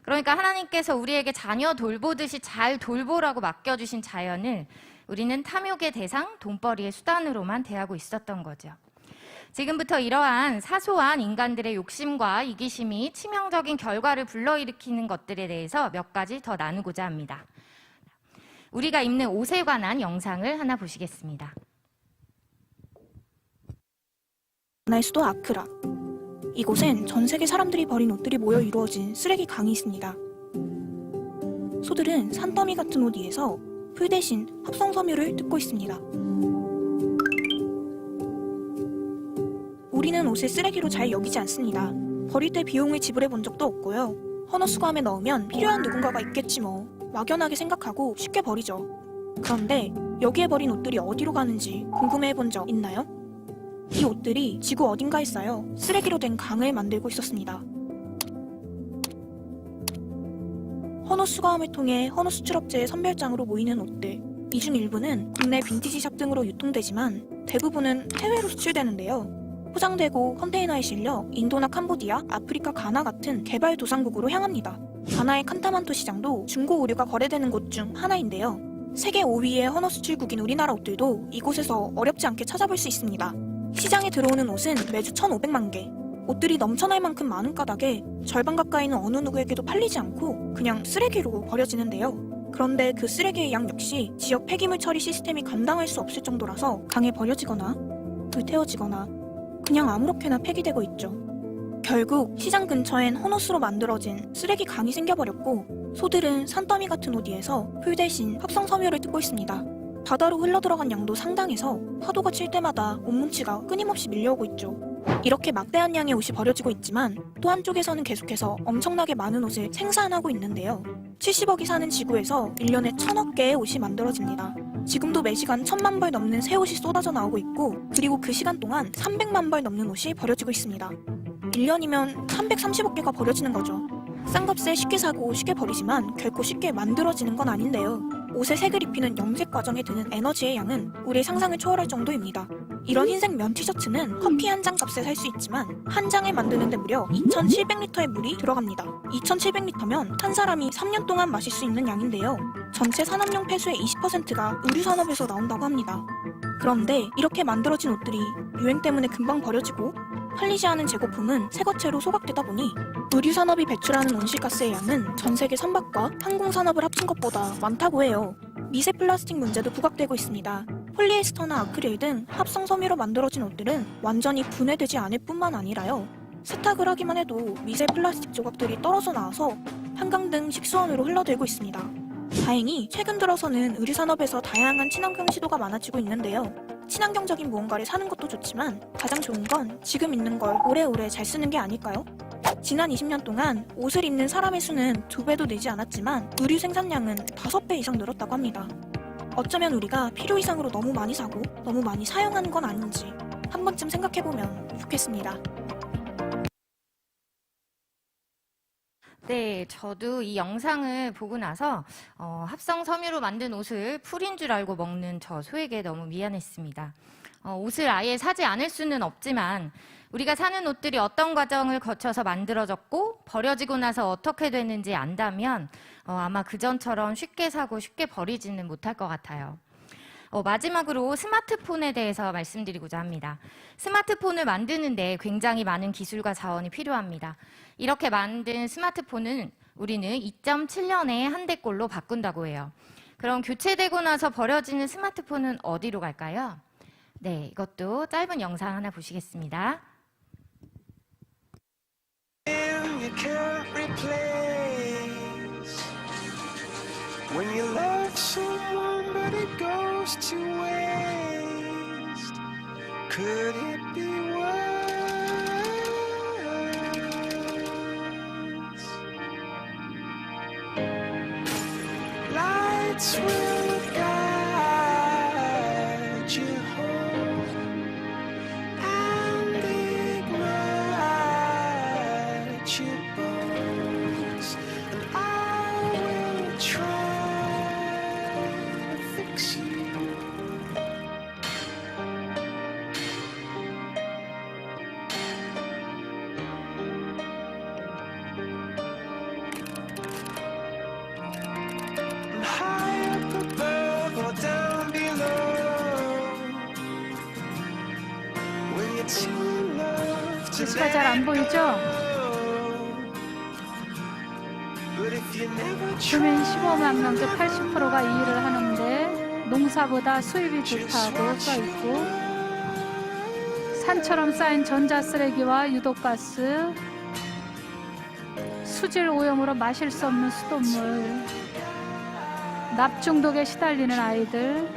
그러니까 하나님께서 우리에게 자녀 돌보듯이 잘 돌보라고 맡겨주신 자연을 우리는 탐욕의 대상, 돈벌이의 수단으로만 대하고 있었던 거죠. 지금부터 이러한 사소한 인간들의 욕심과 이기심이 치명적인 결과를 불러일으키는 것들에 대해서 몇 가지 더 나누고자 합니다. 우리가 입는 옷에 관한 영상을 하나 보시겠습니다. 나의 수도 아크라. 이곳엔 전 세계 사람들이 버린 옷들이 모여 이루어진 쓰레기 강이 있습니다. 소들은 산더미 같은 옷 위에서 풀 대신 합성섬유를 뜯고 있습니다. 우리는 옷을 쓰레기로 잘 여기지 않습니다. 버릴 때 비용을 지불해 본 적도 없고요. 헌옷수거함에 넣으면 필요한 누군가가 있겠지 뭐 막연하게 생각하고 쉽게 버리죠. 그런데 여기에 버린 옷들이 어디로 가는지 궁금해 본 적 있나요? 이 옷들이 지구 어딘가에 쌓여 쓰레기로 된 강을 만들고 있었습니다. 헌옷수거함을 통해 헌옷수출업체의 선별장으로 모이는 옷들. 이 중 일부는 국내 빈티지샵 등으로 유통되지만 대부분은 해외로 수출되는데요. 포장되고 컨테이너에 실려 인도나 캄보디아, 아프리카 가나 같은 개발도상국으로 향합니다. 가나의 칸타만토 시장도 중고 의류가 거래되는 곳 중 하나인데요. 세계 5위의 헌옷 수출국인 우리나라 옷들도 이곳에서 어렵지 않게 찾아볼 수 있습니다. 시장에 들어오는 옷은 매주 1,500만 개. 옷들이 넘쳐날 만큼 많은 까닭에 절반 가까이는 어느 누구에게도 팔리지 않고 그냥 쓰레기로 버려지는데요. 그런데 그 쓰레기의 양 역시 지역 폐기물 처리 시스템이 감당할 수 없을 정도라서 강에 버려지거나 불태워지거나 그냥 아무렇게나 폐기되고 있죠. 결국 시장 근처엔 헌옷으로 만들어진 쓰레기 강이 생겨버렸고 소들은 산더미 같은 옷 위에서 풀 대신 합성섬유를 뜯고 있습니다. 바다로 흘러들어간 양도 상당해서 파도가 칠 때마다 옷뭉치가 끊임없이 밀려오고 있죠. 이렇게 막대한 양의 옷이 버려지고 있지만 또 한쪽에서는 계속해서 엄청나게 많은 옷을 생산하고 있는데요. 70억이 사는 지구에서 1년에 1,000억 개의 옷이 만들어집니다. 지금도 매시간 1,000만 벌 넘는 새 옷이 쏟아져 나오고 있고 그리고 그 시간 동안 300만 벌 넘는 옷이 버려지고 있습니다. 1년이면 330억 개가 버려지는 거죠. 싼 값에 쉽게 사고 쉽게 버리지만 결코 쉽게 만들어지는 건 아닌데요. 옷에 색을 입히는 염색 과정에 드는 에너지의 양은 우리의 상상을 초월할 정도입니다. 이런 흰색 면 티셔츠는 커피 한 잔 값에 살 수 있지만 한 장을 만드는데 무려 2,700리터의 물이 들어갑니다. 2,700리터면 한 사람이 3년 동안 마실 수 있는 양인데요. 전체 산업용 폐수의 20%가 의류산업에서 나온다고 합니다. 그런데 이렇게 만들어진 옷들이 유행 때문에 금방 버려지고 팔리지 않은 재고품은 새거체로 소각되다 보니 의류산업이 배출하는 온실가스의 양은 전 세계 선박과 항공산업을 합친 것보다 많다고 해요. 미세 플라스틱 문제도 부각되고 있습니다. 폴리에스터나 아크릴 등 합성 섬유로 만들어진 옷들은 완전히 분해되지 않을 뿐만 아니라요. 세탁을 하기만 해도 미세 플라스틱 조각들이 떨어져 나와서 한강 등 식수원으로 흘러들고 있습니다. 다행히 최근 들어서는 의류산업에서 다양한 친환경 시도가 많아지고 있는데요. 친환경적인 무언가를 사는 것도 좋지만 가장 좋은 건 지금 있는 걸 오래오래 잘 쓰는 게 아닐까요? 지난 20년 동안 옷을 입는 사람의 수는 2배도 늘지 않았지만 의류 생산량은 5배 이상 늘었다고 합니다. 어쩌면 우리가 필요 이상으로 너무 많이 사고 너무 많이 사용하는 건 아닌지 한 번쯤 생각해보면 좋겠습니다. 네, 저도 이 영상을 보고 나서 합성 섬유로 만든 옷을 풀인 줄 알고 먹는 저 소에게 너무 미안했습니다. 옷을 아예 사지 않을 수는 없지만 우리가 사는 옷들이 어떤 과정을 거쳐서 만들어졌고 버려지고 나서 어떻게 되는지 안다면 아마 그전처럼 쉽게 사고 쉽게 버리지는 못할 것 같아요. 마지막으로 스마트폰에 대해서 말씀드리고자 합니다. 스마트폰을 만드는데 굉장히 많은 기술과 자원이 필요합니다. 이렇게 만든 스마트폰은 우리는 2.7년에 한 대꼴로 바꾼다고 해요. 그럼 교체되고 나서 버려지는 스마트폰은 어디로 갈까요? 네, 이것도 짧은 영상 하나 보시겠습니다. You can't replace when you love someone but it goes to waste. Could it be worse? Lights will guide you home and ignite your bones, and I will try to fix you. And high up above or down below, when you're too low to 글씨가 잘 안 보이죠? 주민 15만 명 중 80%가 이 일을 하는데 농사보다 수입이 좋다고 써 있고 산처럼 쌓인 전자쓰레기와 유독가스, 수질 오염으로 마실 수 없는 수돗물, 납중독에 시달리는 아이들,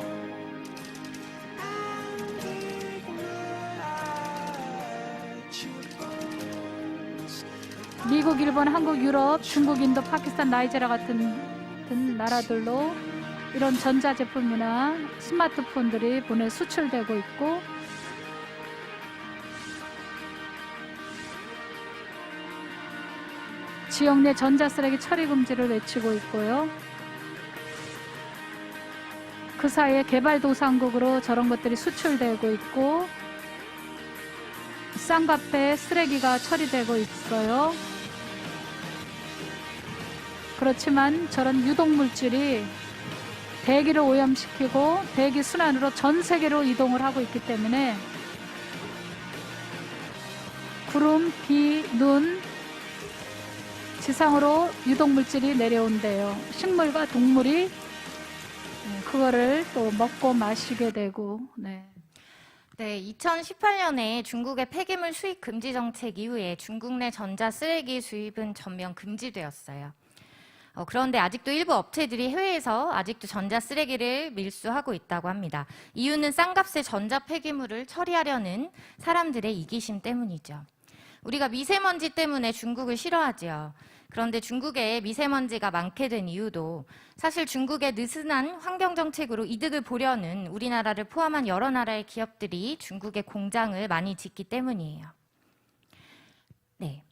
미국, 일본, 한국, 유럽, 중국, 인도, 파키스탄, 나이지리아 같은 나라들로 이런 전자제품이나 스마트폰들이 보내 수출되고 있고 지역 내 전자쓰레기 처리 금지를 외치고 있고요. 그 사이에 개발도상국으로 저런 것들이 수출되고 있고 쌍값에 쓰레기가 처리되고 있어요. 그렇지만 저런 유독물질이 대기를 오염시키고 대기 순환으로 전 세계로 이동을 하고 있기 때문에 구름, 비, 눈, 지상으로 유독물질이 내려온대요. 식물과 동물이 그거를 또 먹고 마시게 되고. 네. 네, 2018년에 중국의 폐기물 수입 금지 정책 이후에 중국 내 전자 쓰레기 수입은 전면 금지되었어요. 그런데 아직도 일부 업체들이 해외에서 아직도 전자 쓰레기를 밀수하고 있다고 합니다. 이유는 싼값에 전자 폐기물을 처리하려는 사람들의 이기심 때문이죠. 우리가 미세먼지 때문에 중국을 싫어하지요. 그런데 중국에 미세먼지가 많게 된 이유도 사실 중국의 느슨한 환경정책으로 이득을 보려는 우리나라를 포함한 여러 나라의 기업들이 중국의 공장을 많이 짓기 때문이에요. 네.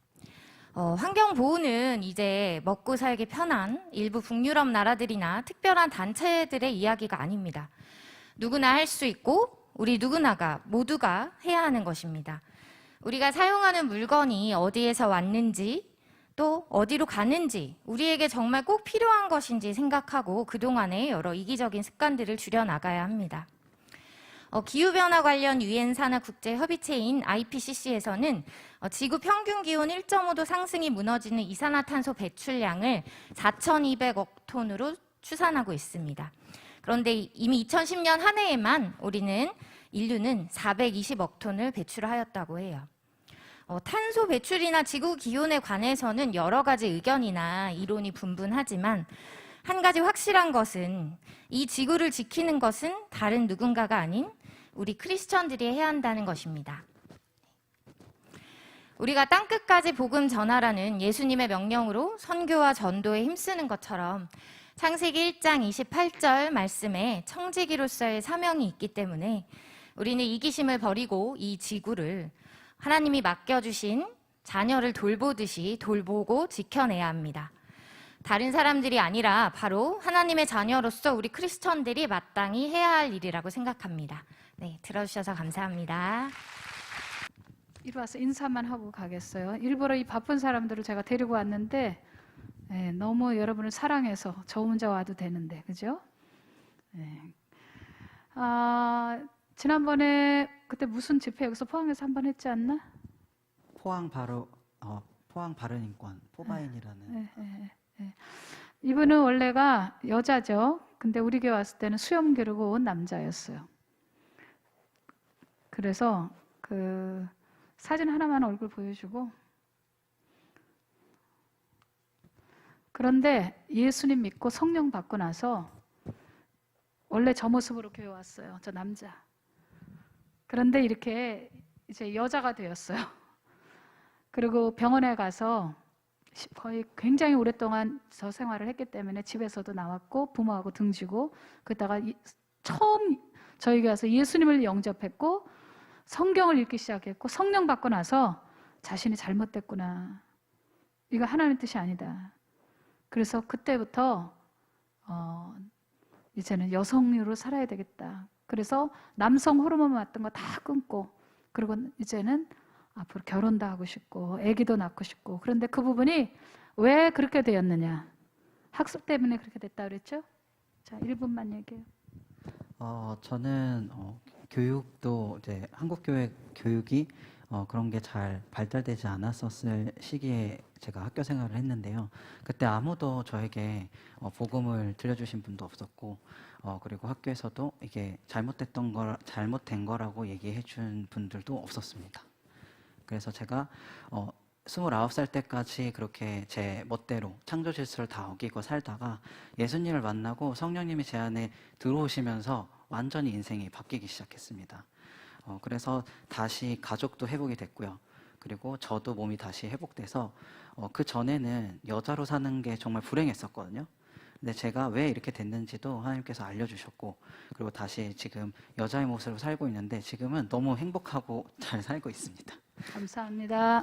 환경보호는 이제 먹고 살기 편한 일부 북유럽 나라들이나 특별한 단체들의 이야기가 아닙니다. 누구나 할 수 있고 우리 누구나가 모두가 해야 하는 것입니다. 우리가 사용하는 물건이 어디에서 왔는지 또 어디로 가는지 우리에게 정말 꼭 필요한 것인지 생각하고 그동안의 여러 이기적인 습관들을 줄여나가야 합니다. 기후변화 관련 유엔 산하 국제 협의체인 IPCC에서는 지구 평균 기온 1.5도 상승이 무너지는 이산화탄소 배출량을 4,200억 톤으로 추산하고 있습니다. 그런데 이미 2010년 한 해에만 인류는 420억 톤을 배출하였다고 해요. 탄소 배출이나 지구 기온에 관해서는 여러 가지 의견이나 이론이 분분하지만 한 가지 확실한 것은 이 지구를 지키는 것은 다른 누군가가 아닌 우리 크리스천들이 해야 한다는 것입니다. 우리가 땅끝까지 복음 전하라는 예수님의 명령으로 선교와 전도에 힘쓰는 것처럼 창세기 1장 28절 말씀에 청지기로서의 사명이 있기 때문에 우리는 이기심을 버리고 이 지구를 하나님이 맡겨주신 자녀를 돌보듯이 돌보고 지켜내야 합니다. 다른 사람들이 아니라 바로 하나님의 자녀로서 우리 크리스천들이 마땅히 해야 할 일이라고 생각합니다. 네, 들어주셔서 감사합니다. 이리 와서 인사만 하고 가겠어요. 일부러 이 바쁜 사람들을 제가 데리고 왔는데 너무 여러분을 사랑해서 저 혼자 와도 되는데, 그죠? 지난번에 그때 무슨 집회 여기서 포항에서 한번 했지 않나? 포항 바른 인권 포바인이라는. 이분은 원래가 여자죠. 근데 우리 교회 왔을 때는 수염 기르고 온 남자였어요. 그래서 그 사진 하나만 얼굴 보여주고. 그런데 예수님 믿고 성령 받고 나서 원래 저 모습으로 교회 왔어요. 저 남자. 그런데 이렇게 이제 여자가 되었어요. 그리고 병원에 가서 거의 굉장히 오랫동안 저 생활을 했기 때문에 집에서도 나왔고 부모하고 등지고 그러다가 처음 저희 교회 와서 예수님을 영접했고 성경을 읽기 시작했고 성령 받고 나서 자신이 잘못됐구나. 이거 하나님의 뜻이 아니다. 그래서 그때부터 이제는 여성으로 살아야 되겠다. 그래서 남성 호르몬 맞던 거 다 끊고 그리고 이제는 앞으로 결혼도 하고 싶고 아기도 낳고 싶고. 그런데 그 부분이 왜 그렇게 되었느냐. 학습 때문에 그렇게 됐다 그랬죠? 자, 1분만 얘기해요. 저는 교육도 이제 한국 교회 교육이 그런 게 잘 발달되지 않았었을 시기에 제가 학교 생활을 했는데요. 그때 아무도 저에게 복음을 들려주신 분도 없었고, 그리고 학교에서도 이게 잘못된 거라고 얘기해 준 분들도 없었습니다. 그래서 제가 29살 때까지 그렇게 제 멋대로 창조 질서를 다 어기고 살다가 예수님을 만나고 성령님이 제 안에 들어오시면서 완전히 인생이 바뀌기 시작했습니다. 그래서 다시 가족도 회복이 됐고요. 그리고 저도 몸이 다시 회복돼서 그 전에는 여자로 사는 게 정말 불행했었거든요. 근데 제가 왜 이렇게 됐는지도 하나님께서 알려주셨고, 그리고 다시 지금 여자의 모습으로 살고 있는데 지금은 너무 행복하고 잘 살고 있습니다. 감사합니다.